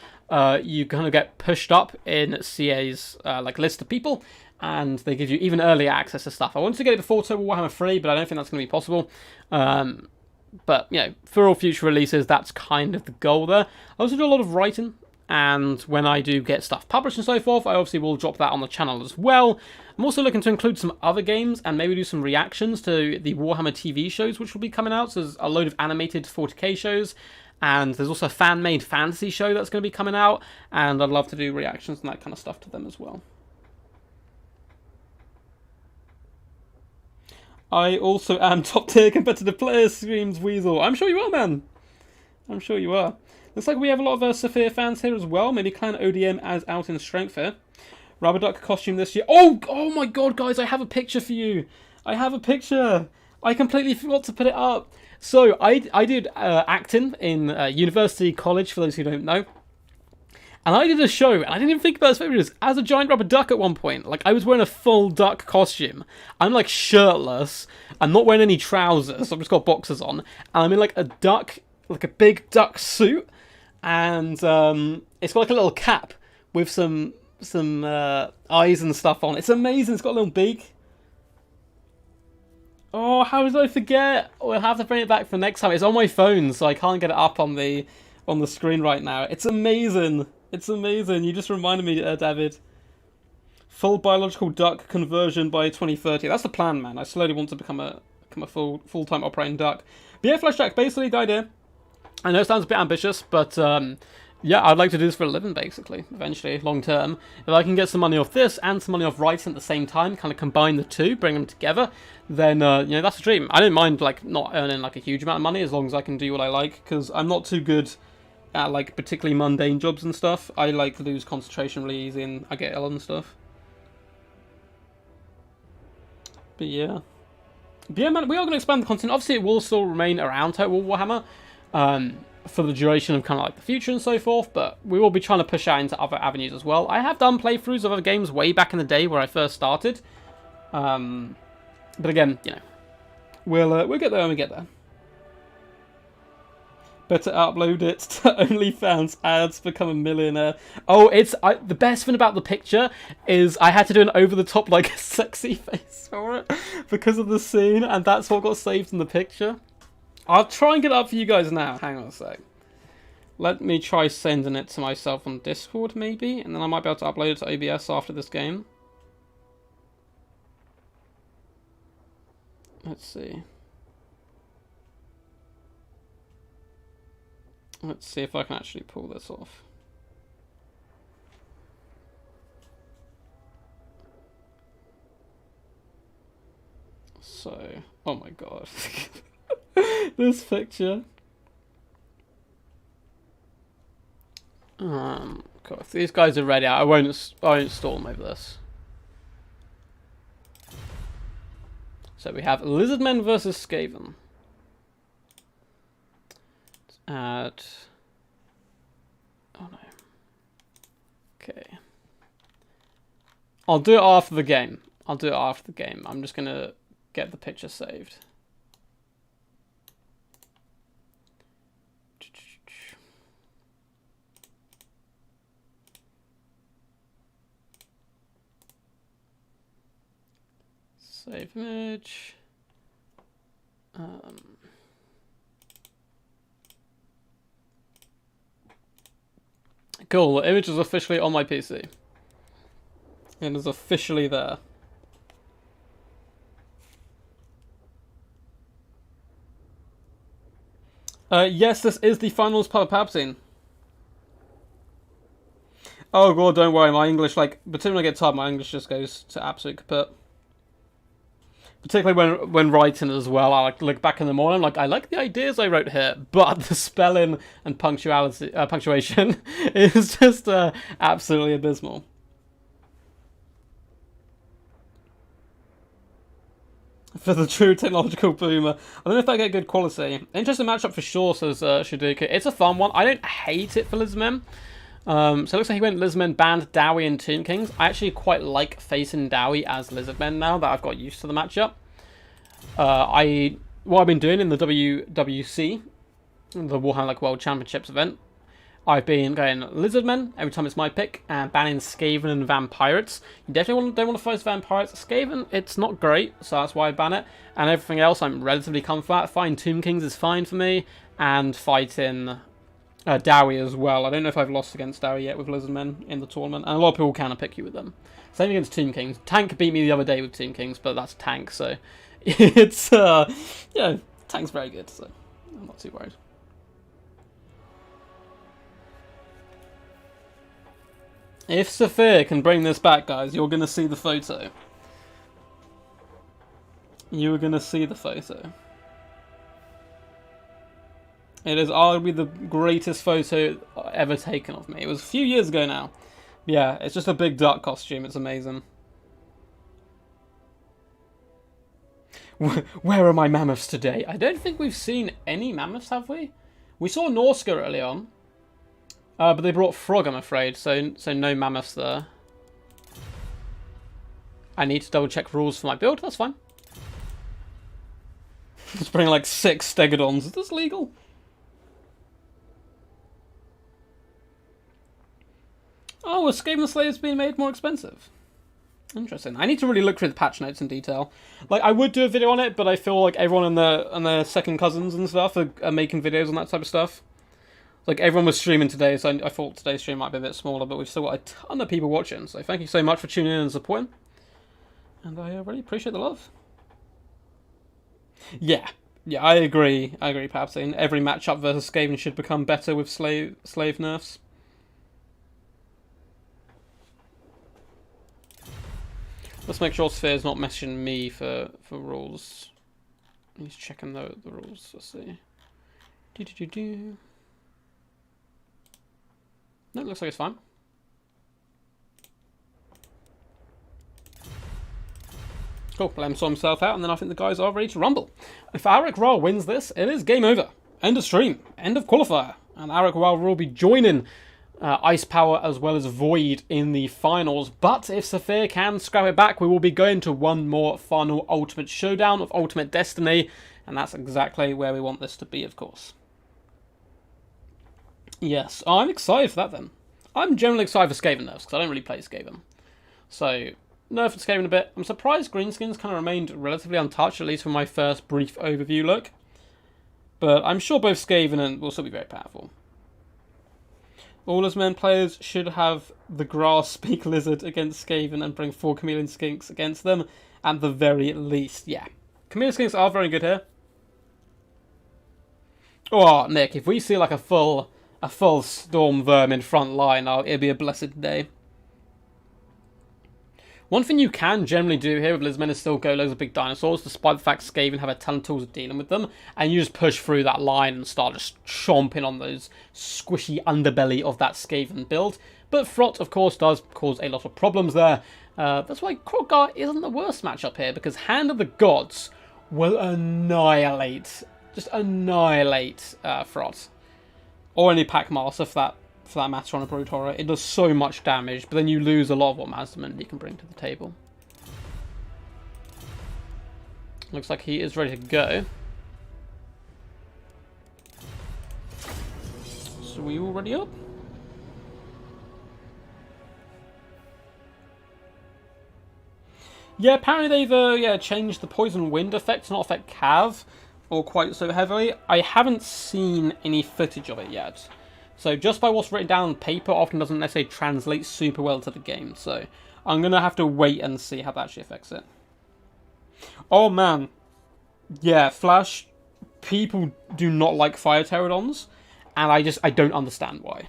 you kind of get pushed up in CA's like list of people. And they give you even earlier access to stuff. I wanted to get it before Total Warhammer 3, but I don't think that's going to be possible. But, you know, for all future releases, that's kind of the goal there. I also do a lot of writing. And when I do get stuff published and so forth, I obviously will drop that on the channel as well. I'm also looking to include some other games and maybe do some reactions to the Warhammer TV shows, which will be coming out. So there's a load of animated 40k shows, and there's also a fan-made fantasy show that's going to be coming out, and I'd love to do reactions and that kind of stuff to them as well. I also am top-tier competitive player, screams Weasel. I'm sure you are, man. I'm sure you are. Looks like we have a lot of Sofia fans here as well. Maybe Clan ODM as out in strength here. Rubber Duck costume this year. Oh my god, guys, I have a picture for you. I have a picture. I completely forgot to put it up. So, I did acting in university college, for those who don't know. And I did a show, and I didn't even think about this as a giant rubber duck at one point. Like, I was wearing a full duck costume. I'm, like, shirtless. I'm not wearing any trousers, so I've just got boxers on. And I'm in, like, a duck, like a big duck suit. And it's got like a little cap with some eyes and stuff on. It's amazing. It's got a little beak. Oh, how did I forget? We'll have to bring it back for next time. It's on my phone, so I can't get it up on the screen right now. It's amazing. It's amazing. You just reminded me, David. Full biological duck conversion by 2030. That's the plan, man. I slowly want to become a full-time operating duck. But yeah, Flashjack, basically the idea. I know it sounds a bit ambitious, but yeah, I'd like to do this for a living, basically, eventually, long term. If I can get some money off this and some money off writing at the same time, kind of combine the two, bring them together, then, you know, that's a dream. I don't mind, like, not earning, like, a huge amount of money as long as I can do what I like, because I'm not too good at, like, particularly mundane jobs and stuff. I, like, lose concentration really easy and I get ill and stuff. But, yeah. But, yeah, man, we are going to expand the content. Obviously, it will still remain around Total Warhammer. For the duration of kind of like the future and so forth, but we will be trying to push out into other avenues as well. I have done playthroughs of other games way back in the day where I first started, but again, you know, we'll get there when we get there. Better upload it to OnlyFans ads, become a millionaire. Oh, the best thing about the picture is I had to do an over-the-top like sexy face for it because of the scene, and that's what got saved in the picture. I'll try and get it up for you guys now. Hang on a sec. Let me try sending it to myself on Discord, maybe, and then I might be able to upload it to OBS after this game. Let's see. Let's see if I can actually pull this off. So, oh my god. This picture. Cool. If these guys are ready, I won't storm over this. So we have Lizardmen versus Skaven. Let's add. Oh no. Okay. I'll do it after the game. I'm just gonna get the picture saved. Save image. Cool, the image is officially on my PC. It is officially there. Yes, this is the finals part of Palpatine. Oh god, don't worry, my English, like, particularly when I get tired, my English just goes to absolute kaput. Particularly when writing as well, I like look back in the morning, like, I like the ideas I wrote here, but the spelling and punctuation is just absolutely abysmal. For the true technological boomer. I don't know if I get good quality. Interesting matchup for sure, says Shaduka. It's a fun one. I don't hate it for Lizmen. So it looks like he went Lizardmen, banned Dowie and Tomb Kings. I actually quite like facing Dowie as Lizardmen now that I've got used to the matchup. What I've been doing in the WWC, the Warhammer World Championships event, I've been going Lizardmen every time it's my pick, and banning Skaven and Vampirates. You definitely don't want to fight Vampirates. Skaven, it's not great, so that's why I ban it. And everything else I'm relatively comfortable at. Fighting Tomb Kings is fine for me, and fighting Dowie as well. I don't know if I've lost against Dowie yet with Lizardmen in the tournament, and a lot of people can pick you with them. Same against Tomb Kings. Tank beat me the other day with Tomb Kings, but that's Tank, so it's yeah, Tank's very good, so I'm not too worried. If Sofia can bring this back, guys, you're gonna see the photo. You're gonna see the photo. It is arguably the greatest photo ever taken of me. It was a few years ago now. Yeah, it's just a big duck costume. It's amazing. Where are my mammoths today? I don't think we've seen any mammoths, have we? We saw Norska early on. But they brought Frog, I'm afraid. So no mammoths there. I need to double check rules for my build. That's fine. Just bring like 6 Stegodons. Is this legal? Oh, are Skaven slaves being made more expensive? Interesting. I need to really look through the patch notes in detail. Like, I would do a video on it, but I feel like everyone and their second cousins and stuff are making videos on that type of stuff. Like, everyone was streaming today, so I thought today's stream might be a bit smaller, but we've still got a ton of people watching. So thank you so much for tuning in and supporting. And I really appreciate the love. Yeah, I agree. I agree, Palpatine. Every matchup versus Skaven should become better with slave nerfs. Let's make sure Sphere's not messaging me for rules. He's checking the rules. Let's see. No, it looks like it's fine. Cool, let him sort himself out, and then I think the guys are ready to rumble. If Rall wins this, it is game over. End of stream. End of qualifier. And Rall will be joining Ice Power as well as Void in the finals. But if Sofia can scrap it back, we will be going to one more final Ultimate Showdown of Ultimate Destiny. And that's exactly where we want this to be, of course. Yes, I'm excited for that then. I'm generally excited for Skaven nerfs, because I don't really play Skaven. So, nerf Skaven a bit. I'm surprised Greenskins kind of remained relatively untouched, at least from my first brief overview look. But I'm sure both Skaven and will still be very powerful. All Lizardmen players should have the Grass Speak Lizard against Skaven and bring 4 Chameleon Skinks against them, at the very least. Yeah, Chameleon Skinks are very good here. Oh, Nick, if we see like a full Storm Vermin front line, it'll be a blessed day. One thing you can generally do here with Lizardmen is still go loads of big dinosaurs, despite the fact Skaven have a ton of tools of dealing with them, and you just push through that line and start just chomping on those squishy underbelly of that Skaven build. But Frot, of course, does cause a lot of problems there. That's why Krogar isn't the worst matchup here, because Hand of the Gods will annihilate, just annihilate Frot. Or any Packmaster for that matter on a Brood Horror. It does so much damage, but then you lose a lot of what Mazdaman you can bring to the table. Looks like he is ready to go. So we all ready up? Yeah, apparently they've changed the Poison Wind effect to not affect Cav, or quite so heavily. I haven't seen any footage of it yet. So just by what's written down on paper often doesn't necessarily translate super well to the game. So I'm going to have to wait and see how that actually affects it. Oh man. Yeah, Flash people do not like fire pterodons, and I don't understand why.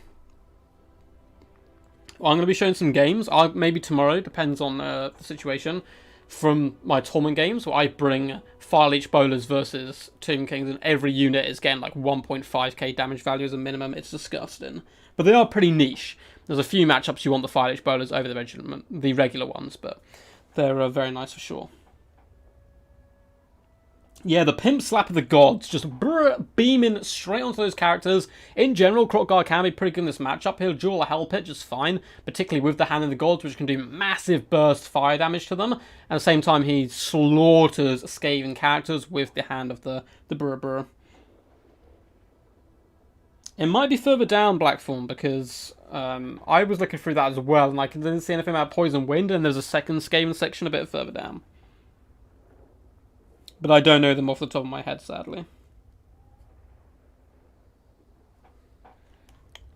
Well, I'm going to be showing some games, maybe tomorrow, depends on the situation, from my tournament games, where I bring Fire Leech Bowlers versus Tomb Kings, and every unit is getting like 1.5k damage value as a minimum. It's disgusting. But they are pretty niche. There's a few matchups you want the Fire Leech Bowlers over the regular ones, but they're very nice for sure. Yeah, the Pimp Slap of the Gods, just beaming straight onto those characters. In general, Krotgar can be pretty good in this matchup. He'll duel a Hell Pit just fine, particularly with the Hand of the Gods, which can do massive burst fire damage to them. At the same time, he slaughters Skaven characters with the Hand of the Brr. It might be further down, Blackthorn, because I was looking through that as well, and I didn't see anything about Poison Wind, and there's a second Skaven section a bit further down. But I don't know them off the top of my head, sadly.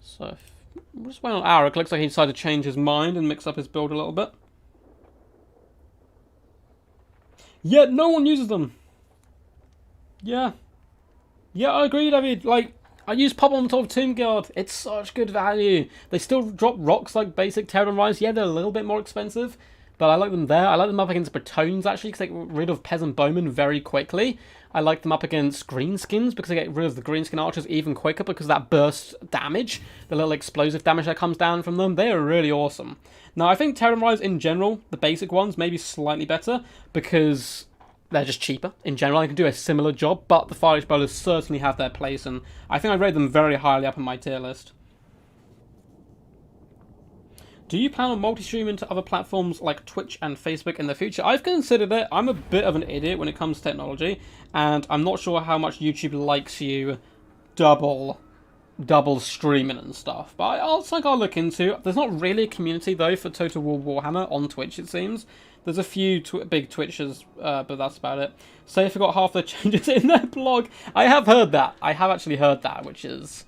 So, we'll just wait on Arik. Looks like he decided to change his mind and mix up his build a little bit. Yet no one uses them. Yeah. Yeah, I agree, David. Like, I use Pop on top of Tomb Guard. It's such good value. They still drop rocks like basic Pterodon Rise. Yeah, they're a little bit more expensive, but I like them there. I like them up against Bretones, actually, because they get rid of Peasant Bowmen very quickly. I like them up against Greenskins, because they get rid of the Greenskin Archers even quicker, because of that burst damage, the little explosive damage that comes down from them. They are really awesome. Now, I think Pterodon Rise, in general, the basic ones, may be slightly better, because they're just cheaper. In general, I can do a similar job, but the Fire Leech Bowlers certainly have their place, and I think I rate them very highly up in my tier list. Do you plan on multi-streaming to other platforms like Twitch and Facebook in the future? I've considered it. I'm a bit of an idiot when it comes to technology, and I'm not sure how much YouTube likes you double streaming and stuff. But it's like I'll look into it. There's not really a community, though, for Total War Warhammer on Twitch, it seems. There's a few big Twitchers, but that's about it. Say I forgot half the changes in their blog. I have heard that. I have actually heard that, which is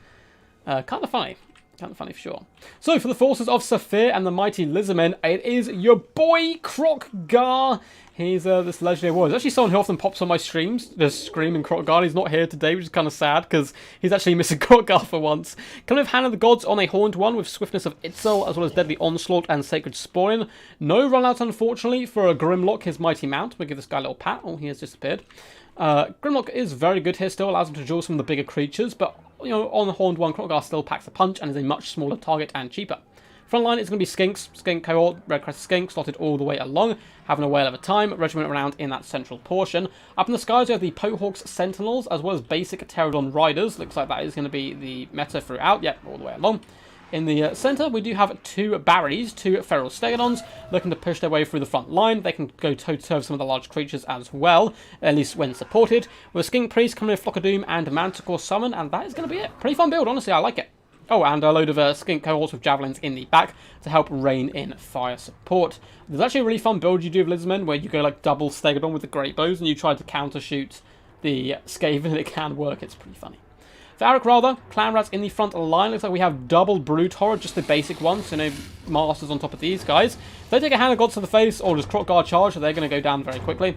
kind of funny. Kind of funny for sure. So, for the forces of Sofia and the mighty Lizardmen, it is your boy, Krotgar. He's this legendary warrior. There's actually someone who often pops on my streams, just screaming Krotgar. He's not here today, which is kind of sad, because he's actually missing Krotgar for once. Coming with Hand of the Gods on a Horned one, with Swiftness of Itzel, as well as Deadly Onslaught and Sacred Spoil. No run-out, unfortunately, for a Grimlock, his mighty mount. We'll give this guy a little pat. Oh, he has disappeared. Grimlock is very good here still, allows him to duel some of the bigger creatures, but you know, on the Horned one, Krotgar still packs a punch and is a much smaller target and cheaper. Front line is going to be Skinks, Skink cohort, Red Crest Skink, slotted all the way along, having a whale of a time, regiment around in that central portion. Up in the skies we have the Pohawks Sentinels, as well as basic Pterodon Riders. Looks like that is going to be the meta throughout, yep, all the way along. In the centre, we do have two Barrys, two Feral Stegodons, looking to push their way through the front line. They can go toe-to-toe with some of the large creatures as well, at least when supported. With Skink Priest coming with Flock of Doom and Manticore Summon, and that is going to be it. Pretty fun build, honestly, I like it. Oh, and a load of Skink cohorts with Javelins in the back to help rein in fire support. There's actually a really fun build you do with Lizardmen, where you go like double Stegodon with the Great Bows, and you try to counter-shoot the Skaven, and it can work. It's pretty funny. For Arik, rather, Clan Rats in the front line. Looks like we have double Brute Horror, just the basic ones, so no Masters on top of these guys. If they take a Hand of Gods to the face, or just Krotgar charge, so they're going to go down very quickly.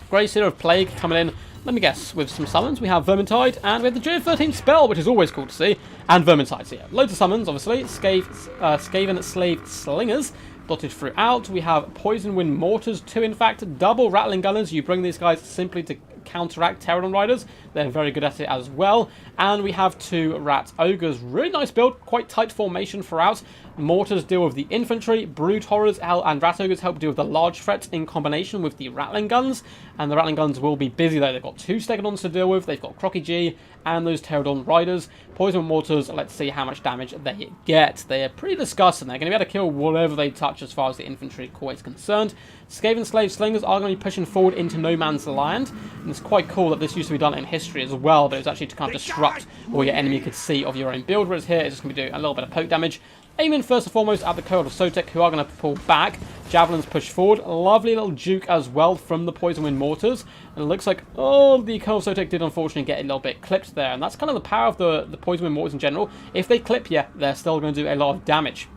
Grey Seer of Plague coming in, let me guess, with some summons. We have Vermintide, and we have the June 13th spell, which is always cool to see. And Vermintide, so yeah, loads of summons, obviously. Skaven Slave Slingers dotted throughout. We have Poison Wind Mortars, two in fact, double Rattling Gunners. You bring these guys simply to counteract Pterodon Riders. They're very good at it as well. And we have two Rat Ogres. Really nice build, quite tight formation throughout. Mortars deal with the infantry, Brood Horrors and Rat Ogres help deal with the large threats in combination with the Rattling Guns. And the Rattling Guns will be busy though. They've got two Stegodons to deal with, they've got Crocky G and those Pterodon Riders. Poison Mortars, let's see how much damage they get. They are pretty disgusting. They're going to be able to kill whatever they touch as far as the infantry core is concerned. Skaven Slave Slingers are going to be pushing forward into no man's land. And it's quite cool that this used to be done in history as well, but it was actually to kind of disrupt what your enemy could see of your own build, whereas here it's just going to be doing a little bit of poke damage. Aiming first and foremost at the cohort of Sotek, who are going to pull back. Javelins push forward. Lovely little juke as well from the Poison Wind Mortars. And it looks like, oh, the cohort of Sotek did unfortunately get a little bit clipped there. And that's kind of the power of the Poison Wind Mortars in general. If they clip you, they're still going to do a lot of damage.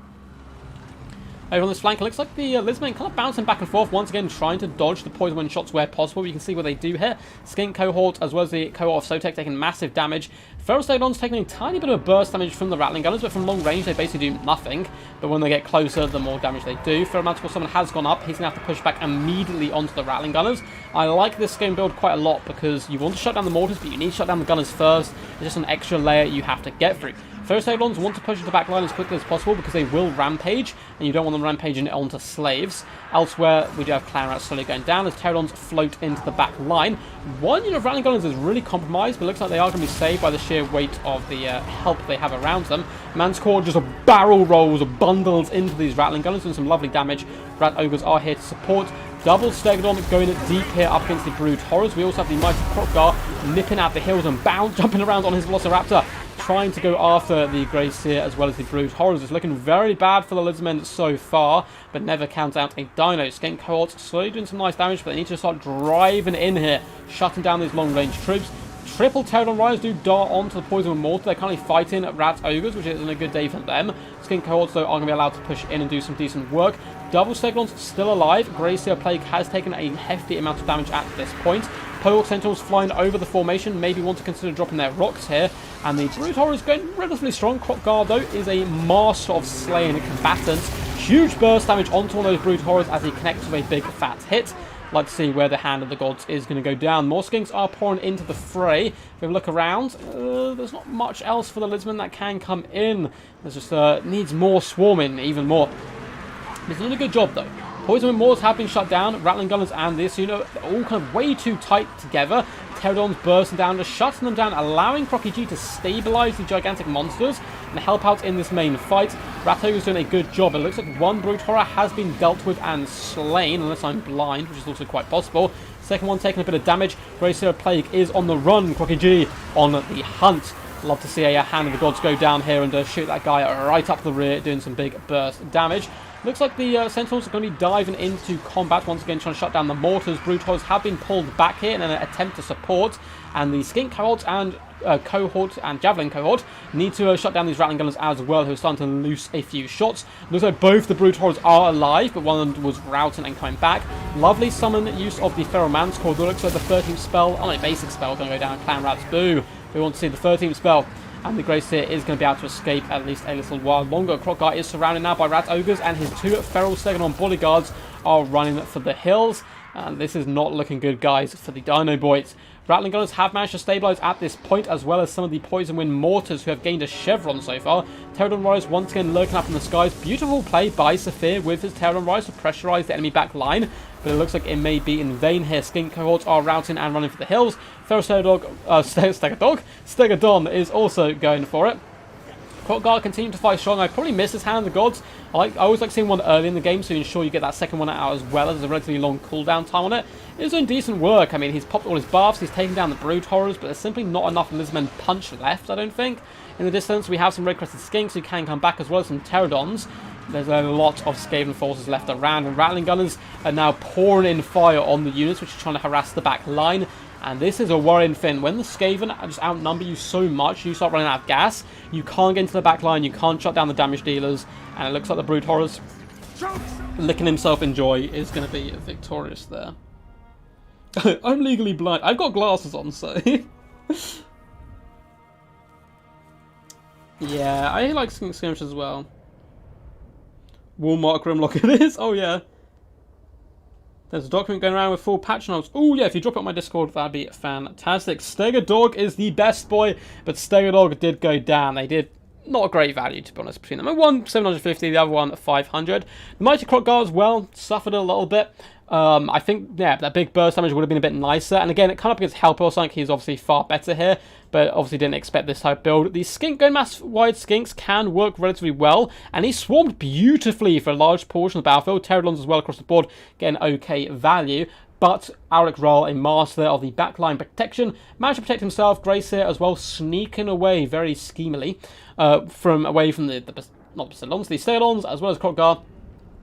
Over on this flank, it looks like the Lisbon kind of bouncing back and forth, once again trying to dodge the poison wind shots where possible. You can see what they do here. Skink cohort, as well as the cohort of Sotek, taking massive damage. Feral Stegodon's taking a tiny bit of burst damage from the Rattling Gunners, but from long range they basically do nothing. But when they get closer, the more damage they do. Feral Manticore Summon has gone up. He's going to have to push back immediately onto the Rattling Gunners. I like this game build quite a lot because you want to shut down the mortars, but you need to shut down the Gunners first. It's just an extra layer you have to get through. First Stegodons want to push the back line as quickly as possible because they will rampage, and you don't want them rampaging onto slaves. Elsewhere, we do have Clan Rats slowly going down as Pterodons float into the back line. One unit of Rattling Gunners is really compromised, but it looks like they are going to be saved by the sheer weight of the help they have around them. Manticore just barrel rolls or bundles into these Rattling Gunners, doing some lovely damage. Rat Ogres are here to support. Double Stegodon going deep here up against the Brood Horrors. We also have the Mighty Krokgar nipping at the heels and jumping around on his Velociraptor, trying to go after the Grey Seer as well as the Brood Horrors. It's looking very bad for the Lizardmen so far, but never count out a Dino. Skink cohorts slowly doing some nice damage, but they need to start driving in here, shutting down these long-range troops. Triple Pterodon Riders do dart onto the Poison Mortar. They're currently fighting Rat Ogres, which isn't a good day for them. Skink cohorts, though, are going to be allowed to push in and do some decent work. Double Stegodon's still alive. Grey Seer Plague has taken a hefty amount of damage at this point. Poleorc Sentinels flying over the formation, maybe want to consider dropping their rocks here. And the Brood Horror is going relatively strong. Krokgar, though, is a master of slaying combatants. Huge burst damage onto one of those Brood Horrors as he connects with a big fat hit. Like to see where the Hand of the Gods is going to go down. More skinks are pouring into the fray. If we look around, there's not much else for the Lizardmen that can come in. There's just needs more swarming, even more. It's doing a good job, though. Poison Wind Mortars have been shut down. Rattling Gunners and this unit are all kind of way too tight together. Pterodons bursting down, just shutting them down, allowing Crocky G to stabilize the gigantic monsters and help out in this main fight. Rat Ogre's doing a good job. It looks like one Brute Horror has been dealt with and slain, unless I'm blind, which is also quite possible. Second one taking a bit of damage. Grey Seer Plague is on the run. Crocky G on the hunt. Love to see a Hand of the Gods go down here and shoot that guy right up the rear, doing some big burst damage. Looks like the Sentinels are going to be diving into combat once again, trying to shut down the mortars. Brood Horrors have been pulled back here in an attempt to support, and the Skink cohort and Javelin cohort need to shut down these Rattling Gunners as well, who are starting to loose a few shots. Looks like both the Brood Horrors are alive, but one of them was routing and coming back. Lovely summon use of the Feral Manticore. Looks like the 13th spell, a basic spell, going to go down. Clan Rats, boo. We want to see the 13th spell. And the Grey Seer is going to be able to escape at least a little while longer. Krokgar is surrounded now by Rat Ogres, and his two Feral Stegodon bodyguards are running for the hills. And this is not looking good, guys, for the Dino Boys. Rattling Gunners have managed to stabilize at this point, as well as some of the Poison Wind Mortars who have gained a chevron so far. Pterodon Riders once again lurking up in the skies. Beautiful play by Sofia with his Pterodon Riders to pressurize the enemy back line, but it looks like it may be in vain here. Skink cohorts are routing and running for the hills. Feral Stegodon is also going for it. Krokgar continuing to fight strong. I probably miss his Hand of the Gods. I always like seeing one early in the game, so you ensure you get that second one out as well, as there's a relatively long cooldown time on it. It's doing decent work. I mean, he's popped all his buffs, he's taken down the Brood Horrors, but there's simply not enough Lizardmen punch left, I don't think. In the distance, we have some red-crested skinks who can come back, as well as some Pterodons. There's a lot of Skaven forces left around, and Rattling Gunners are now pouring in fire on the units, which are trying to harass the back line. And this is a worrying thing. When the Skaven just outnumber you so much, you start running out of gas. You can't get into the back line, you can't shut down the damage dealers, and it looks like the Brood Horrors licking himself in joy is going to be victorious there. I'm legally blind. I've got glasses on, so... yeah, I like skirmish as well. Walmart Grimlock it is. Oh, yeah. There's a document going around with full patch notes. Oh, yeah, if you drop it on my Discord, that'd be fantastic. Stegodog is the best boy, but Stegodog did go down. They did not a great value, to be honest, between them. One 750, the other one 500. The Mighty Krokgar as well suffered a little bit. I think, yeah, that big burst damage would have been a bit nicer. And again, it kind of against Helper or something, he's obviously far better here, but obviously didn't expect this type of build. The Skink going mass-wide Skinks can work relatively well, and he swarmed beautifully for a large portion of the battlefield. Pterodons as well across the board, getting okay value. But Alec Rall, a master of the backline protection, managed to protect himself. Grey Seer as well, sneaking away very schemily away from not the Stegodons, as well as Krokgar.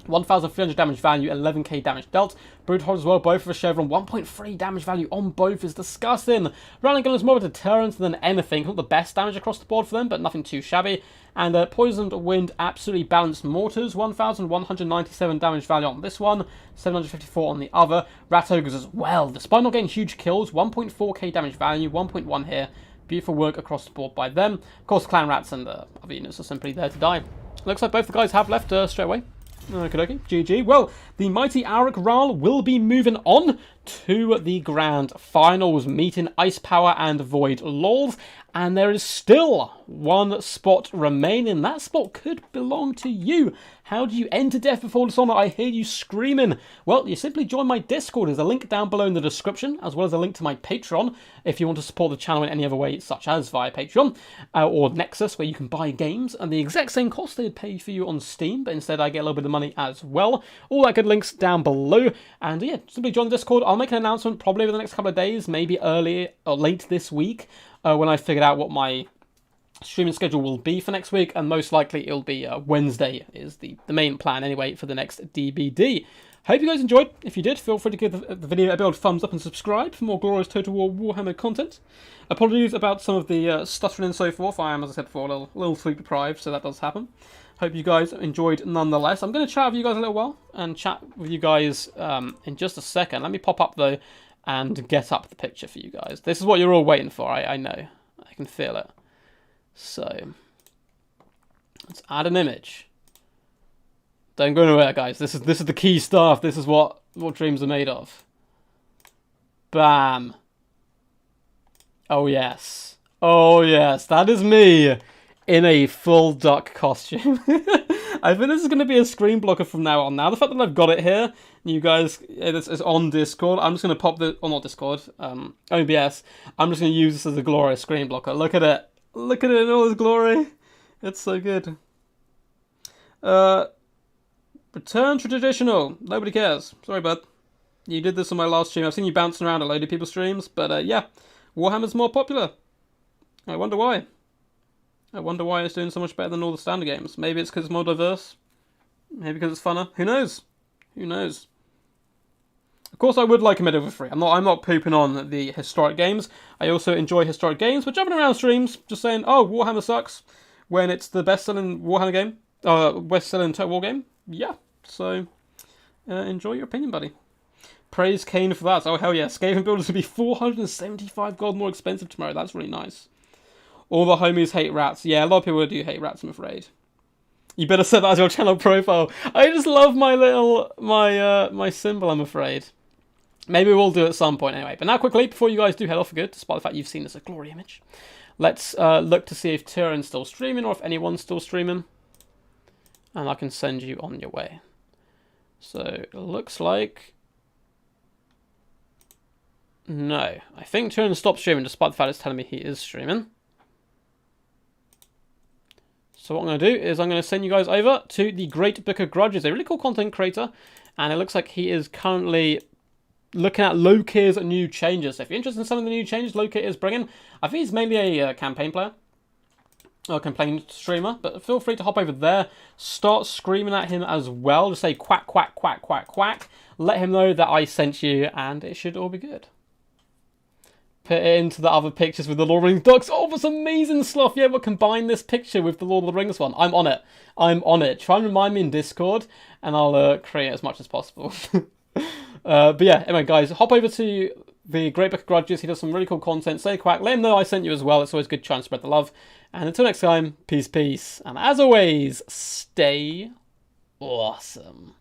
1,300 damage value, 11k damage dealt. Brute Horrors as well, both with a Chevron. 1.3 damage value on both is disgusting. Rally Gun is more of a deterrent than anything. Not the best damage across the board for them, but nothing too shabby. And Poisoned Wind, absolutely balanced mortars. 1,197 damage value on this one, 754 on the other. Rat Ogres as well, despite not getting huge kills. 1.4k damage value, 1.1 here. Beautiful work across the board by them. Of course, Clan Rats and the other units are simply there to die. Looks like both the guys have left straight away. Okay, GG. Well, the mighty Auric Rall will be moving on to the grand finals, meeting Ice Power and Void Lords, and there is still one spot remaining. That spot could belong to you. How do you enter Death Before Dishonour? I hear you screaming. Well, you simply join my Discord. There's a link down below in the description, as well as a link to my Patreon, if you want to support the channel in any other way, such as via Patreon, or Nexus, where you can buy games, and the exact same cost they'd pay for you on Steam, but instead I get a little bit of money as well. All that good links down below, and yeah, simply join the Discord. I'll make an announcement probably over the next couple of days, maybe early or late this week, when I figured out what my streaming schedule will be for next week, and most likely it'll be Wednesday is the main plan anyway for the next DBD. Hope you guys enjoyed. If you did, feel free to give the video a big old thumbs up and subscribe for more glorious Total War Warhammer content. Apologies about some of the stuttering and so forth. I am, as I said before, a little sleep deprived, so that does happen. Hope you guys enjoyed nonetheless. I'm going to chat with you guys a little while and chat with you guys in just a second. Let me pop up though and get up the picture for you guys. This is what you're all waiting for, I know. I can feel it. So, let's add an image. Don't go anywhere, guys. This is the key stuff. This is what dreams are made of. Bam. Oh yes. Oh yes. That is me in a full duck costume. I think this is going to be a screen blocker from now on. Now the fact that I've got it here, you guys, it's on Discord. I'm just going to pop the, or not Discord, OBS. I'm just going to use this as a glorious screen blocker. Look at it. Look at it in all its glory. It's so good. Return to traditional. Nobody cares. Sorry, bud. You did this on my last stream. I've seen you bouncing around a load of people's streams. But yeah, Warhammer's more popular. I wonder why. I wonder why it's doing so much better than all the standard games. Maybe it's because it's more diverse. Maybe because it's funner. Who knows? Who knows? Of course, I would like a Medieval 3. I'm not pooping on the historic games. I also enjoy historic games, but jumping around streams, just saying, oh, Warhammer sucks, when it's the best-selling Warhammer game, best-selling Total War game. Yeah, so enjoy your opinion, buddy. Praise Kane for that. Oh, hell yeah. Skaven builders will be 475 gold more expensive tomorrow. That's really nice. All the homies hate rats. Yeah, a lot of people do hate rats, I'm afraid. You better set that as your channel profile. I just love my little, my symbol, I'm afraid. Maybe we'll do it at some point anyway. But now quickly, before you guys do head off for good, despite the fact you've seen this a glory image, let's look to see if Tyrion's still streaming or if anyone's still streaming. And I can send you on your way. So, it looks like... No. I think Tyrion stopped streaming despite the fact it's telling me he is streaming. So what I'm going to do is I'm going to send you guys over to the Great Book of Grudges, a really cool content creator. And it looks like he is currently looking at Lokir's new changes. So if you're interested in some of the new changes Lokir is bringing, I think he's mainly a campaign player. Or campaign streamer, but feel free to hop over there, start screaming at him as well, just say quack, quack, quack, quack, quack, let him know that I sent you, and it should all be good. Put it into the other pictures with the Lord of the Rings ducks. Oh, that's amazing stuff. Yeah, we'll combine this picture with the Lord of the Rings one. I'm on it. I'm on it. Try and remind me in Discord, and I'll create as much as possible. But yeah, anyway, guys, hop over to the Great Book of Grudges. He does some really cool content. Say quack. Let him know I sent you as well. It's always good to try and spread the love. And until next time, peace, peace. And as always, stay awesome.